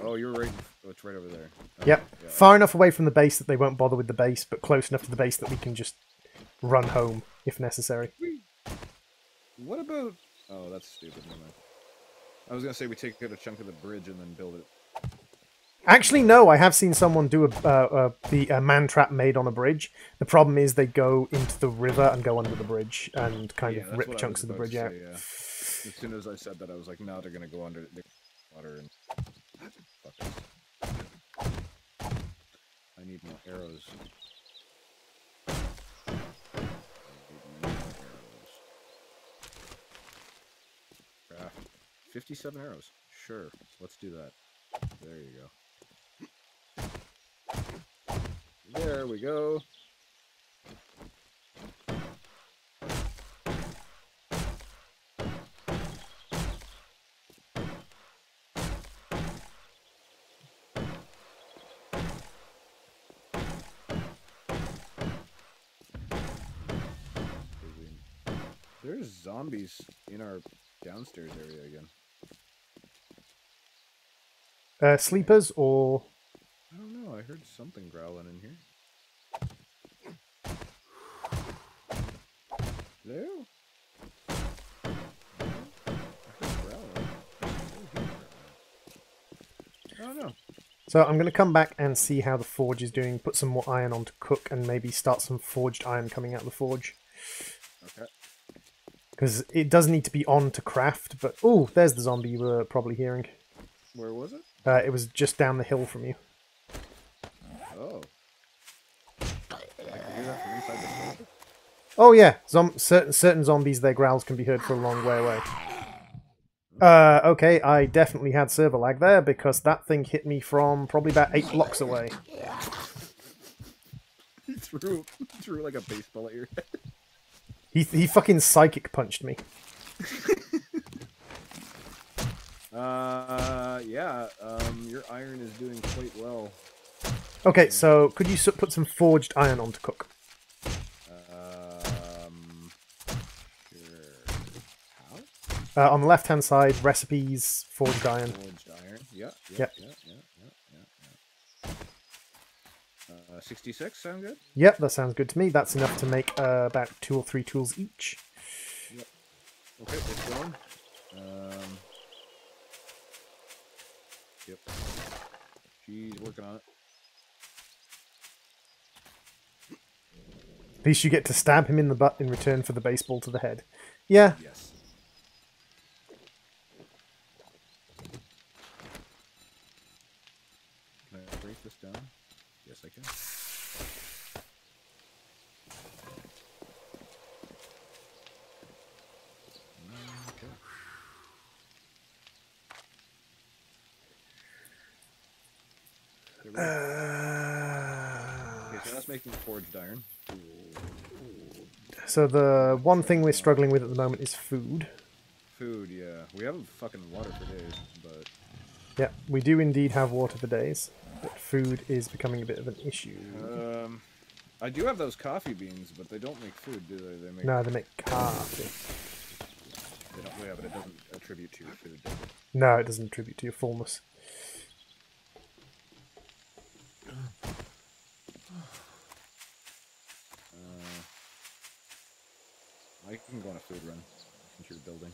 Oh, you're right. Oh, it's right over there. Yep. Yeah. Far enough away from the base that they won't bother with the base, but close enough to the base that we can just run home if necessary. What about... Oh, that's stupid. Never mind. I was going to say we take out a chunk of the bridge and then build it. Actually, no. I have seen someone do the man trap made on a bridge. The problem is they go into the river and go under the bridge and kind of rip chunks of the bridge out. Yeah. As soon as I said that, I was like, no, they're going to go under the water and... I need more arrows. 57 arrows. Sure, let's do that. There you go. There we go. There's zombies in our downstairs area again. Sleepers or... I don't know, I heard something growling in here. Hello? I heard growling. I don't know. So I'm going to come back and see how the forge is doing, put some more iron on to cook, and maybe start some forged iron coming out of the forge. Okay. Because it does need to be on to craft, but... Oh, there's the zombie you were probably hearing. Where was it? It was just down the hill from you. Oh. I can hear that from inside the store? Oh yeah, certain zombies, their growls can be heard for a long way away. Okay, I definitely had server lag there because that thing hit me from probably about 8 blocks away. He threw like a baseball at your head. He fucking psychic punched me. Yeah, your iron is doing quite well. Okay, so could you put some forged iron on to cook? Sure. How? On the left-hand side, recipes, forged iron. Forged iron, yeah. 66, sound good? Yep, that sounds good to me. That's enough to make about 2 or 3 tools each. Yep. Okay, it's going. Yep. She's working on it. At least you get to stab him in the butt in return for the baseball to the head. Yeah. Yes. Can I break this down? Yes, I can. Okay. Okay, so that's making forged iron. So the one thing we're struggling with at the moment is food. Food, yeah. We haven't fucking water for days, but... Yeah, we do indeed have water for days, but food is becoming a bit of an issue. I do have those coffee beans, but they don't make food, do they? They make... No, they make coffee. They don't, yeah, but it doesn't attribute to your food, does it? No, it doesn't attribute to your fullness. I can go on a food run since you're building.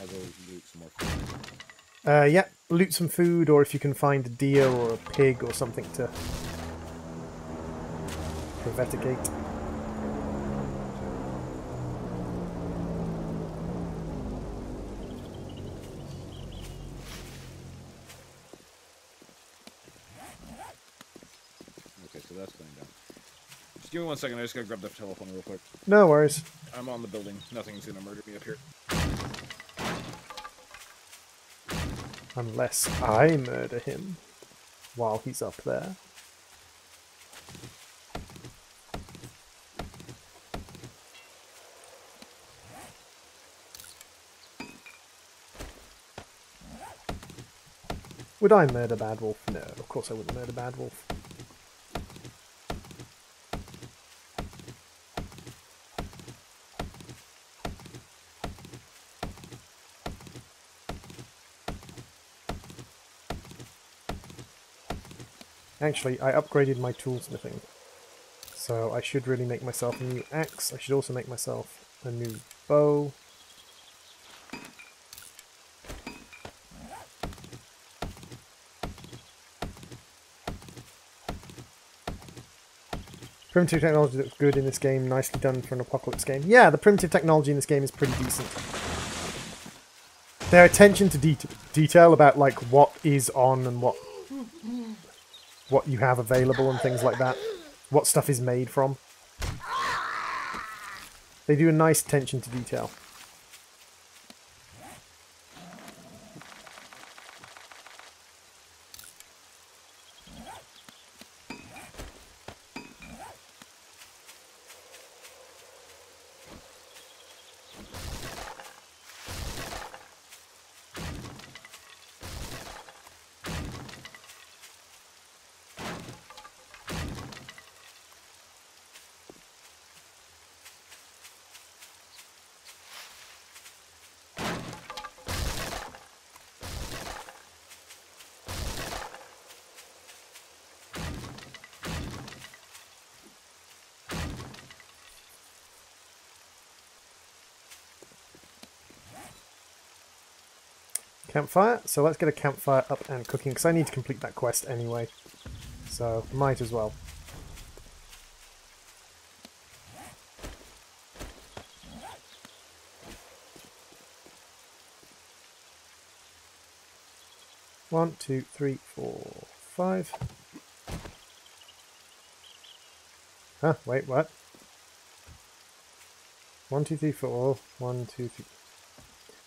I'll go loot some more food. Yeah, loot some food, or if you can find a deer or a pig or something to preventicate. Okay, so that's going down. Just give me 1 second, I just gotta grab the telephone real quick. No worries. I'm on the building. Nothing's gonna murder me up here. Unless I murder him while he's up there. Would I murder Badwolf? No, of course I wouldn't murder Badwolf. Actually, I upgraded my toolsmithing, so I should really make myself a new axe. I should also make myself a new bow. Primitive technology looks good in this game, nicely done for an apocalypse game. Yeah, the primitive technology in this game is pretty decent. Their attention to detail about like what is on and what you have available and things like that. What stuff is made from. They do a nice attention to detail. Campfire, so let's get a campfire up and cooking, because I need to complete that quest anyway. So, might as well. One, two, three, four, five. Huh, wait, what? 1, 2, 3, 4. 1, 2, 3.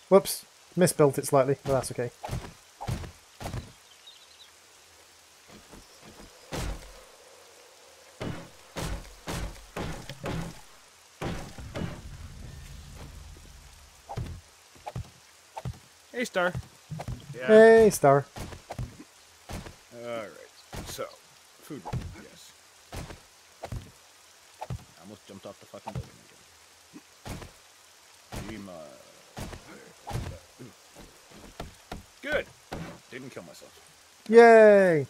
Whoops. Misbuilt it slightly, but that's okay. Hey, Star. Yeah. Hey, Star. Alright, so, food, yes. I almost jumped off the fucking building again. Good! Didn't kill myself. Yay!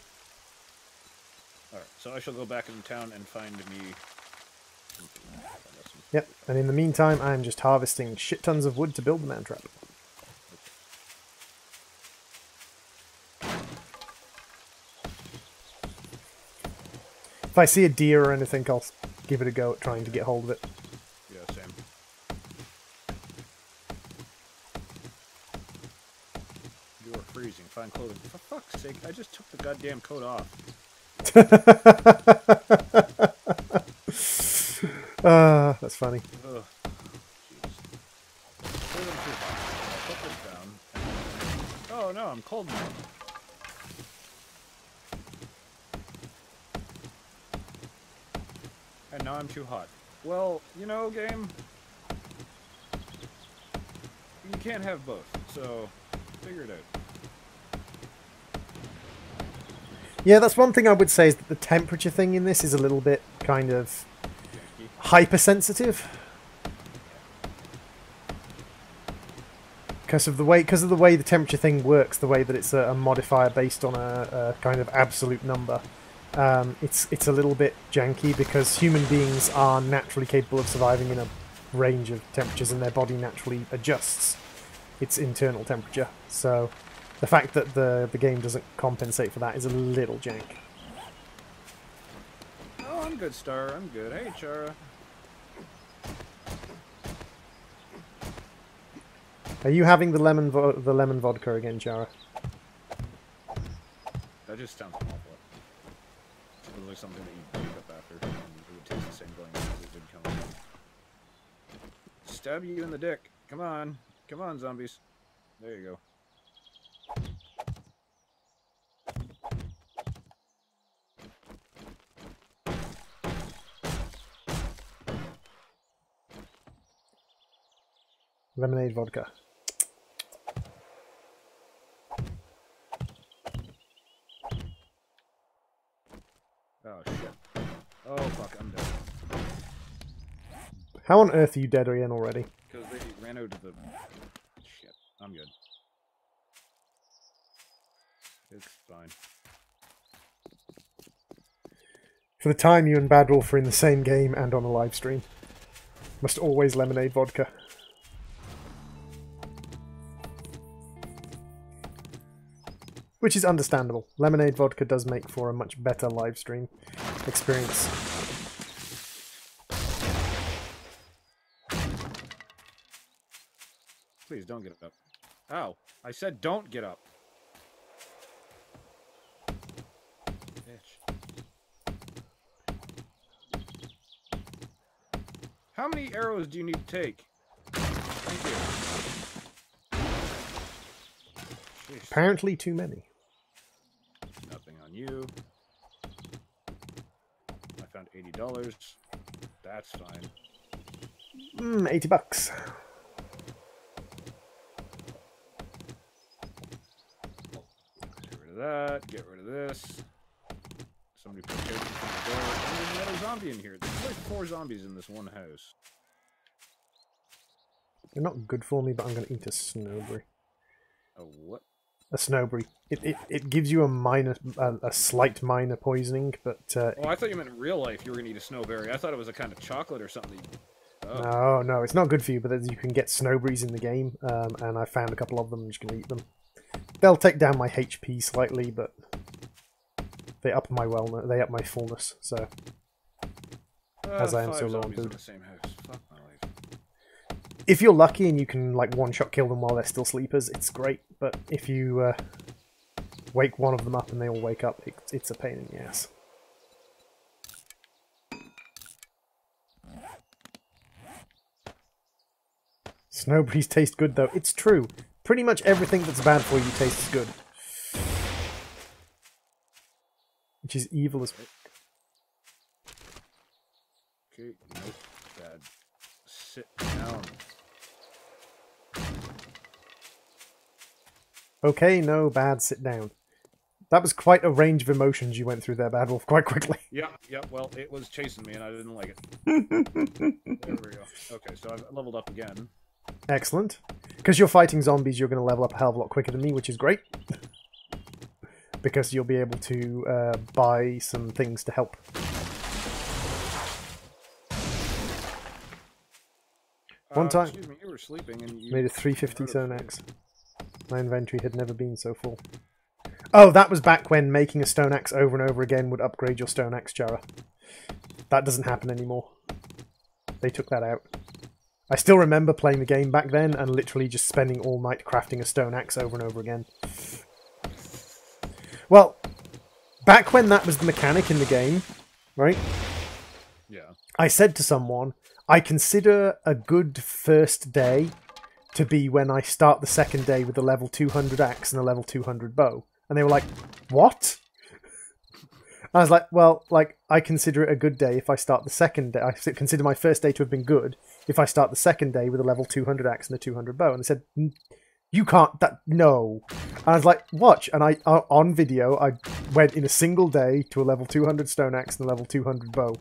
Alright, so I shall go back into town and find me... Yep, and in the meantime, I'm just harvesting shit tons of wood to build the man trap. If I see a deer or anything, I'll give it a go at trying to get hold of it. Yeah, same. You are freezing. Find clothing. For fuck's sake, I just took the goddamn coat off. That's funny. Ugh. Put this down. Oh no, I'm cold now. And now I'm too hot. Well, you know, game, you can't have both, so figure it out. Yeah, that's one thing I would say is that the temperature thing in this is a little bit kind of hypersensitive. Because of the way the temperature thing works, the way that it's a modifier based on a kind of absolute number, it's a little bit janky because human beings are naturally capable of surviving in a range of temperatures, and their body naturally adjusts its internal temperature. So the fact that the game doesn't compensate for that is a little jank. Oh, I'm good, Star. I'm good. Hey, Chara. Are you having the lemon vodka again, Chara? That just sounds awful. It sounds like something that you wake up after, and it would taste the same going as it did coming out. Stab you in the dick. Come on. Come on, zombies. There you go. Lemonade vodka. Oh, shit. Oh, fuck, I'm dead. How on earth are you dead again already? Because they ran out of the... Shit. I'm good. It's fine. For the time you and badwolf are in the same game and on a live stream. Must always lemonade vodka. Which is understandable. Lemonade vodka does make for a much better live stream experience. Please don't get up. Ow. I said don't get up. Bitch. How many arrows do you need to take? Thank you. Jeez. Apparently too many. Nothing on you. I found $80. That's fine. 80 bucks. Get rid of that. Get rid of this. Somebody put cages on the door. And there's another zombie in here. There's like 4 zombies in this one house. They're not good for me, but I'm going to eat a snowberry. A what? A snowberry. It gives you a slight minor poisoning, but... Oh, I thought you meant in real life you were going to eat a snowberry. I thought it was a kind of chocolate or something. Oh. No, it's not good for you, but you can get snowberries in the game, and I found a couple of them, and you can eat them. They'll take down my HP slightly, but they up my wellness, they up my fullness, so... as I am so low on food. In the same house. Fuck my life. If you're lucky and you can like one-shot kill them while they're still sleepers, it's great. But if you wake one of them up and they all wake up, it's a pain in the ass. Snowberries taste good though. It's true. Pretty much everything that's bad for you tastes good. Which is evil as... Okay, nope, bad. Sit down. Okay, no, bad, sit down. That was quite a range of emotions you went through there, Badwolf, quite quickly. Yeah, well, it was chasing me and I didn't like it. There we go. Okay, so I've leveled up again. Excellent. Because you're fighting zombies, you're going to level up a hell of a lot quicker than me, which is great. Because you'll be able to buy some things to help. One time, excuse me, you were sleeping and you made a 350 Stone Axe. My inventory had never been so full. Oh, that was back when making a Stone Axe over and over again would upgrade your Stone Axe, Chara. That doesn't happen anymore. They took that out. I still remember playing the game back then and literally just spending all night crafting a Stone Axe over and over again. Well, back when that was the mechanic in the game, right? Yeah. I said to someone, I consider a good first day to be when I start the second day with a level 200 axe and a level 200 bow. And they were like, what? I was like, well, like, I consider it a good day if I start the second day. I consider my first day to have been good if I start the second day with a level 200 axe and a 200 bow. And they said, You can't. That no. And I was like, watch. And I on video, I went in a single day to a level 200 stone axe and a level 200 bow.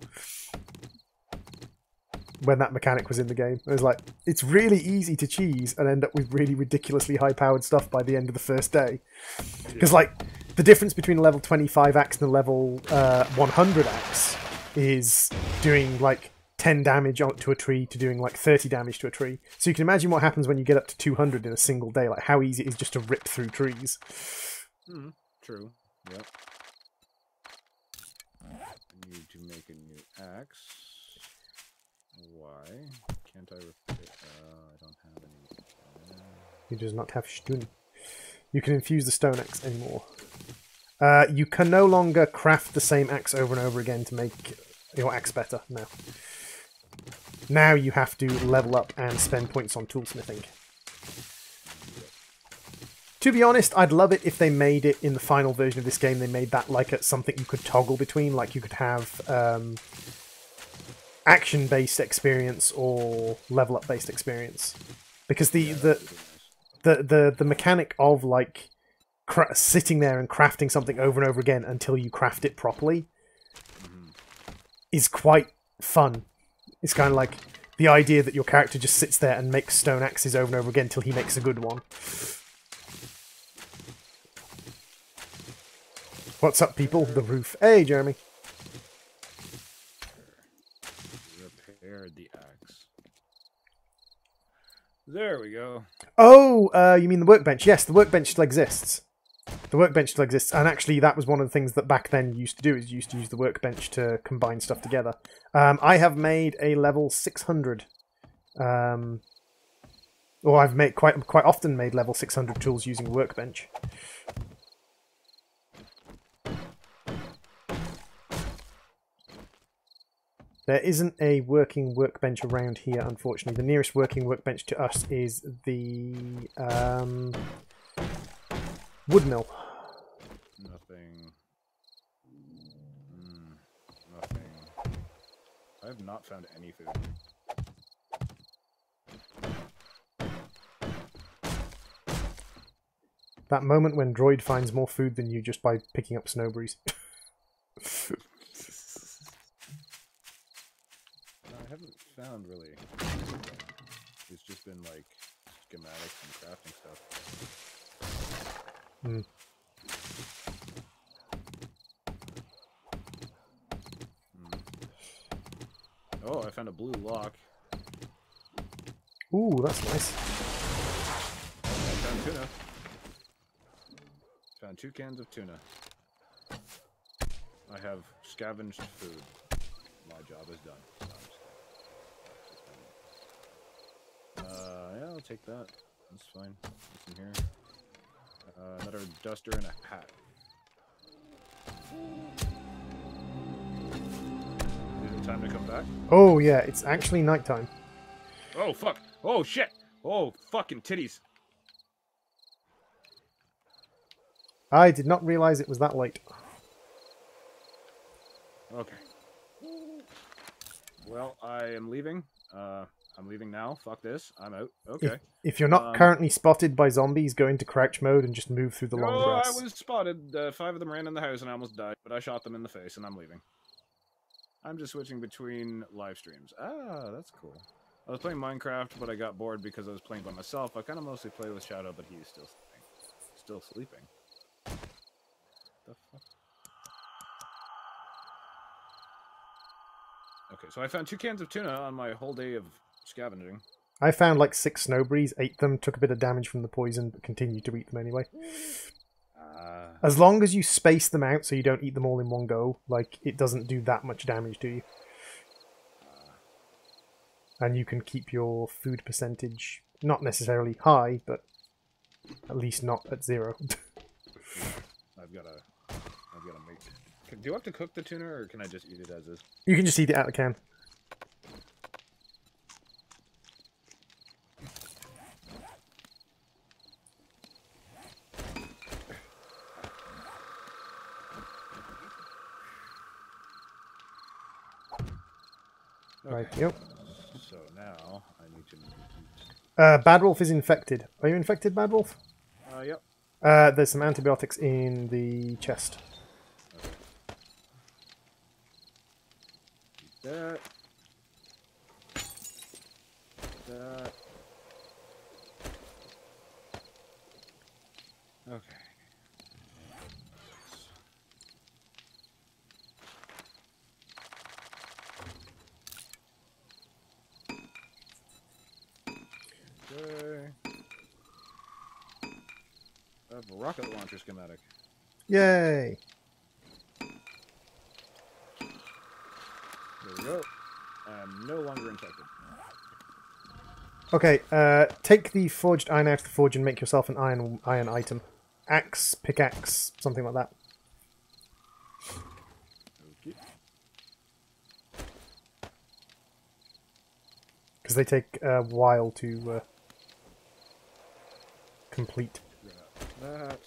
When that mechanic was in the game, I was like, it's really easy to cheese and end up with really ridiculously high-powered stuff by the end of the first day. Because like the difference between a level 25 axe and a level 100 axe is doing like 10 damage to a tree to doing like 30 damage to a tree. So you can imagine what happens when you get up to 200 in a single day, like how easy it is just to rip through trees. True. Yep. I need to make a new axe. Why can't I repeat? I don't have any. He does not have stun. You can infuse the stone axe anymore. You can no longer craft the same axe over and over again to make your axe better now. Now you have to level up and spend points on toolsmithing. To be honest, I'd love it if they made it in the final version of this game. They made that like something you could toggle between, like you could have action-based experience or level-up based experience, because the mechanic of like sitting there and crafting something over and over again until you craft it properly is quite fun. It's kind of like the idea that your character just sits there and makes stone axes over and over again until he makes a good one. What's up, people? The roof. Hey, Jeremy. Repair the axe. There we go. Oh, you mean the workbench? Yes, the workbench still exists. The workbench still exists, and actually that was one of the things that back then used to do, is used to use the workbench to combine stuff together. I have made a level 600, or I've made quite often made level 600 tools using a workbench. There isn't a working workbench around here, unfortunately. The nearest working workbench to us is the wood mill. Nothing. Nothing. I have not found any food. That moment when Droid finds more food than you just by picking up snowberries. I haven't found really. It's just been like schematics and crafting stuff. Oh, I found a blue lock. Ooh, that's nice. I found tuna. Found 2 cans of tuna. I have scavenged food. My job is done. Yeah, I'll take that. That's fine. What's in here? Another duster and a hat. Is it time to come back? Oh yeah, it's actually nighttime. Oh fuck! Oh shit! Oh fucking titties! I did not realize it was that late. Okay. Well, I am leaving. I'm leaving now. Fuck this. I'm out. Okay. If you're not currently spotted by zombies, go into crouch mode and just move through the long grass. I was spotted. 5 of them ran in the house and I almost died, but I shot them in the face and I'm leaving. I'm just switching between live streams. Ah, that's cool. I was playing Minecraft, but I got bored because I was playing by myself. I kind of mostly play with Shadow, but he's still sleeping. Still sleeping. The fuck? Okay, so I found 2 cans of tuna on my whole day of scavenging. I found like 6 snowberries, ate them, took a bit of damage from the poison, but continued to eat them anyway. As long as you space them out so you don't eat them all in one go, like, it doesn't do that much damage to you. And you can keep your food percentage not necessarily high, but at least not at 0. I've got to make... Do you have to cook the tuna, or can I just eat it as is? You can just eat it out of the can. Okay. Right, yep. So now I need to eat. Badwolf is infected. Are you infected, Badwolf? Yep. There's some antibiotics in the chest. Okay. Eat that. That. Okay. Okay. I have a rocket launcher schematic. Yay! There we go. I am no longer infected. Okay, take the forged iron out of the forge and make yourself an iron item. Axe, pickaxe, something like that. Okay. Because they take a while to complete. Grab that.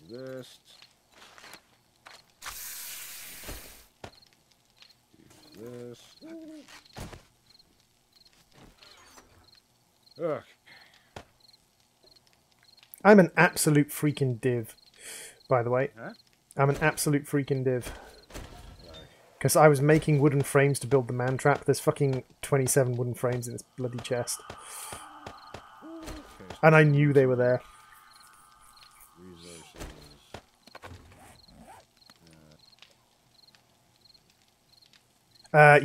Use this. Use this. Ugh. I'm an absolute freaking div, by the way. Huh? I'm an absolute freaking div. Like, Because I was making wooden frames to build the man trap. There's fucking 27 wooden frames in this bloody chest. okay, And I knew they were there. resources.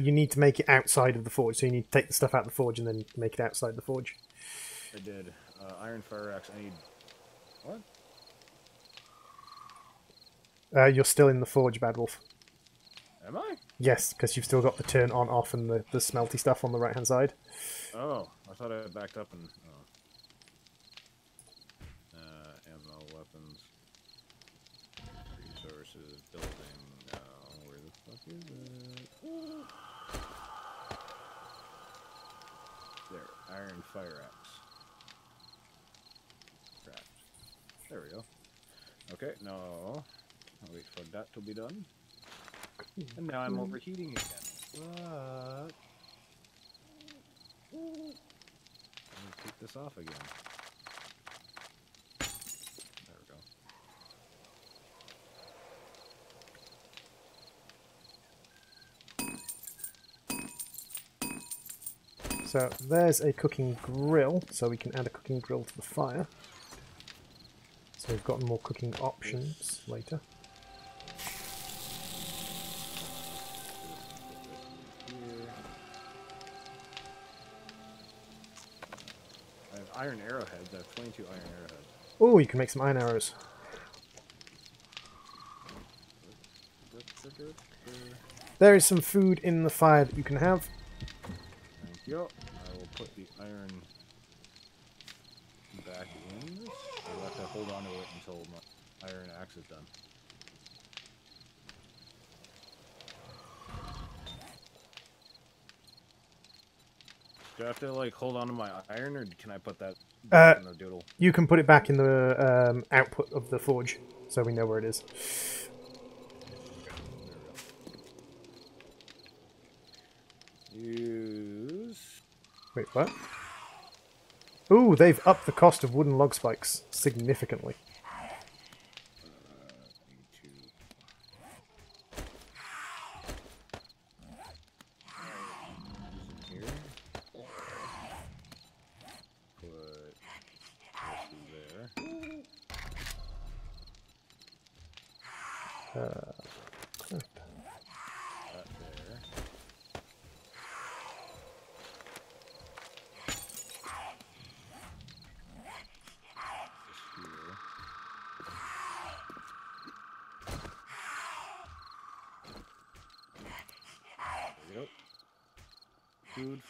You need to make it outside of the forge, so you need to take the stuff out of the forge and then make it outside the forge. I did. Iron fire axe. I need. What? You're still in the forge, Badwolf. Am I? Yes, because you've still got the turn on, off, and the smelty stuff on the right-hand side. Oh, I thought I backed up and. Oh. Ammo, weapons, resources, building. Where the fuck is it? There, iron fire axe. Craft. There we go. Okay, no. I'll wait for that to be done. And now I'm overheating again. What? Let me take this off again. There we go. So there's a cooking grill, so we can add a cooking grill to the fire. So we've got more cooking options later. I have iron arrowheads. I have 22 iron arrowheads. Oh, you can make some iron arrows. There is some food in the fire that you can have. Thank you. I will put the iron back in. I'll have to hold on to it until my iron axe is done. Do I have to like hold on to my iron, or can I put that back in the doodle? You can put it back in the output of the forge, so we know where it is. Use. Wait, what? Ooh, they've upped the cost of wooden log spikes significantly. Need to. Here. Put this there. That there. Yep. Food.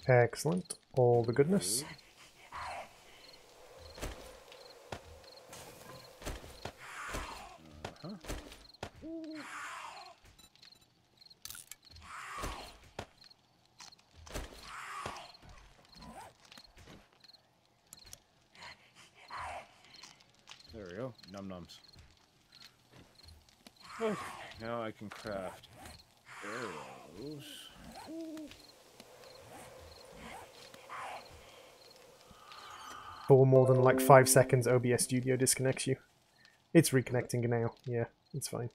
Excellent. All the goodness. There we go. Num nums. Okay, now I can craft arrows. For more than like 5 seconds, OBS Studio disconnects you. It's reconnecting now. Yeah, it's fine.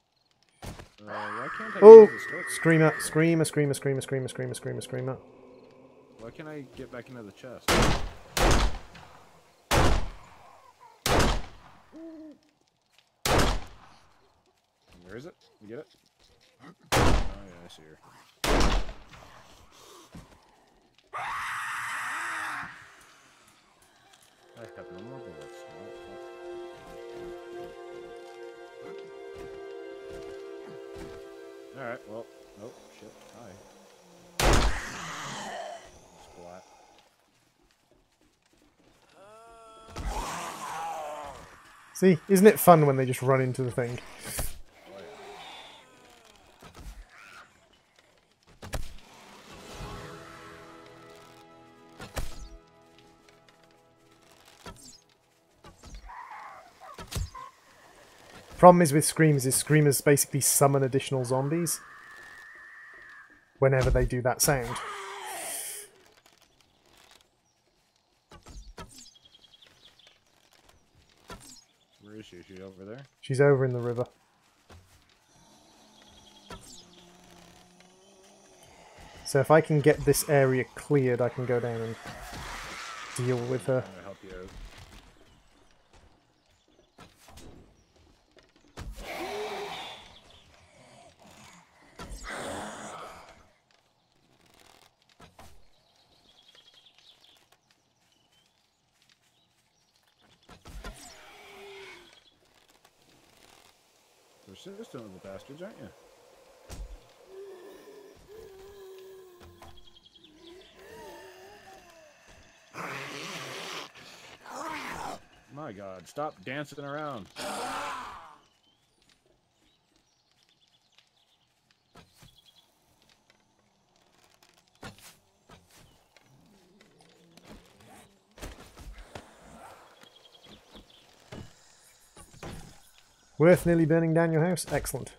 Why can't I Oh! use the store? Screamer, screamer, screamer, screamer, screamer, screamer, screamer, screamer. Why can't I get back into the chest? Where is it? You get it? Oh yeah, I see her. I have no more bullets. Alright, well, nope, shit, hi. Splat. See, isn't it fun when they just run into the thing? Oh, yeah. Problem is with screamers is screamers basically summon additional zombies whenever they do that sound. Where is she? Is she over there? She's over in the river. So if I can get this area cleared, I can go down and deal with her. I'm gonna help you out. Persistent little bastards, aren't you? My god, stop dancing around. Worth nearly burning down your house? Excellent.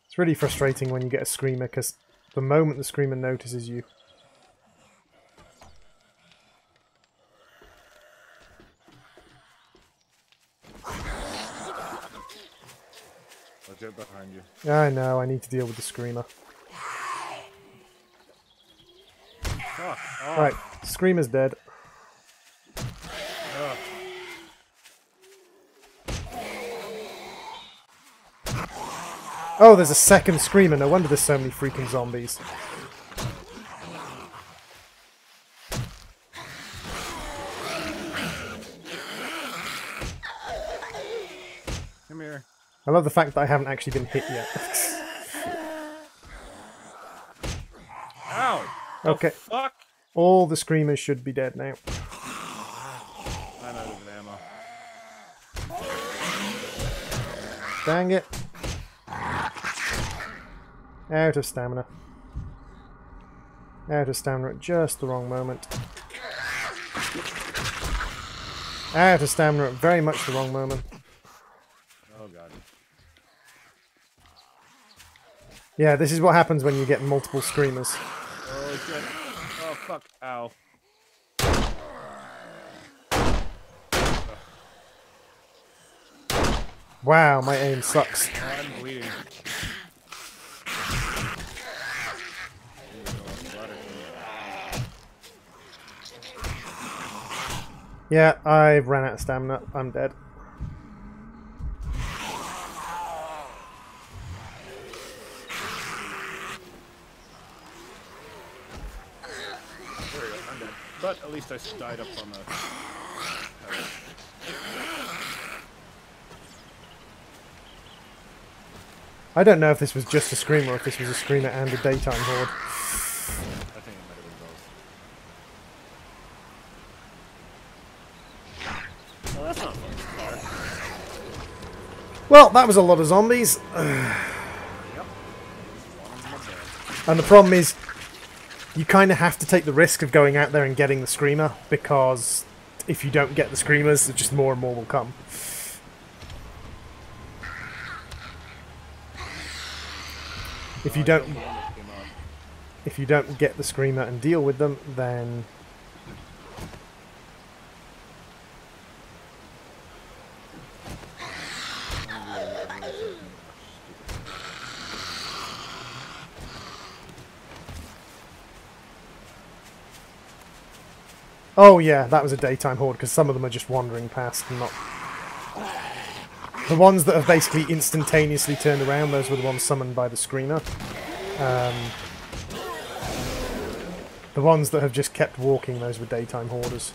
It's really frustrating when you get a screamer, because the moment the screamer notices you... Watch out behind you. I know, I need to deal with the screamer. Fuck off. Right, screamer's dead. Ugh. Oh, there's a second screamer. No wonder there's so many freaking zombies. Come here. I love the fact that I haven't actually been hit yet. Ow! Okay. Fuck! All the screamers should be dead now. I'm out of ammo. Dang it. Out of stamina. Out of stamina at just the wrong moment. Out of stamina at very much the wrong moment. Oh god. Yeah, this is what happens when you get multiple screamers. Oh shit. Oh fuck. Ow. Wow, my aim sucks. Oh, I'm bleeding. Yeah, I've ran out of stamina. I'm dead. There we go, I'm dead. But at least I died up on the... I don't know if this was just a screamer or if this was a screamer and a daytime horde. I think it might have been both. Oh, that's not fun. Well, that was a lot of zombies. Yep. And the problem is, you kind of have to take the risk of going out there and getting the screamer, because if you don't get the screamers, just more and more will come. if you don't get the screamer and deal with them, then oh yeah, that was a daytime horde, because some of them are just wandering past and not... The ones that have basically instantaneously turned around, those were the ones summoned by the screamer. The ones that have just kept walking, those were daytime hoarders.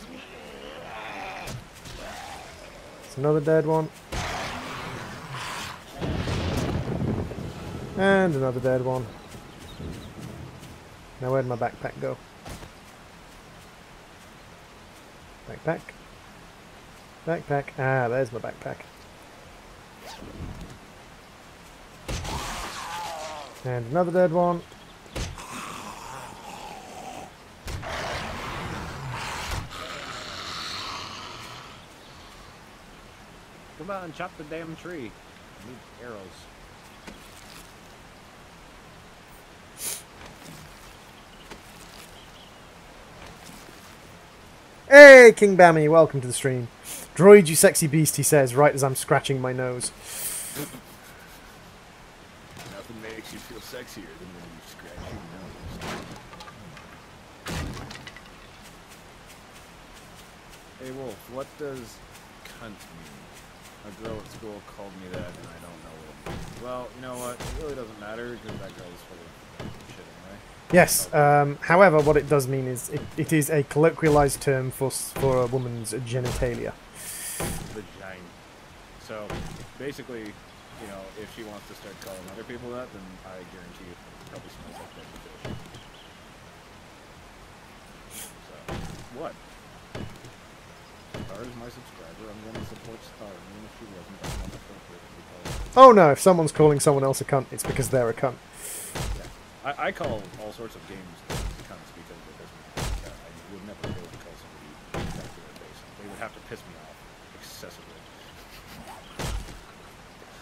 It's another dead one. And another dead one. Now where'd my backpack go? Backpack. Backpack. Ah, there's my backpack. And another dead one. Come on, chop the damn tree. I need arrows. Hey, King Bammy, welcome to the stream. Droid, you sexy beast, he says, right as I'm scratching my nose. Nothing makes you feel sexier than when you scratch your nose. Hey, Wolf, what does cunt mean? A girl at school called me that, and I don't know what it means. Well, you know what? It really doesn't matter, because that girl's full of shit anyway. Yes, however, what it does mean is it is a colloquialized term for a woman's genitalia. Vagina. So, basically, you know, if she wants to start calling other people that, then I guarantee it probably smells like dead fish. So, what? Star is my subscriber. I'm going to support Star, even if she wasn't. I'm not appropriate because... Oh no, if someone's calling someone else a cunt, it's because they're a cunt. Yeah. I call all sorts of games cunts because it doesn't matter. I would never be able to call somebody back to their face. They would have to piss me off excessively.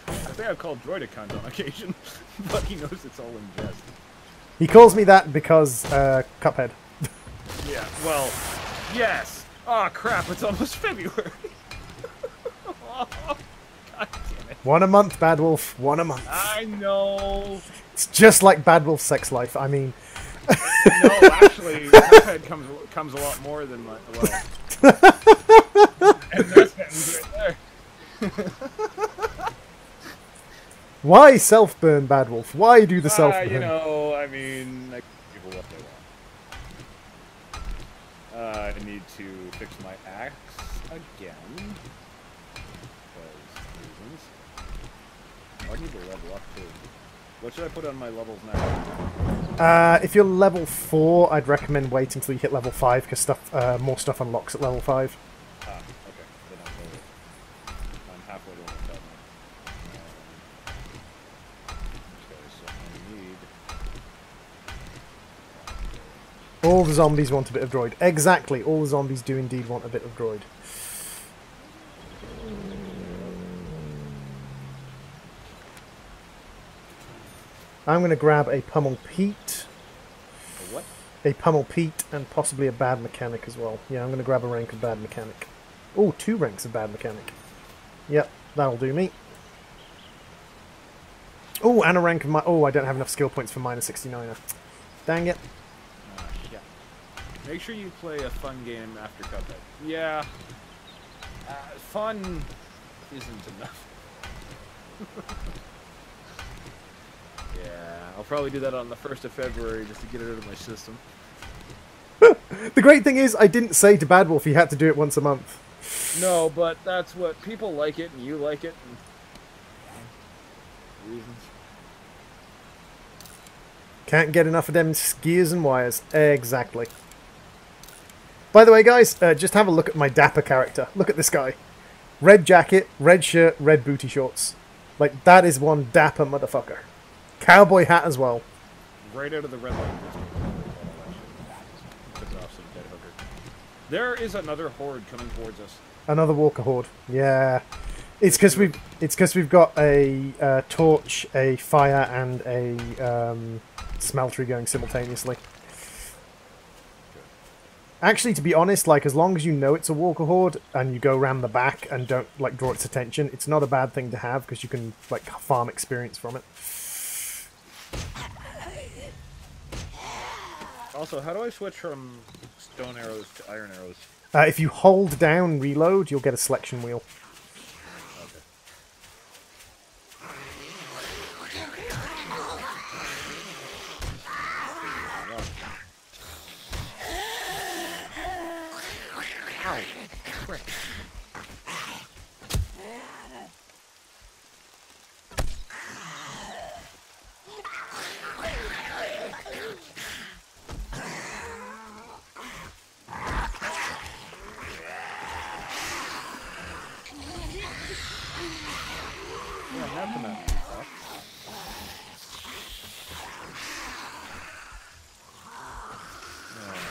I think I've called Droid a cunt on occasion, but he knows it's all in jest. He calls me that because, Cuphead. Yeah, well, yes! Oh crap, it's almost February! Oh, God damn it. One a month, Badwolf. One a month. I know! It's just like Badwolf's sex life. I mean... No, actually, Cuphead comes a lot more than my... Well... and that's right there. Why self-burn, Badwolf? Why do the self-burn? You know, I mean, I give people what they want. I need to fix my axe again. Because reasons. I need to level up too. What should I put on my levels now? If you're level 4, I'd recommend waiting until you hit level 5, because more stuff unlocks at level 5. Ah, okay. Then I'm halfway to level 5 now. Okay, so I need... All the zombies want a bit of droid. Exactly, all the zombies do indeed want a bit of droid. I'm going to grab a Pummel Pete. A what? A Pummel Pete and possibly a Bad Mechanic as well. Yeah, I'm going to grab a rank of Bad Mechanic. Oh, 2 ranks of Bad Mechanic. Yep, that'll do me. Oh, and a rank of my... Oh, I don't have enough skill points for minus 69er. Dang it. Yeah. Make sure you play a fun game after Cuphead. Yeah. Fun isn't enough. Yeah, I'll probably do that on the 1st of February just to get it out of my system. The great thing is, I didn't say to Badwolf he had to do it once a month. No, but that's what people like it and you like it. And... reasons. Can't get enough of them gears and wires. Exactly. By the way, guys, just have a look at my dapper character. Look at this guy. Red jacket, red shirt, red booty shorts. Like, that is one dapper motherfucker. Cowboy hat as well. Right out of the red light district. There is another horde coming towards us. Another walker horde. Yeah. It's because we've got a torch, a fire, and a smeltery going simultaneously. Actually, to be honest, like as long as you know it's a walker horde and you go around the back and don't like draw its attention, it's not a bad thing to have because you can like farm experience from it. Also, how do I switch from stone arrows to iron arrows? If you hold down reload, you'll get a selection wheel. Ow! Frick. Yeah, now come at me.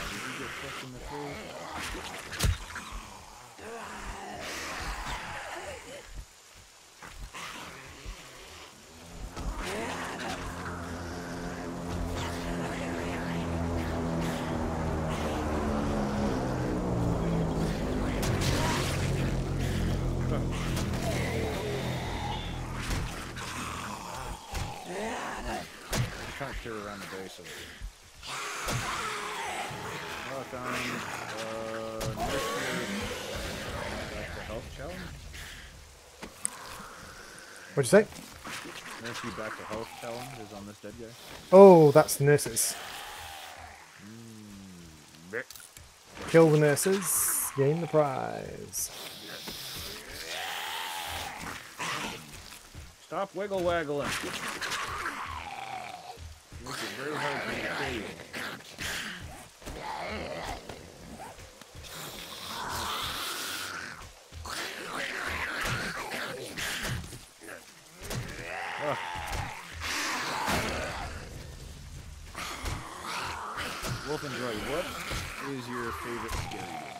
Did you get stuck in the face? Trying to clear around the base of it. Rock on. Back to health challenge? What'd you say? Nurse you back to health challenge is on this dead guy. Oh, that's nurses. Blech. Kill the nurses, gain the prize. Stop wiggle waggling. Makes it very hard to kill you. Ugh. Wolf and Droid, what is your favorite scary game?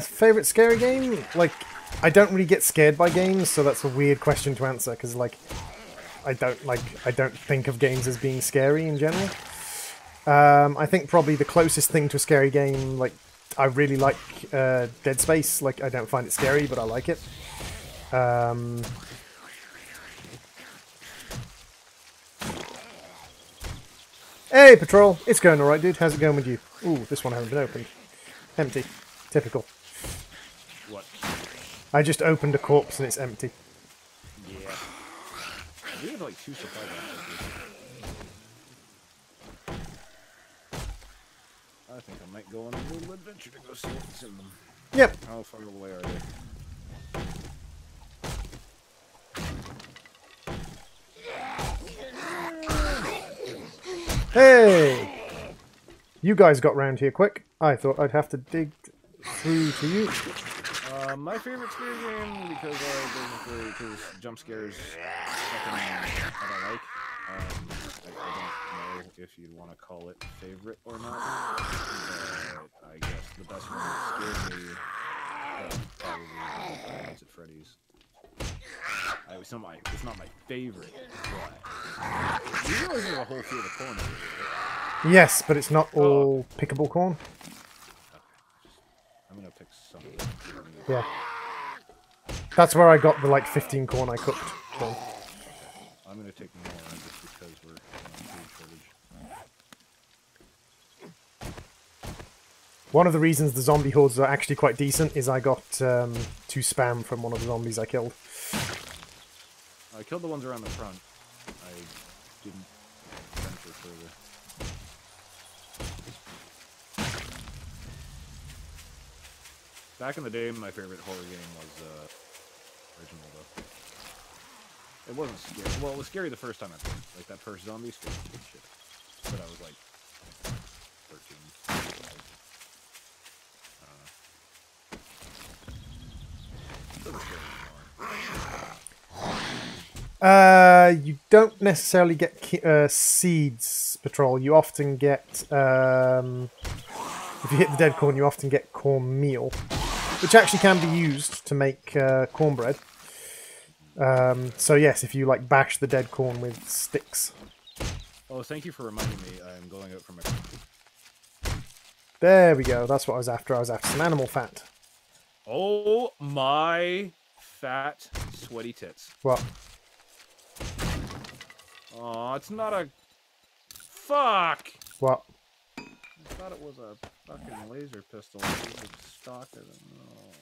Favorite scary game? Like, I don't really get scared by games, so that's a weird question to answer, because, like, I don't think of games as being scary in general. I think probably the closest thing to a scary game, like, I really like Dead Space. Like, I don't find it scary, but I like it. Hey, Patrol! It's going alright, dude. How's it going with you? Ooh, this one hasn't been opened. Empty. Typical. What? I just opened a corpse and it's empty. Yeah. We have like 2 supply boxes. I think I might go on a little adventure to go see what's in them. Yep. How far away are they? Hey! You guys got round here quick. I thought I'd have to dig through to you. My favorite scary game, because jump scares something I don't like. I don't know if you'd want to call it favorite or not, but I guess the best one that scared me probably Five at Freddy's. It's not my favorite, but you realize there's a whole field of corn over here, right? Yes, but it's not all pickable corn. Okay. I'm gonna pick some of it. Yeah. That's where I got the like 15 corn I cooked from. I'm gonna take more just because we're on food shortage. One of the reasons the zombie hordes are actually quite decent is I got 2 spam from one of the zombies I killed. I killed the ones around the front. I didn't venture further. Back in the day, my favorite horror game was original though. It wasn't scary. Well, it was scary the first time I played. Like that first zombie scared me shit. But I was like 13. Doesn't scare me anymore. You don't necessarily get seeds, Patrol. You often get If you hit the dead corn, you often get corn meal, which actually can be used to make cornbread. So yes, if you like bash the dead corn with sticks. Oh, thank you for reminding me. I'm going out for my... There we go. That's what I was after. I was after some animal fat. Oh my fat, sweaty tits. What? Oh, it's not a... Fuck! What? I thought it was a fucking laser pistol. It was stock. I don't know.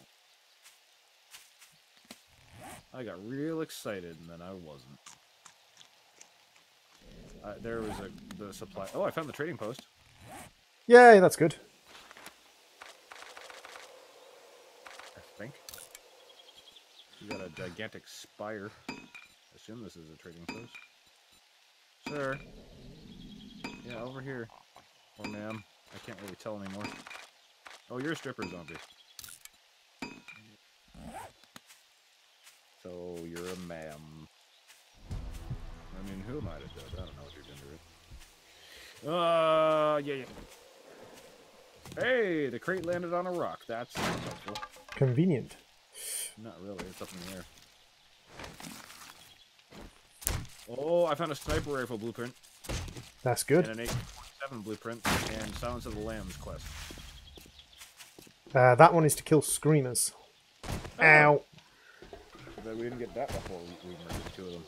I got real excited, and then I wasn't. There was the supply... Oh, I found the trading post. Yay, that's good. I think. You got a gigantic spire. I assume this is a trading post. Sir. Yeah, over here. Or ma'am. I can't really tell anymore. Oh, you're a stripper zombie. So, you're a ma'am. I mean, who am I to judge? I don't know what your gender is. Yeah. Hey, the crate landed on a rock. That's helpful. Convenient. Not really. It's up in the air. Oh, I found a sniper rifle blueprint. That's good. And an AK-47 blueprint. And Silence of the Lambs quest. That one is to kill screamers. Oh. Ow. But we didn't get that before we murdered two of them.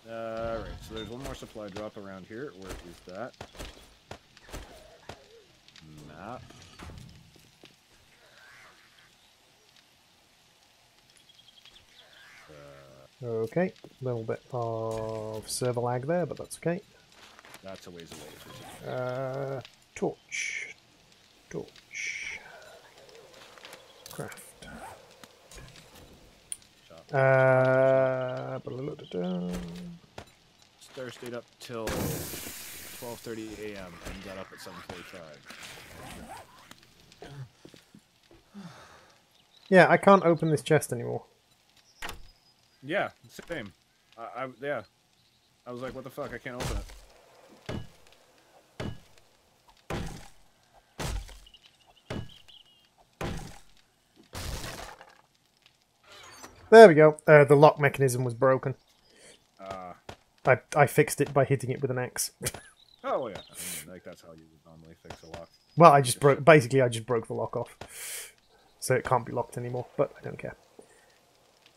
Alright, so there's one more supply drop around here. Where is that? Map. Okay, a little bit of server lag there, but that's okay. That's a ways away. Torch. Craft. Star stayed up till 12:30 a.m. and got up at 7:45. Yeah, I can't open this chest anymore. Yeah, same. Yeah. I was like, what the fuck? I can't open it. There we go. The lock mechanism was broken. I fixed it by hitting it with an axe. Oh yeah, I mean, like that's how you would normally fix a lock. Well, I just broke the lock off, so it can't be locked anymore. But I don't care.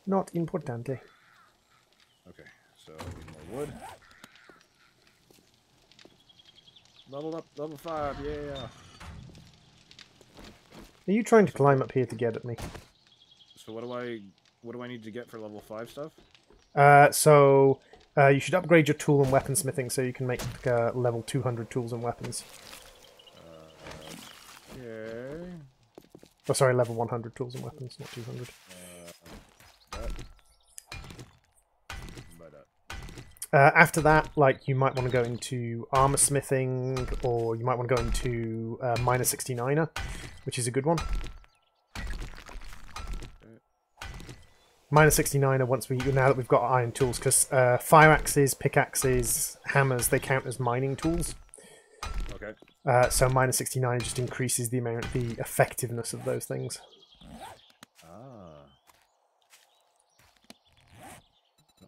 Not importante. Okay, so I need more wood. Level up, level 5, yeah. Are you trying to climb up here to get at me? So what do I need to get for level 5 stuff? You should upgrade your tool and weaponsmithing so you can make level 200 tools and weapons. Okay. Oh, sorry, level 100 tools and weapons, not 200. After that, like, you might want to go into armor smithing, or you might want to go into minor 69er, which is a good one. Minor 69er now that we've got iron tools, because fire axes, pickaxes, hammers, they count as mining tools. Okay. So minor 69 just increases the effectiveness of those things.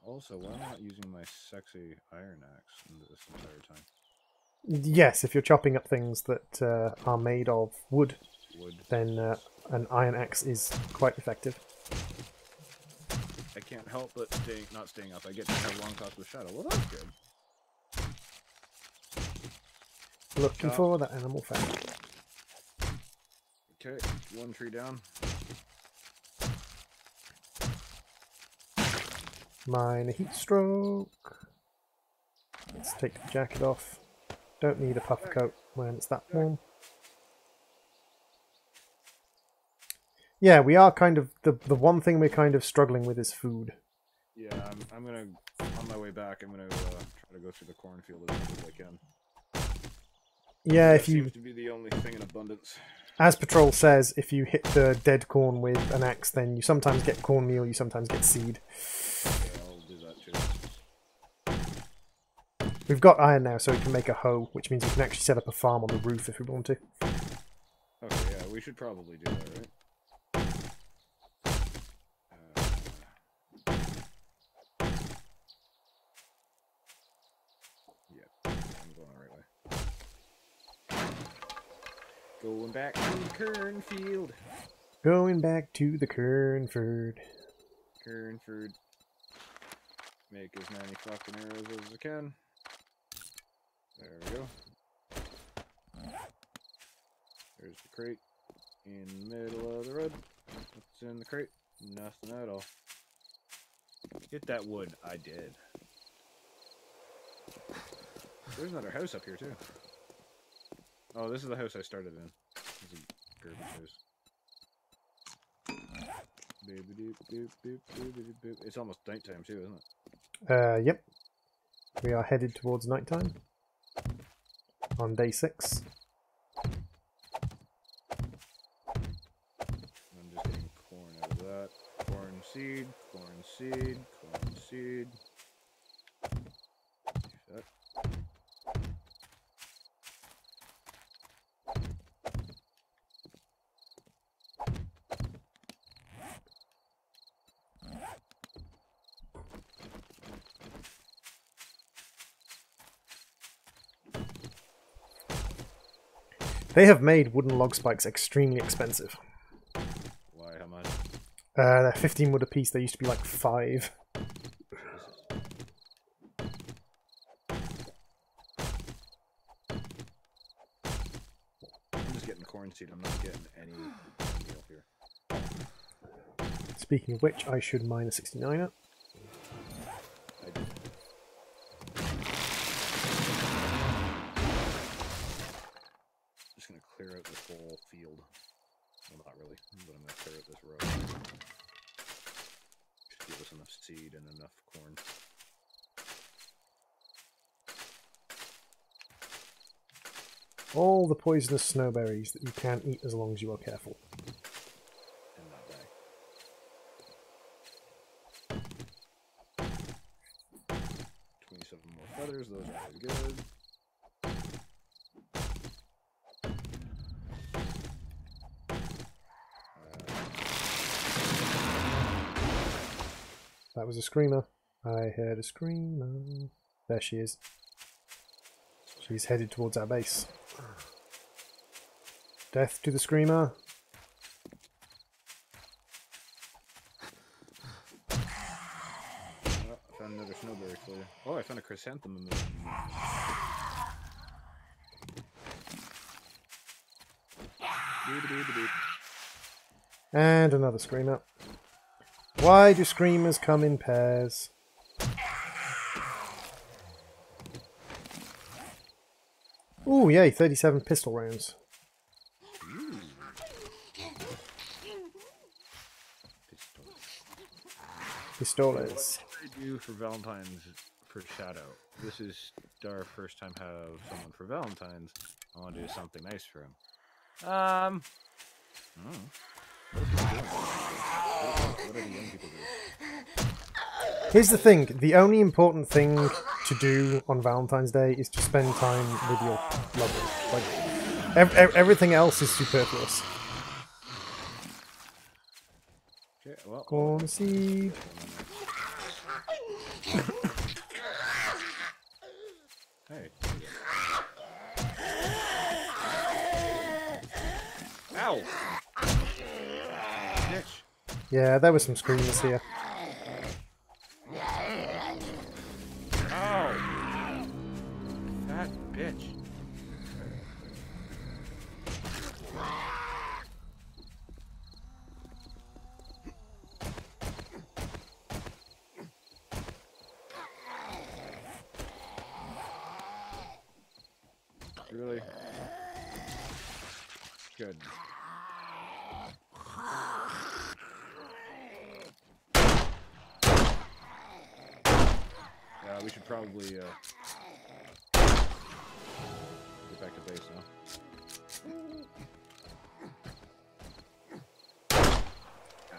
Also, why am I not using my sexy iron axe this entire time? Yes, if you're chopping up things that are made of wood, then an iron axe is quite effective. I can't help but not staying up. I get to have long talks with Shadow. Well, that's good. Looking for that animal fat. Okay, one tree down. Minor heat stroke. Let's take the jacket off. Don't need a puffer coat when it's that warm. Yeah, we are kind of the one thing we're kind of struggling with is food. Yeah, I'm gonna on my way back. I'm gonna try to go through the cornfield as much as I can. Yeah, that seems to be the only thing in abundance. As Patrol says, if you hit the dead corn with an axe, then you sometimes get cornmeal, you sometimes get seed. Yeah, I'll do that too. We've got iron now, so we can make a hoe, which means we can actually set up a farm on the roof if we want to. we should probably do that, right? Yeah, I'm going the right way. Going back to the Kernfield. Going back to the Kernford. Kernford. Make as many fucking arrows as I can. There we go. There's the crate. In the middle of the road. What's in the crate? Nothing at all. Hit that wood. I did. There's another house up here, too. Oh, this is the house I started in. This is a garbage house. It's almost nighttime, too, isn't it? Yep. We are headed towards nighttime. On day 6. I'm just getting corn out of that. Corn seed, corn seed, corn seed. That. They have made wooden log spikes extremely expensive. Why? How much? They're 15 wood a piece. They used to be like 5. I'm just getting corn seed. I'm not getting any meal here. Speaking of which, I should mine a 69er. I did. Just gonna clear out this whole field. Well, not really, but I'm gonna clear out this row. Should give us enough seed and enough corn. All the poisonous snowberries that you can't eat as long as you are careful. And not die. 27 more feathers, those are always good. That was a screamer. I heard a screamer. There she is. She's headed towards our base. Death to the screamer. Oh, I found another snowberry for you. Oh, I found a chrysanthemum. And another screamer. Why do screamers come in pairs? Ooh, yay, 37 pistol rounds. Pistoles. What did I do for Valentine's for Shadow? This is our first time have someone for Valentine's. I want to do something nice for him. What do the young people do? Here's the thing, the only important thing to do on Valentine's Day is to spend time with your lover. Like, everything else is superfluous. Okay, well, Corn seed. Hey. Ow! Bitch. Yeah, there were some screamers here. Ow! That bitch. Really? Good. Yeah, we should probably get back to base now. Ow.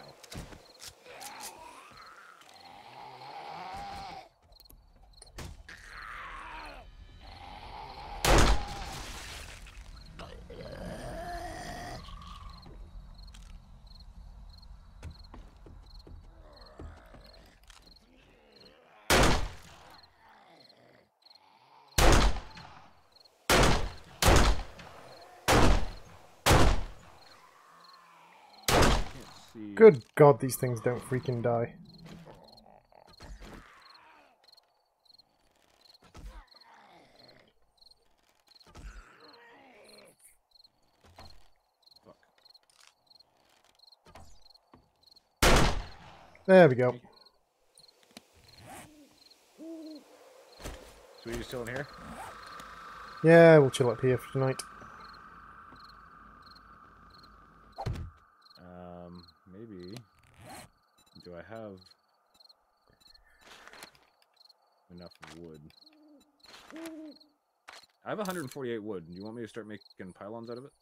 see. Good God, these things don't freaking die. There we go. So you still in here? Yeah, we'll chill up here for tonight. Maybe. Do I have enough wood? I have 148 wood. Do you want me to start making pylons out of it?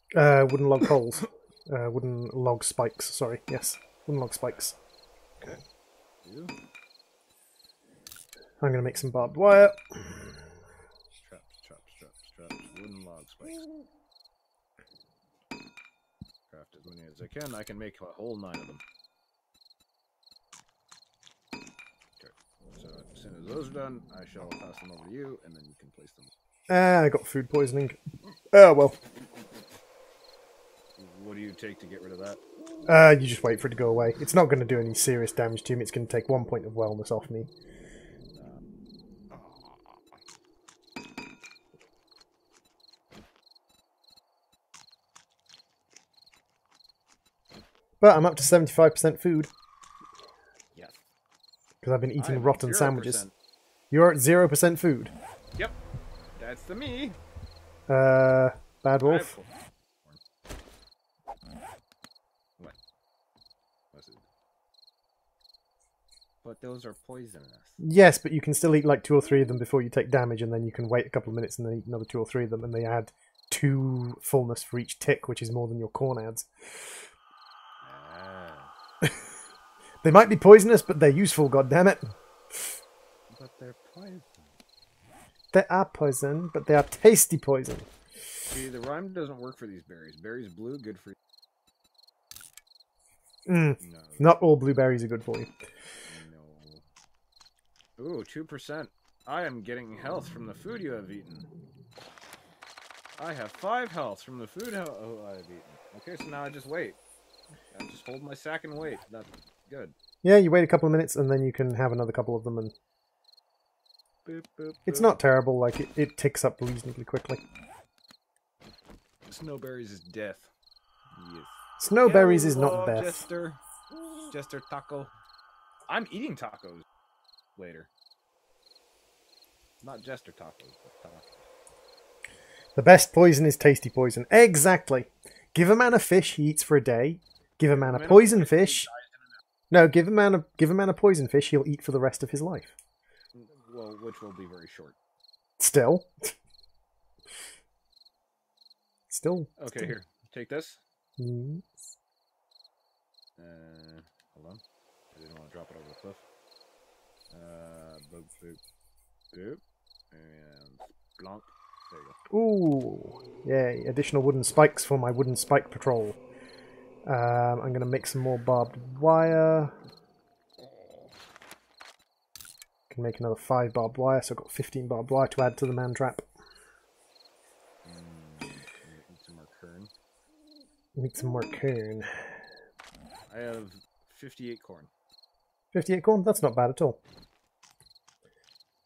Wooden log poles. Wooden log spikes, sorry. Yes, wooden log spikes. Okay. You? I'm going to make some barbed wire. Straps. Wooden log spikes. Craft as many as I can. I can make a whole 9 of them. Okay. So as soon as those are done, I shall pass them over to you, and then you can place them. I got food poisoning. Oh, well. What do you take to get rid of that? You just wait for it to go away. It's not going to do any serious damage to me. It's going to take 1 point of wellness off me. But I'm up to 75% food. Yes. Because I've been eating I'm rotten 0%. sandwiches. You're at 0% food. Yep. That's the me. Bad wolf. What? What's it? But those are poisonous. Yes, but you can still eat like 2 or 3 of them before you take damage, and then you can wait a couple of minutes and then eat another 2 or 3 of them, and they add 2 fullness for each tick, which is more than your corn adds. They might be poisonous, but they're useful, goddammit. But they're poison. They are poison, but they are tasty poison. See, the rhyme doesn't work for these berries. Berries blue, good for you. No. No. Not all blueberries are good for you. No. Ooh, 2%. I am getting health from the food you have eaten. I have 5 health from the food I've eaten. Okay, so now I just wait. I just hold my sack and wait. That's good. Yeah, you wait a couple of minutes and then you can have another couple of them, and Boop, boop, boop. it's not terrible. Like it ticks up reasonably quickly. Snowberries is death. Yes. Snowberries is Hello, not death. Jester taco. I'm eating tacos later. Not Jester tacos, but tacos. The best poison is tasty poison. Exactly. Give a man a fish he eats for a day. Give a man a poison fish. No, give a man a poison fish he'll eat for the rest of his life. Well, which will be very short. Still. Okay, here. Take this. Mm. Hold on. I didn't want to drop it over the cliff. Boop, boop, boop. And blonk. There you go. Ooh. Yay. Additional wooden spikes for my wooden spike patrol. I'm going to make some more barbed wire. Can make another 5 barbed wire, so I've got 15 barbed wire to add to the man trap. Need some more kern. Need some more corn. I have 58 corn. 58 corn? That's not bad at all.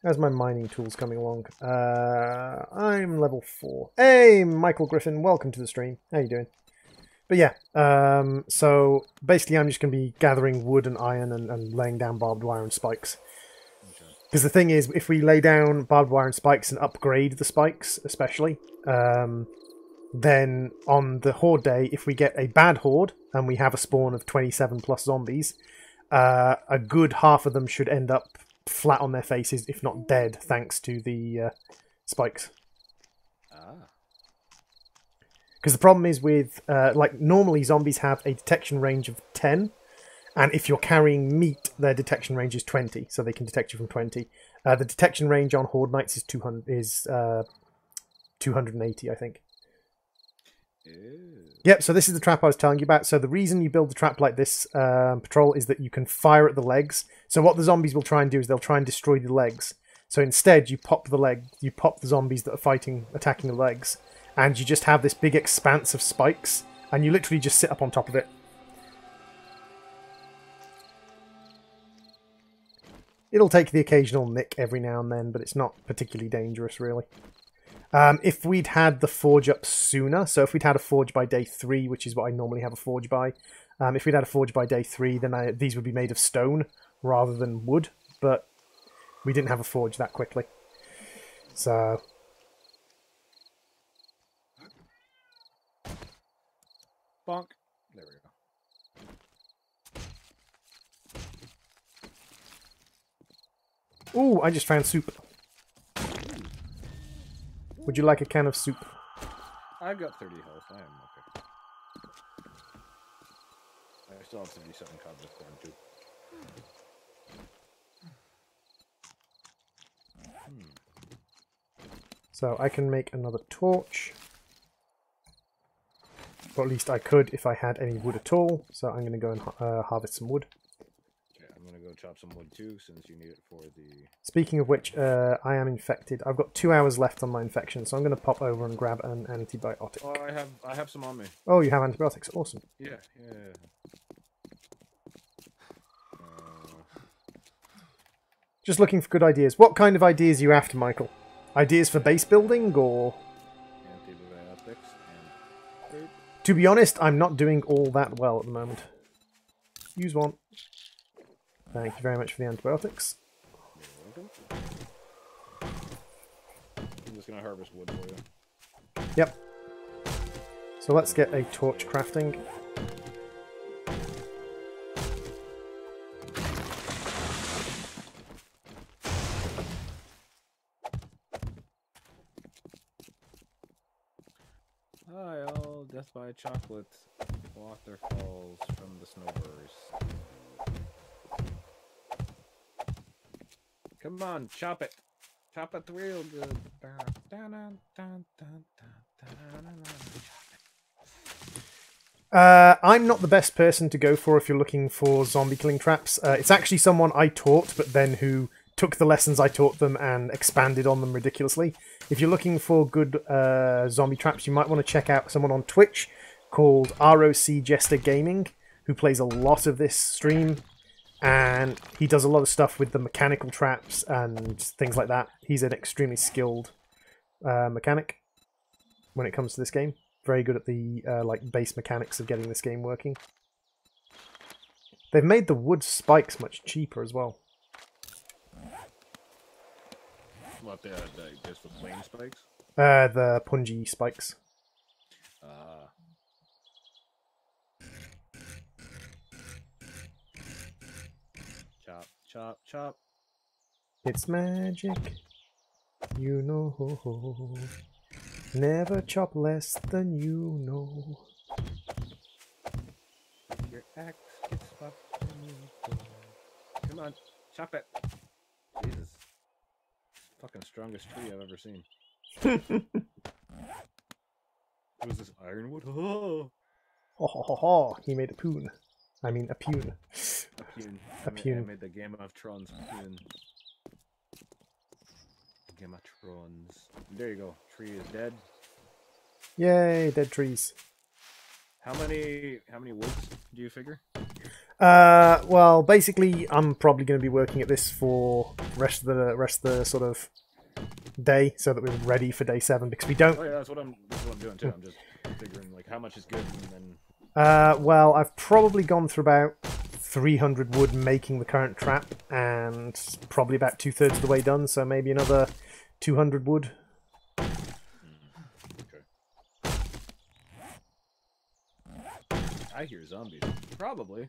How's my mining tools coming along? I'm level 4. Hey, Michael Griffin, welcome to the stream. How you doing? But yeah, so basically I'm just going to be gathering wood and iron and laying down barbed wire and spikes. Because the thing is, if we lay down barbed wire and spikes and upgrade the spikes, especially, then on the horde day, if we get a bad horde and we have a spawn of 27 plus zombies, a good half of them should end up flat on their faces, if not dead, thanks to the spikes. Because the problem is with, like, normally zombies have a detection range of 10, and if you're carrying meat, their detection range is 20, so they can detect you from 20. The detection range on Horde Nights is 280, I think. Ew. Yep, so this is the trap I was telling you about. So the reason you build the trap like this, Patrol, is that you can fire at the legs. So what the zombies will try and do is they'll try and destroy the legs. So instead, you pop the zombies that are attacking the legs, and you just have this big expanse of spikes, and you literally just sit up on top of it. It'll take the occasional nick every now and then, but it's not particularly dangerous, really. If we'd had the forge up sooner, so if we'd had a forge by day 3, which is what I normally have a forge by, if we'd had a forge by day 3, then these would be made of stone rather than wood, but we didn't have a forge that quickly. So... Bonk. There we go. Ooh, I just found soup. Would you like a can of soup? I've got 30 health. I am okay. I still have 77 cobs of corn too. So I can make another torch. Or at least I could if I had any wood at all. So I'm going to go and harvest some wood. Okay, I'm going to go chop some wood too, since you need it for the... Speaking of which, I am infected. I've got 2 hours left on my infection, so I'm going to pop over and grab an antibiotic. Oh, I have some on me. Oh, you have antibiotics. Awesome. Yeah. Just looking for good ideas. What kind of ideas are you after, Michael? Ideas for base building, or...? Antibiotics and... To be honest, I'm not doing all that well at the moment. Use one. Thank you very much for the antibiotics. You're welcome. I'm just going to harvest wood for you. Yep. So let's get a torch crafting. Hi all, death by chocolate. Water falls from the snowbirds. Come on, chop it. Chop it real good. I'm not the best person to go for if you're looking for zombie killing traps. It's actually someone I taught, but then who took the lessons I taught them and expanded on them ridiculously. If you're looking for good zombie traps, you might want to check out someone on Twitch called ROC Jester Gaming, who plays a lot of this stream, and he does a lot of stuff with the mechanical traps and things like that. He's an extremely skilled mechanic when it comes to this game. Very good at the like base mechanics of getting this game working. They've made the wood spikes much cheaper as well. What, just the plain spikes? The punji spikes. Chop, chop, chop. It's magic, you know. Never chop less than you know. Your axe gets swapped when you go. Come on, chop it. Jesus. Fucking strongest tree I've ever seen. What is this, ironwood? Oh! Ho ho ho ho, he made a poon. I mean a pune. A pune. A pune. I made the Game of Thrones pune. Game of Thrones. There you go. Tree is dead. Yay, dead trees. How many woods do you figure? Well, basically, I'm probably going to be working at this for the rest of the sort of day, so that we're ready for day 7. Because we don't. Oh yeah, that's what I'm doing too. I'm just figuring like how much is good, and then. Well, I've probably gone through about 300 wood making the current trap, and probably about 2/3 of the way done. So maybe another 200 wood. Okay. I hear zombies. Probably.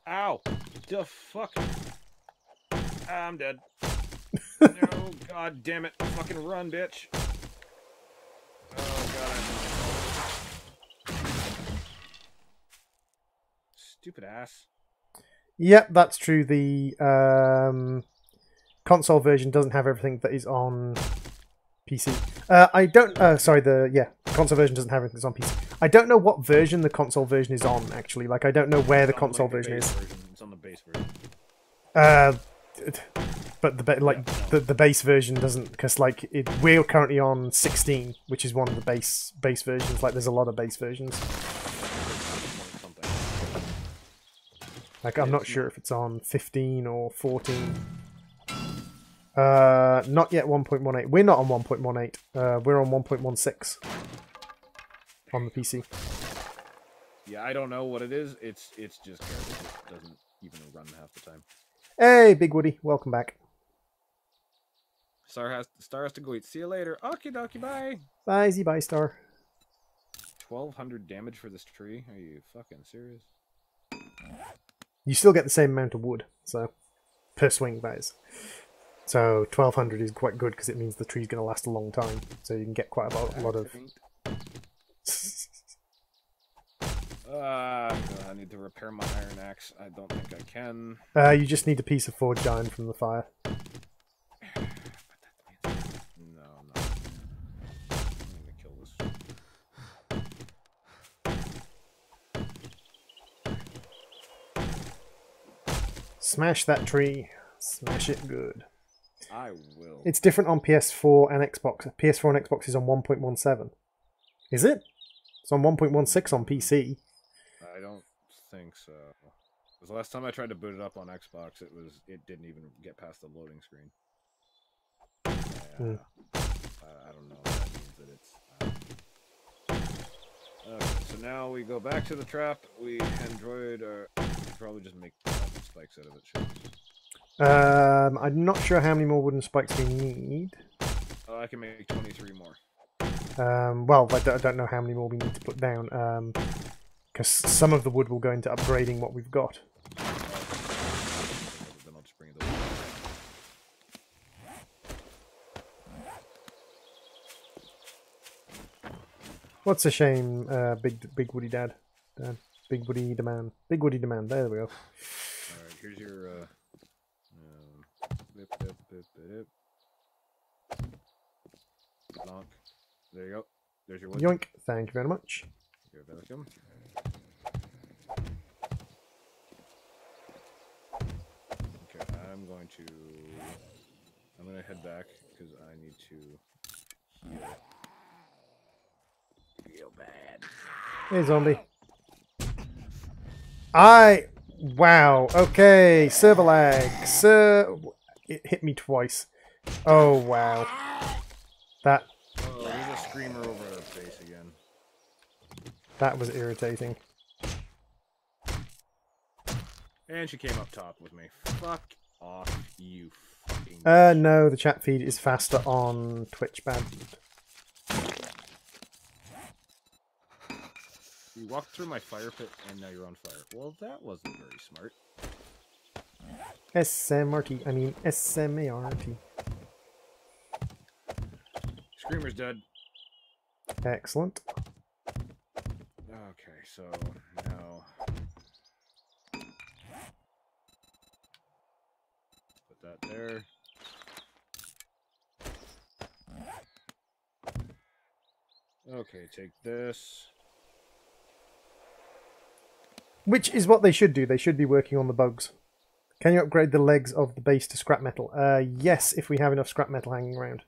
Ow! The fuck? I'm dead. No, god damn it. Fucking run, bitch. Oh god. Stupid ass. Yep, that's true. The console version doesn't have everything that is on PC. I don't. Sorry, the console version doesn't have everything that's on PC. I don't know what version the console version is on. Actually, like I don't know where the console version is. It's on the base version. But the base version doesn't, because like we're currently on 16, which is one of the base versions. Like there's a lot of base versions. Like, I'm not sure if it's on 15 or 14. Not yet 1.18. We're not on 1.18. We're on 1.16 on the PC. Yeah, I don't know what it is. It's just garbage. It doesn't even run half the time. Hey, Big Woody, welcome back. Star has to go eat. See you later. Okie dokie, bye. Bye, bye, Star. 1,200 damage for this tree? Are you fucking serious? You still get the same amount of wood, so per swing, that is. So 1,200 is quite good because it means the tree's going to last a long time. So you can get quite a lot of. I need to repair my iron axe. I don't think I can. You just need a piece of forged iron from the fire. No, I'm not. I'm gonna kill this. Smash that tree. Smash it good. I will. It's different on PS4 and Xbox. PS4 and Xbox is on 1.17. Is it? It's on 1.16 on PC. I don't think so. Because the last time I tried to boot it up on Xbox, it didn't even get past the loading screen. Yeah, I don't know. That means that it's. Okay, so now we go back to the trap. We android or probably just make spikes out of it. Sure. I'm not sure how many more wooden spikes we need. Oh, I can make 23 more. Well, I don't know how many more we need to put down. Because some of the wood will go into upgrading what we've got. Then I'll just bring it over. What's a shame, Big Woody Dad. Big Woody Demand. Big Woody Demand, there we go. Alright, here's your, Bonk. There you go. There's your wood. Yoink, thank you very much. You're welcome. Okay, I'm going to head back because I need to heal. Real bad. Hey, zombie. Wow, okay, server lag. It hit me twice. Oh, wow. That... Oh, there's a screamer over her face again. That was irritating. And she came up top with me. Fuck off, you fucking... No, the chat feed is faster on Twitch, bad. You walked through my fire pit and now you're on fire. Well, that wasn't very smart. SMRT, I mean SMART. Screamer's dead. Excellent. Okay, so now... Put that there. Okay, take this. Which is what they should do. They should be working on the bugs. Can you upgrade the legs of the base to scrap metal? Yes, if we have enough scrap metal hanging around.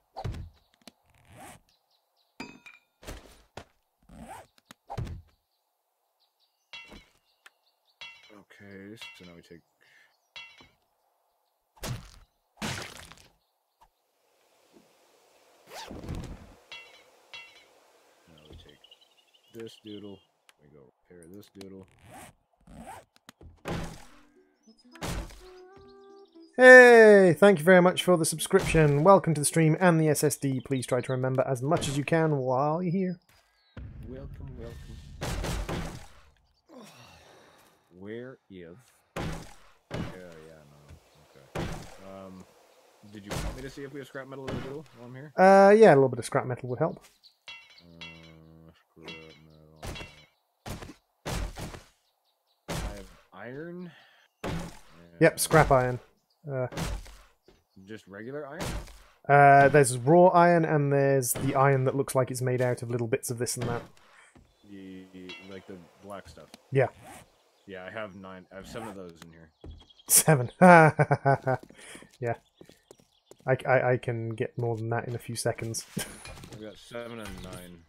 Okay, so now we take... Now we take this doodle. We go repair this doodle. Hey, thank you very much for the subscription. Welcome to the stream and the SSD. Please try to remember as much as you can while you're here. Welcome, welcome. Where is... Yeah, no. Okay. Did you want me to see if we have scrap metal in the doodle while I'm here? Yeah, a little bit of scrap metal would help. Scrap metal. I have iron. Yep, scrap iron. Just regular iron? There's raw iron and there's the iron that looks like it's made out of little bits of this and that. Like the black stuff. Yeah. Yeah, I have 7 of those in here. 7. Yeah. I can get more than that in a few seconds. I've got 7 and 9.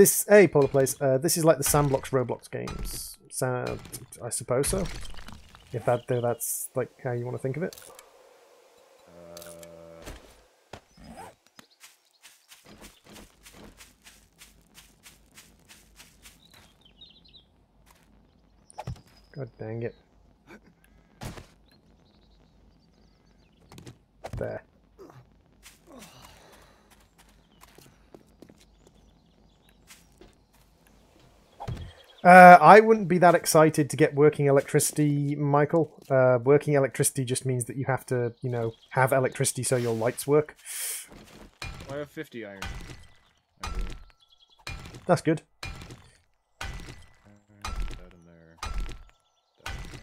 This, hey, Polar Place, this is like the Sandbox Roblox games. I suppose so. If that's like how you want to think of it. God dang it. There. I wouldn't be that excited to get working electricity, Michael. Working electricity just means that you have to, you know, have electricity so your lights work. I have 50 iron. That's good. That in there. That in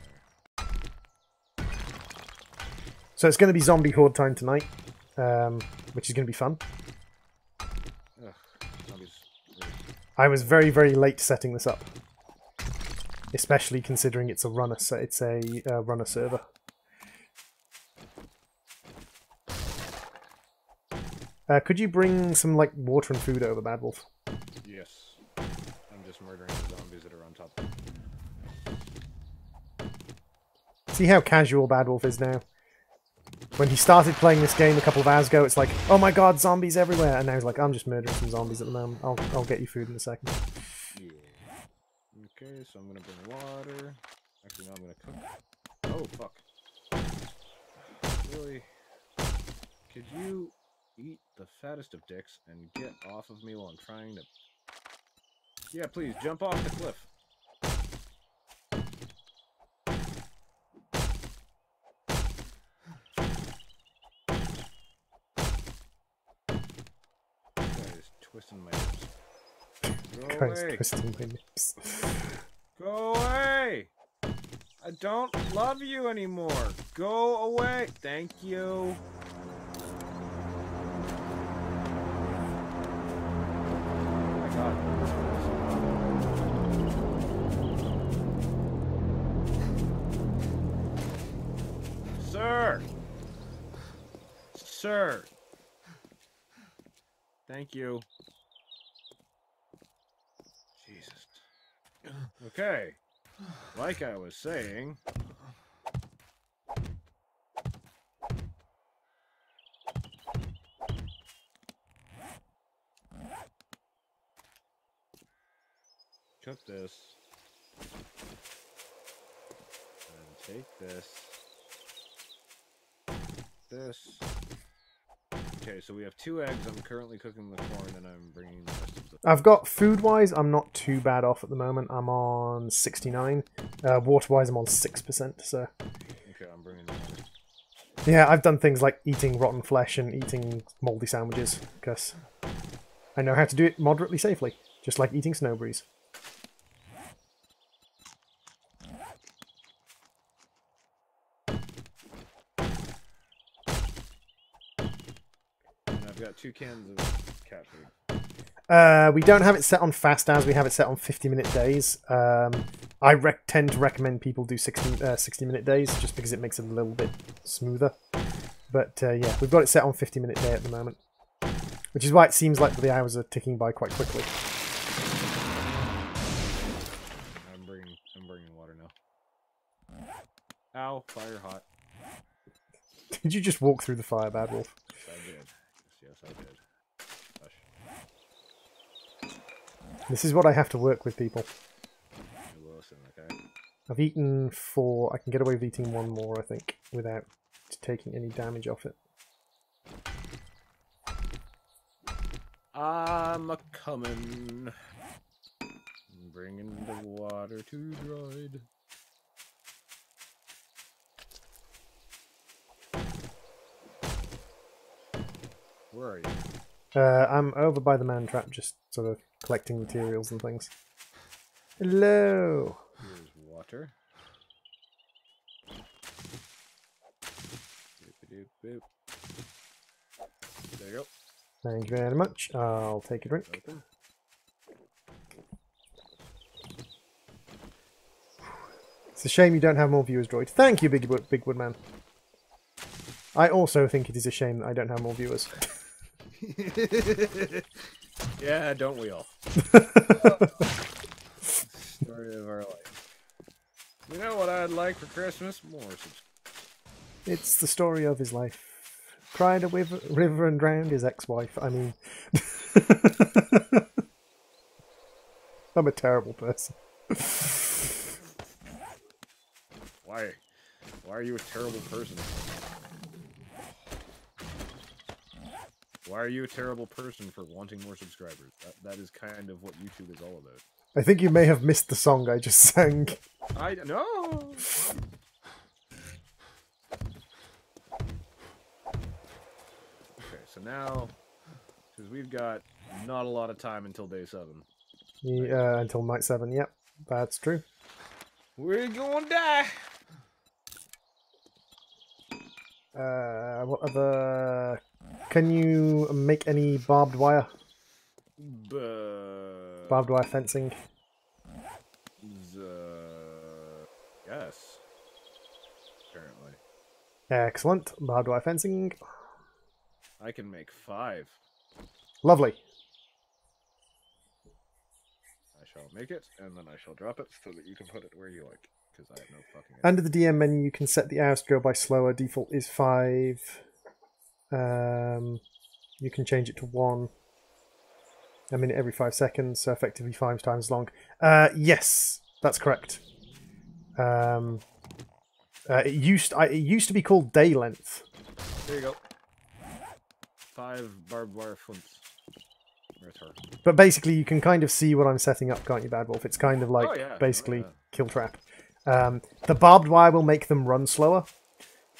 there. So it's going to be zombie horde time tonight, which is going to be fun. Ugh, zombies. I was very, very late setting this up. Especially considering it's a runner, so it's a runner server. Could you bring some like water and food over, Badwolf? Yes. I'm just murdering the zombies that are on top. See how casual Badwolf is now? When he started playing this game a couple of hours ago, it's like, oh my god, zombies everywhere! And now he's like, I'm just murdering some zombies at the moment. I'll get you food in a second. Yeah. Okay, so I'm gonna bring water. Actually, no, I'm gonna cook. Oh, fuck. Really? Could you eat the fattest of dicks and get off of me while I'm trying to... Yeah, please, jump off the cliff. Guy's twisting my lips. Go Guy's away! twisting my lips. Go away! I don't love you anymore! Go away! Thank you! Oh my god. Sir! Sir! Thank you. Jesus. Okay. Like I was saying... Cook this. And take this. This. Okay, so we have 2 eggs. I'm currently cooking the corn, and I'm bringing the rest of the... I've got food-wise, I'm not too bad off at the moment. I'm on 69. Water-wise, I'm on 6%, so... Okay, I'm bringing the water. Yeah, I've done things like eating rotten flesh and eating mouldy sandwiches, because I know how to do it moderately safely, just like eating snowberries. And I've got 2 cans of cat food. We don't have it set on fast hours, we have it set on 50-minute days. I tend to recommend people do 60-minute days, just because it makes it a little bit smoother. But yeah, we've got it set on 50-minute day at the moment. Which is why it seems like the hours are ticking by quite quickly. I'm bringing water now. Ow, fire hot. Did you just walk through the fire, Badwolf? Yes, I did. Yes, I did. Hush. This is what I have to work with, people. You listen, okay? I've eaten 4. I can get away with eating 1 more, I think, without taking any damage off it. I'm a-comin'. Bringing the water to Droid. Where are you? I'm over by the man trap, just sort of collecting materials and things. Hello! Here's water. Boop. There you go. Thank you very much. I'll take a drink. Open. It's a shame you don't have more viewers, Droid. Thank you, Big Woodman. I also think it is a shame that I don't have more viewers. Yeah, don't we all? Story of our life. You know what I'd like for Christmas? More subscribers. It's the story of his life. Cried a river and drowned his ex-wife. I mean... I'm a terrible person. Why? Why are you a terrible person? Why are you a terrible person for wanting more subscribers? That is kind of what YouTube is all about. I think you may have missed the song I just sang. I no. Okay, so now, because we've got not a lot of time until day 7. Yeah, until night 7. Yep, that's true. We're gonna die. What other... Can you make any barbed wire? Barbed wire fencing? Yes. Apparently. Excellent. Barbed wire fencing. I can make 5. Lovely. I shall make it, and then I shall drop it so that you can put it where you like. Because I have no fucking idea. Under the DM menu, you can set the hours to go by slower. Default is 5. You can change it to 1. A minute every 5 seconds, so effectively 5 times long. Yes, that's correct. It used to be called day length. There you go. 5 barbed wire flints. But basically, you can kind of see what I'm setting up, can't you, Badwolf? It's kind of like basically kill trap. The barbed wire will make them run slower.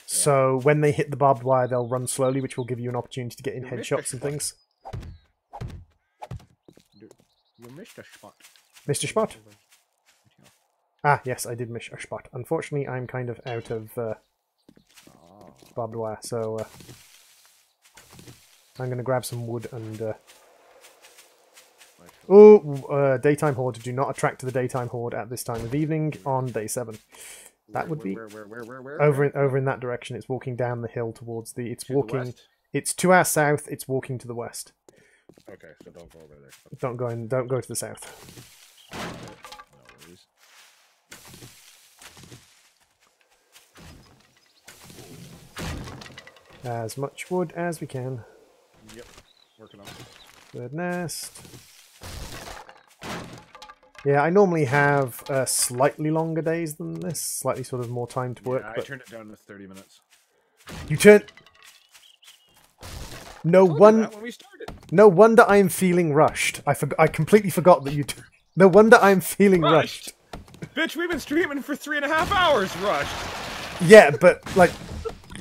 So when they hit the barbed wire, they'll run slowly, which will give you an opportunity to get in headshots and things. You missed a spot. Missed a spot? Ah, yes, I did miss a spot. Unfortunately, I'm kind of out of barbed wire, so I'm going to grab some wood and... daytime horde. Do not attract to the daytime horde at this time of evening on day 7. That would be where? over in that direction. It's walking down the hill towards the. It's walking. It's to our south. It's walking to the west. Okay, so don't go over there. Don't go to the south. No worries. As much wood as we can. Yep, working on it. Bird nest. Yeah, I normally have slightly longer days than this, slightly sort of more time to work. Yeah, I turned it down to 30 minutes. You turn. No wonder I am feeling rushed. I completely forgot that you. No wonder I'm feeling rushed. Bitch, we've been streaming for 3.5 hours. Rushed. Yeah, but like,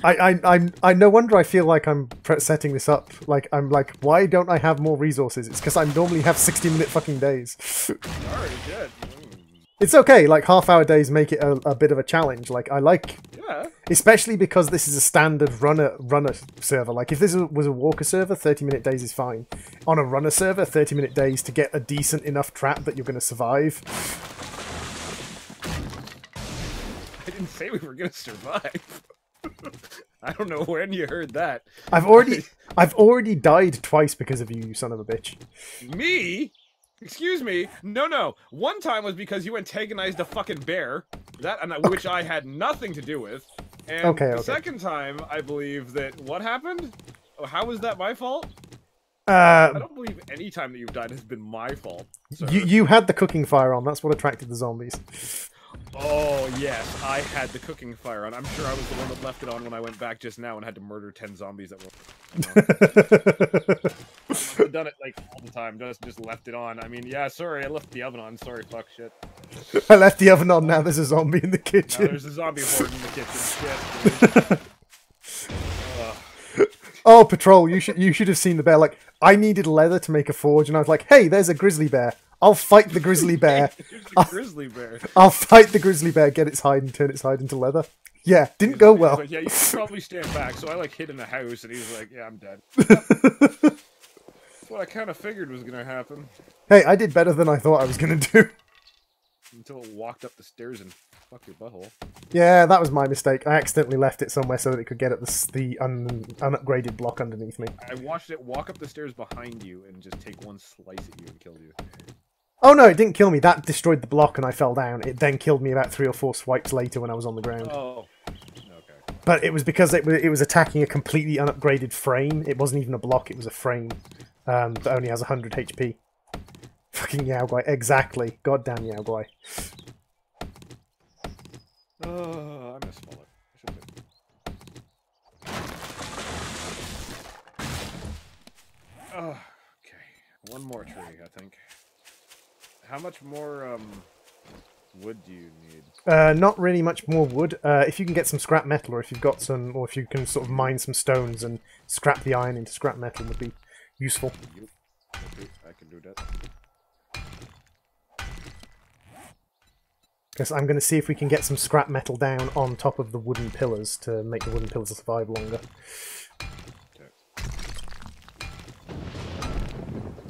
I no wonder I feel like I'm setting this up. Like I'm like, why don't I have more resources? It's because I normally have 60-minute fucking days. Already good. It's okay. Like half-hour days make it a bit of a challenge. Like I like, especially because this is a standard runner server. Like if this was a walker server, 30-minute days is fine. On a runner server, 30-minute days to get a decent enough trap that you're going to survive. I didn't say we were going to survive. I don't know when you heard that. I've already died twice because of you, you son of a bitch. Me? Excuse me? No. One time was because you antagonized a fucking bear, which I had nothing to do with. And the second time, I believe that what happened? How was that my fault? I don't believe any time that you've died has been my fault. You had the cooking fire on. That's what attracted the zombies. Oh, yes, I had the cooking fire on. I'm sure I was the one that left it on when I went back just now and had to murder 10 zombies at once. I've done it, like, all the time. Just left it on. I mean, yeah, sorry, I left the oven on. Sorry, fuck, shit. I left the oven on, now there's a zombie in the kitchen. Now there's a zombie horde in the kitchen. Shit. Oh, Patrol, you should have seen the bear. Like, I needed leather to make a forge, and I was like, hey, there's a grizzly bear. I'll fight the grizzly bear. Grizzly bear. I'll fight the grizzly bear, get its hide and turn its hide into leather. Yeah, didn't go well. Like, yeah, you should probably stand back. So I like hid in the house, and he's like, "Yeah, I'm dead." That's what I kind of figured was gonna happen. Hey, I did better than I thought I was gonna do. Until it walked up the stairs and fuck your butthole. Yeah, that was my mistake. I accidentally left it somewhere so that it could get at the unupgraded block underneath me. I watched it walk up the stairs behind you and just take one slice at you and killed you. Oh no, it didn't kill me. That destroyed the block and I fell down. It then killed me about 3 or 4 swipes later when I was on the ground. Oh, okay. But it was because it was attacking a completely unupgraded frame. It wasn't even a block, it was a frame that only has 100 HP. Fucking Yao Guai. Exactly. Goddamn Yao Guai. Oh, I miss smaller. Oh, okay. One more tree, I think. How much more wood do you need? Not really much more wood. If you can get some scrap metal, or if you've got some, or if you can sort of mine some stones and scrap the iron into scrap metal, would be useful. Yep. Okay, I can do that. Because I'm going to see if we can get some scrap metal down on top of the wooden pillars to make the wooden pillars survive longer. Okay.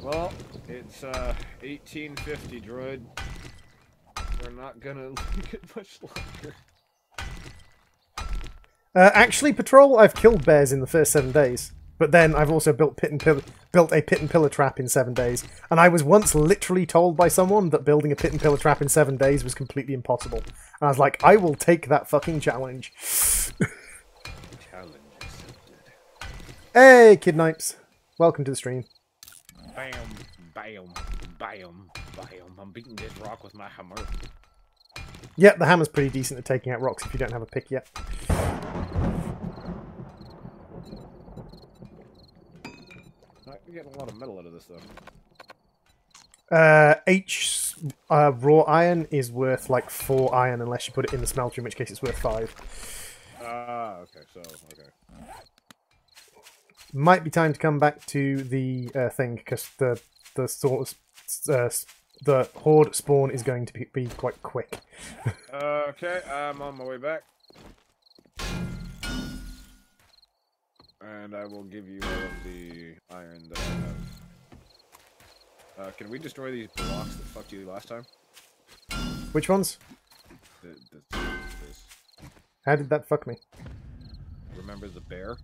Well, it's 1850, droid. We're not gonna get much longer. Actually, Patrol, I've killed bears in the first 7 days. But then I've also built a pit and pillar trap in 7 days. And I was once literally told by someone that building a pit and pillar trap in 7 days was completely impossible. And I was like, I will take that fucking challenge. Challenge accepted. Hey, Kid Nipes. Welcome to the stream. Bam, bam, bam, bam. I'm beating this rock with my hammer. Yep, the hammer's pretty decent at taking out rocks if you don't have a pick yet. Not getting a lot of metal out of this, though. Raw iron is worth like 4 iron unless you put it in the smelter, in which case it's worth 5. Ah, okay, so, okay. Might be time to come back to the thing, because the horde spawn is going to be quite quick. Okay, I'm on my way back. And I will give you all of the iron that I have. Can we destroy these blocks that fucked you last time? Which ones? This. How did that fuck me? Remember the bear?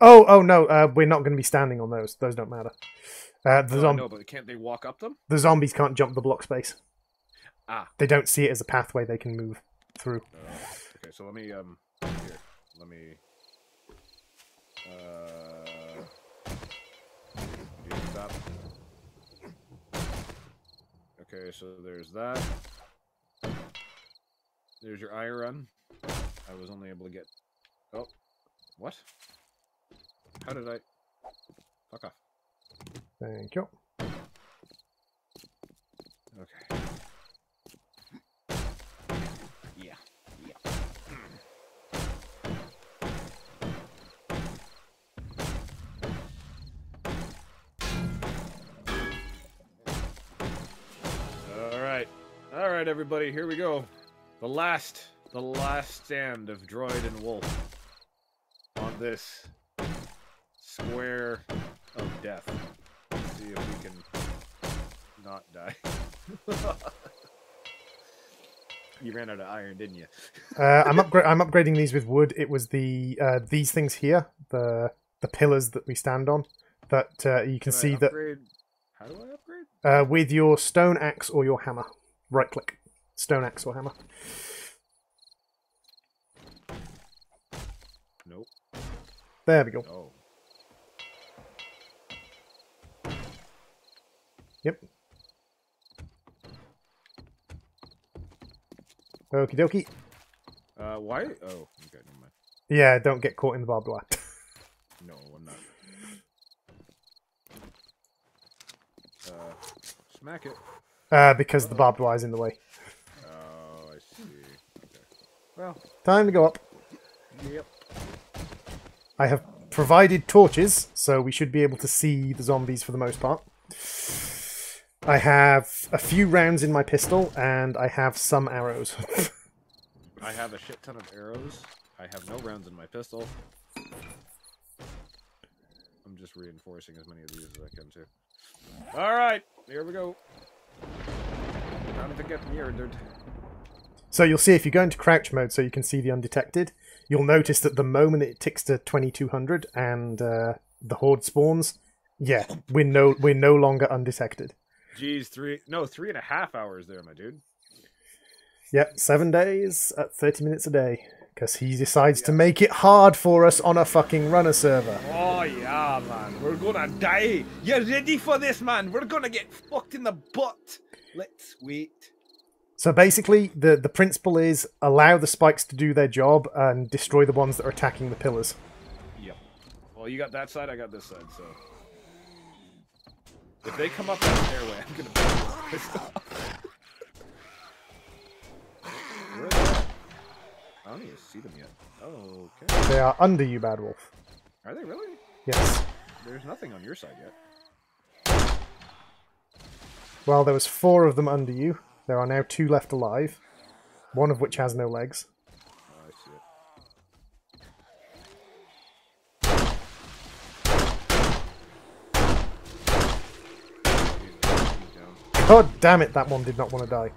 Oh no, we're not going to be standing on those. Those don't matter. No, but can't they walk up them? The zombies can't jump the block space. Ah. They don't see it as a pathway they can move through. Okay, so let me, here, let me, stop. Okay, so there's that. There's your iron. I was only able to get, oh, what? How did I, fuck off. Thank you. Okay. Yeah. All right, everybody, here we go. The last stand of Droid and Wolf on this square of death. Let's see if we can not die. You ran out of iron, didn't you? I'm upgrading these with wood. It was the these things here, the pillars that we stand on, that you can see that. How do I upgrade? With your stone axe or your hammer. Right click, stone axe or hammer. Nope. There we go. Oh. Yep. Okie dokie. Why? Oh, okay, never mind. Yeah, don't get caught in the barbed wire. No, I'm not. Smack it. Because the barbed wire's in the way. Oh, I see. Okay. Well. Time to go up. Yep. I have provided torches, so we should be able to see the zombies for the most part. I have a few rounds in my pistol, and I have some arrows. I have a shit ton of arrows. I have no rounds in my pistol. I'm just reinforcing as many of these as I can, too. Alright, here we go. Time to get murdered. So you'll see if you go into crouch mode so you can see the undetected, you'll notice that the moment it ticks to 2200 and the horde spawns, yeah, we're no longer undetected. Geez, 3.5 hours there, my dude. Yep, 7 days at 30 minutes a day. Because he decides to make it hard for us on a fucking runner server. Oh yeah, man. We're gonna die. You ready for this, man? We're gonna get fucked in the butt. Let's wait. So basically, the principle is allow the spikes to do their job and destroy the ones that are attacking the pillars. Yep. Well, you got that side, I got this side, so... If they come up that stairway, I'm gonna be pissed off. Where are they at? I don't even see them yet. Oh, okay. They are under you, badwolf. Are they really? Yes. There's nothing on your side yet. Well, there was 4 of them under you. There are now 2 left alive. One of which has no legs. Oh, I see it. God damn it, that one did not want to die.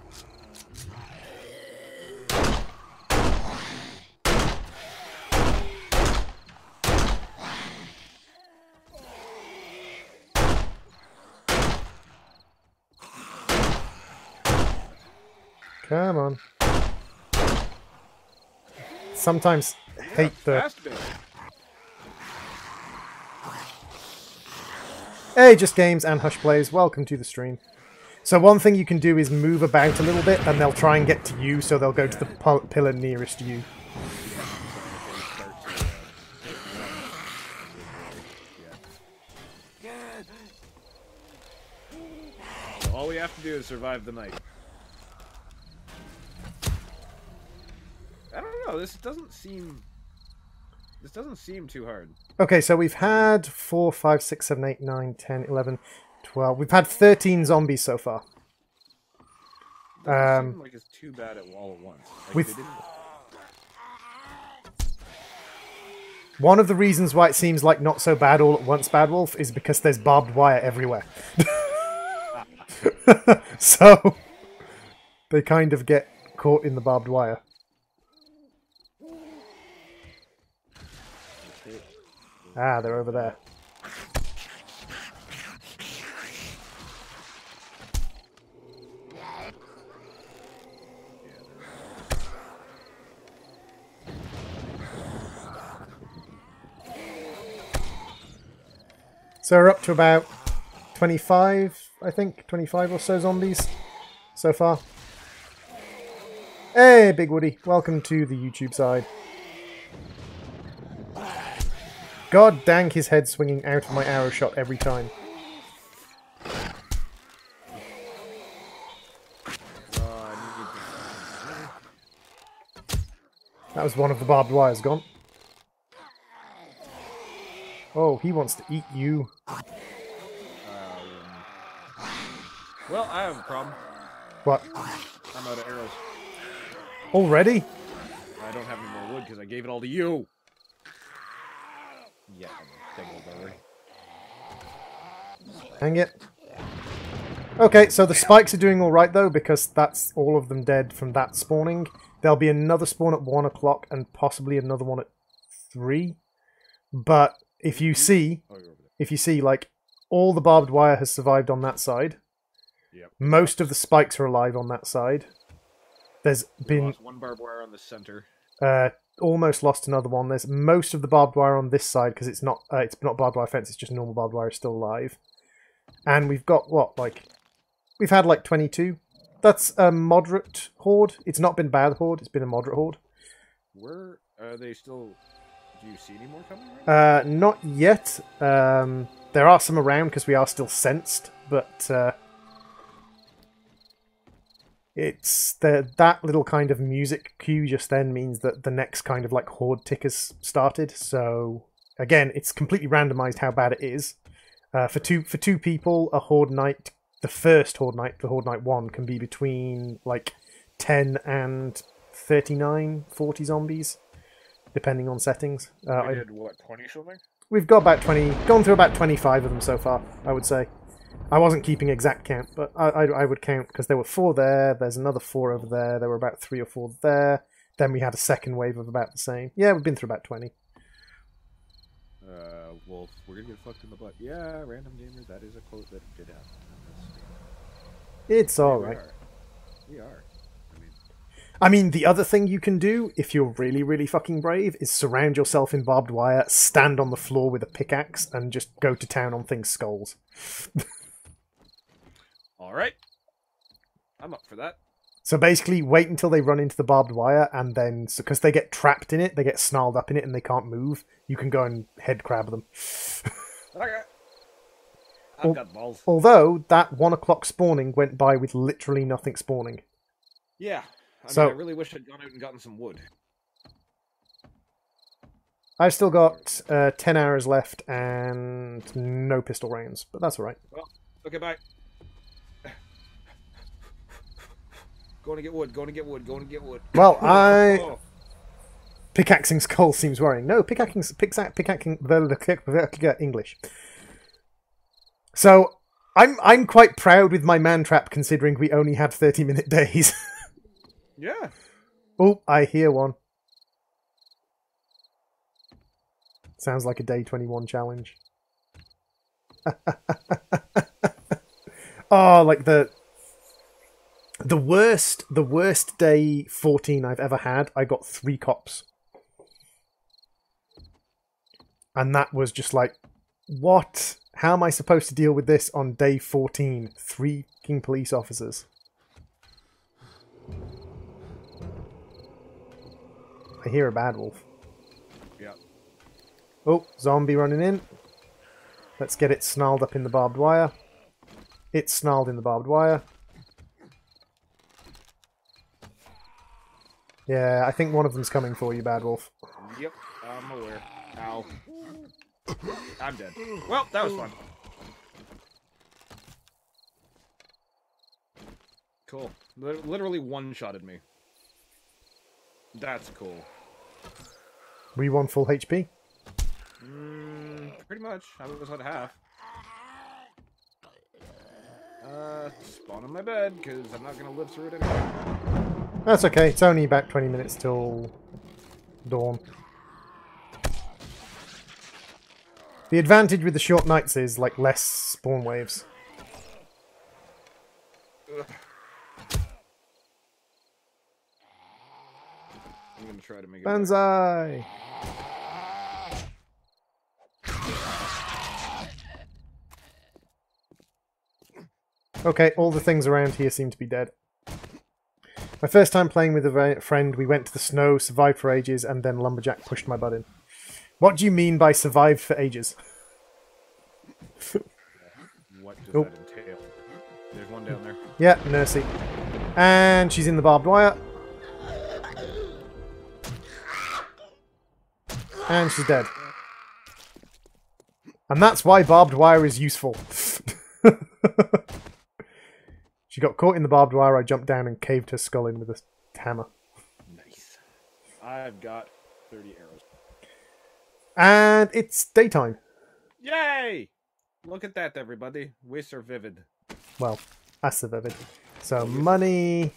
Come on. Sometimes hate the... Hey, Just Games and Hush Plays, welcome to the stream. So one thing you can do is move about a little bit and they'll try and get to you, so they'll go to the pillar nearest you. All we have to do is survive the night. I don't know, this doesn't seem too hard. Okay, so we've had 4, 5, 6, 7, 8, 9, 10, 11, 12. We've had 13 zombies so far. Doesn't seem like it's too bad all at once. Like one of the reasons why it seems like not so bad all at once, Badwolf, is because there's barbed wire everywhere. So they kind of get caught in the barbed wire. Ah, they're over there. So we're up to about 25, I think, 25 or so zombies so far. Hey, Big Woody, welcome to the YouTube side. God dang, his head swinging out of my arrow shot every time. That was one of the barbed wires gone. Oh, he wants to eat you. Well, I have a problem. What? I'm out of arrows. Already? I don't have any more wood because I gave it all to you. Yeah, I'm big old Hang it. Okay, so the spikes are doing alright though, because that's all of them dead from that spawning. There'll be another spawn at 1 o'clock and possibly another one at 3. But if you see, like, all the barbed wire has survived on that side. Yep. Most of the spikes are alive on that side. There's been... lost one barbed wire on the center. Almost lost another one. There's most of the barbed wire on this side because it's not barbed wire fence, it's just normal barbed wire is still alive. And we've got what, like, we've had like 22. That's a moderate horde. It's not been bad horde, it's been a moderate horde. Where are they still? Do you see any more coming right now? Not yet. There are some around because we are still sensed, but it's that little kind of music cue just then means that the next kind of like horde tick has started. So again, it's completely randomized how bad it is. For two people, a horde night, the first horde night, the horde night 1, can be between like 10 and 39, 40 zombies, depending on settings. We did what, 20 something? We've got about 20, gone through about 25 of them so far, I would say. I wasn't keeping exact count, but I would count because there were 4 there. There's another 4 over there. There were about 3 or 4 there. Then we had a second wave of about the same. Yeah, we've been through about 20. Wolf, we're gonna get fucked in the butt. Yeah, random gamer. That is a quote that did happen. It's all right. We are. I mean, the other thing you can do, if you're really, really fucking brave, is surround yourself in barbed wire, stand on the floor with a pickaxe, and just go to town on things' skulls. Alright. I'm up for that. So basically, wait until they run into the barbed wire, and then, because they get trapped in it, they get snarled up in it, and they can't move, you can go and head crab them. Okay. I've got balls. Although, that 1 o'clock spawning went by with literally nothing spawning. Yeah. I mean, I really wish I'd gone out and gotten some wood. I've still got 10 hours left and no pistol rounds, but that's alright. Well, okay, bye. Going to get wood, going to get wood, going to get wood. Well, Pickaxing skull seems worrying. No, pickaxing English. So, I'm quite proud with my man trap considering we only had 30-minute days. Yeah. Oh, I hear one. Sounds like a day 21 challenge. Oh, like the worst day 14 I've ever had, I got 3 cops. And that was just like, what? How am I supposed to deal with this on day 14? 3 fucking police officers. I hear a badwolf. Yeah. Oh, zombie running in. Let's get it snarled up in the barbed wire. It's snarled in the barbed wire. Yeah, I think one of them's coming for you, badwolf. Yep, I'm aware. Ow. I'm dead. Well, that was fun. Cool. Literally one-shotted me. That's cool. Were you on full HP? Pretty much. I was at half. Spawn on my bed, because I'm not going to live through it anyway. That's okay. It's only about 20 minutes till dawn. The advantage with the short nights is, like, less spawn waves. Ugh. I'm going to try to make it Banzai! Okay, all the things around here seem to be dead. My first time playing with a friend, we went to the snow, survived for ages, and then Lumberjack pushed my butt in. What do you mean by survived for ages? What does that entail? There's one down there. Yeah, Nursey. And she's in the barbed wire. And she's dead. And that's why barbed wire is useful. She got caught in the barbed wire, I jumped down and caved her skull in with a hammer. Nice. I've got 30 arrows. And it's daytime. Yay! Look at that, everybody. We are vivid. Well, that's the vivid. So, money.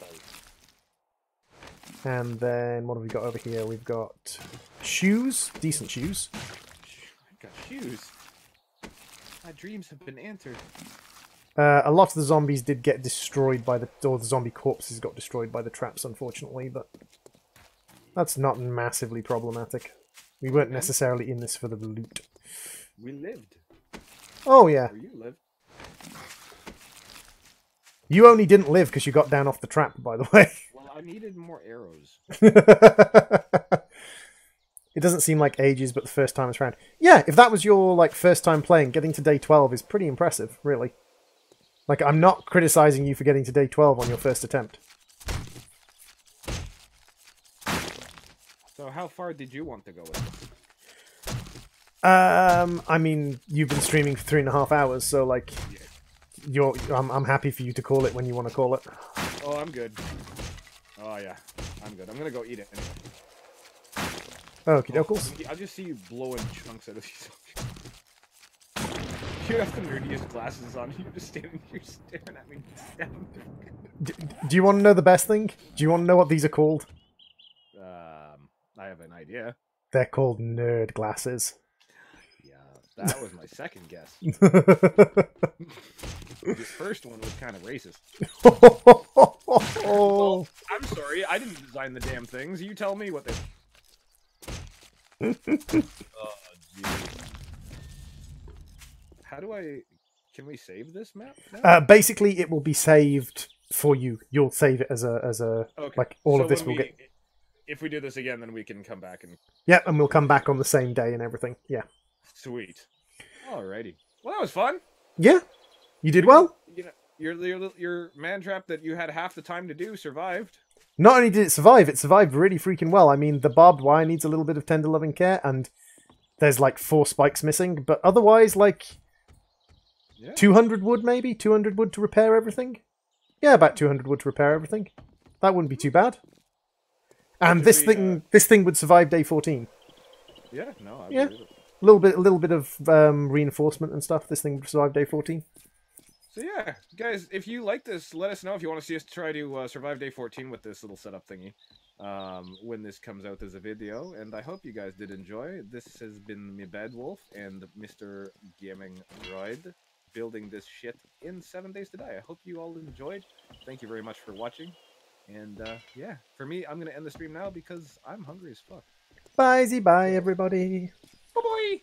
And then, what have we got over here? We've got shoes. Decent shoes. I've got shoes. My dreams have been answered. A lot of the zombies did get destroyed by the... Or the zombie corpses got destroyed by the traps, unfortunately, but... That's not massively problematic. We weren't necessarily in this for the loot. We lived. Oh, yeah. Or you lived. You only didn't live because you got down off the trap, by the way. Well, I needed more arrows. It doesn't seem like ages, but the first time it's around. Yeah, if that was your like first time playing, getting to day 12 is pretty impressive, really. Like, I'm not criticizing you for getting to day 12 on your first attempt. So how far did you want to go with it? I mean, you've been streaming for 3.5 hours, so like, I'm happy for you to call it when you want to call it. Oh, I'm good. Oh yeah, I'm good. I'm gonna go eat it anyway. Okie dokes. I'll just see you blowing chunks out of these. You have the nerdiest glasses on. You're just standing here staring at me down. Do you want to know the best thing? Do you want to know what these are called? I have an idea. They're called nerd glasses. Yeah, that was my second guess. The first one was kind of racist. Well, I'm sorry, I didn't design the damn things. You tell me what they. Oh, jeez. How do I? Can we save this map now? Basically, it will be saved for you. You'll save it as a Okay. like all So of this when will get. If we do this again, then we can come back and. Yeah, and we'll come back on the same day and everything. Yeah. Sweet. Alrighty. Well, that was fun. Yeah, you did well. You know, your man trap that you had half the time to do survived. Not only did it survived really freaking well. I mean, the barbed wire needs a little bit of tender loving care, and there's like 4 spikes missing, but otherwise, like, Yeah. 200 wood maybe? 200 wood to repair everything? Yeah, about 200 wood to repair everything. That wouldn't be too bad. And this thing would survive day 14. Yeah, no, I Yeah. believe it. A little bit of reinforcement and stuff. This thing would survive day 14. So yeah, guys, if you like this, let us know if you want to see us try to survive day 14 with this little setup thingy when this comes out as a video. And I hope you guys did enjoy. This has been me, badwolf, and Mr. GamingDroid building this shit in 7 days to die. I hope you all enjoyed. Thank you very much for watching. And yeah, for me, I'm going to end the stream now because I'm hungry as fuck. Bye, everybody. Bye-bye!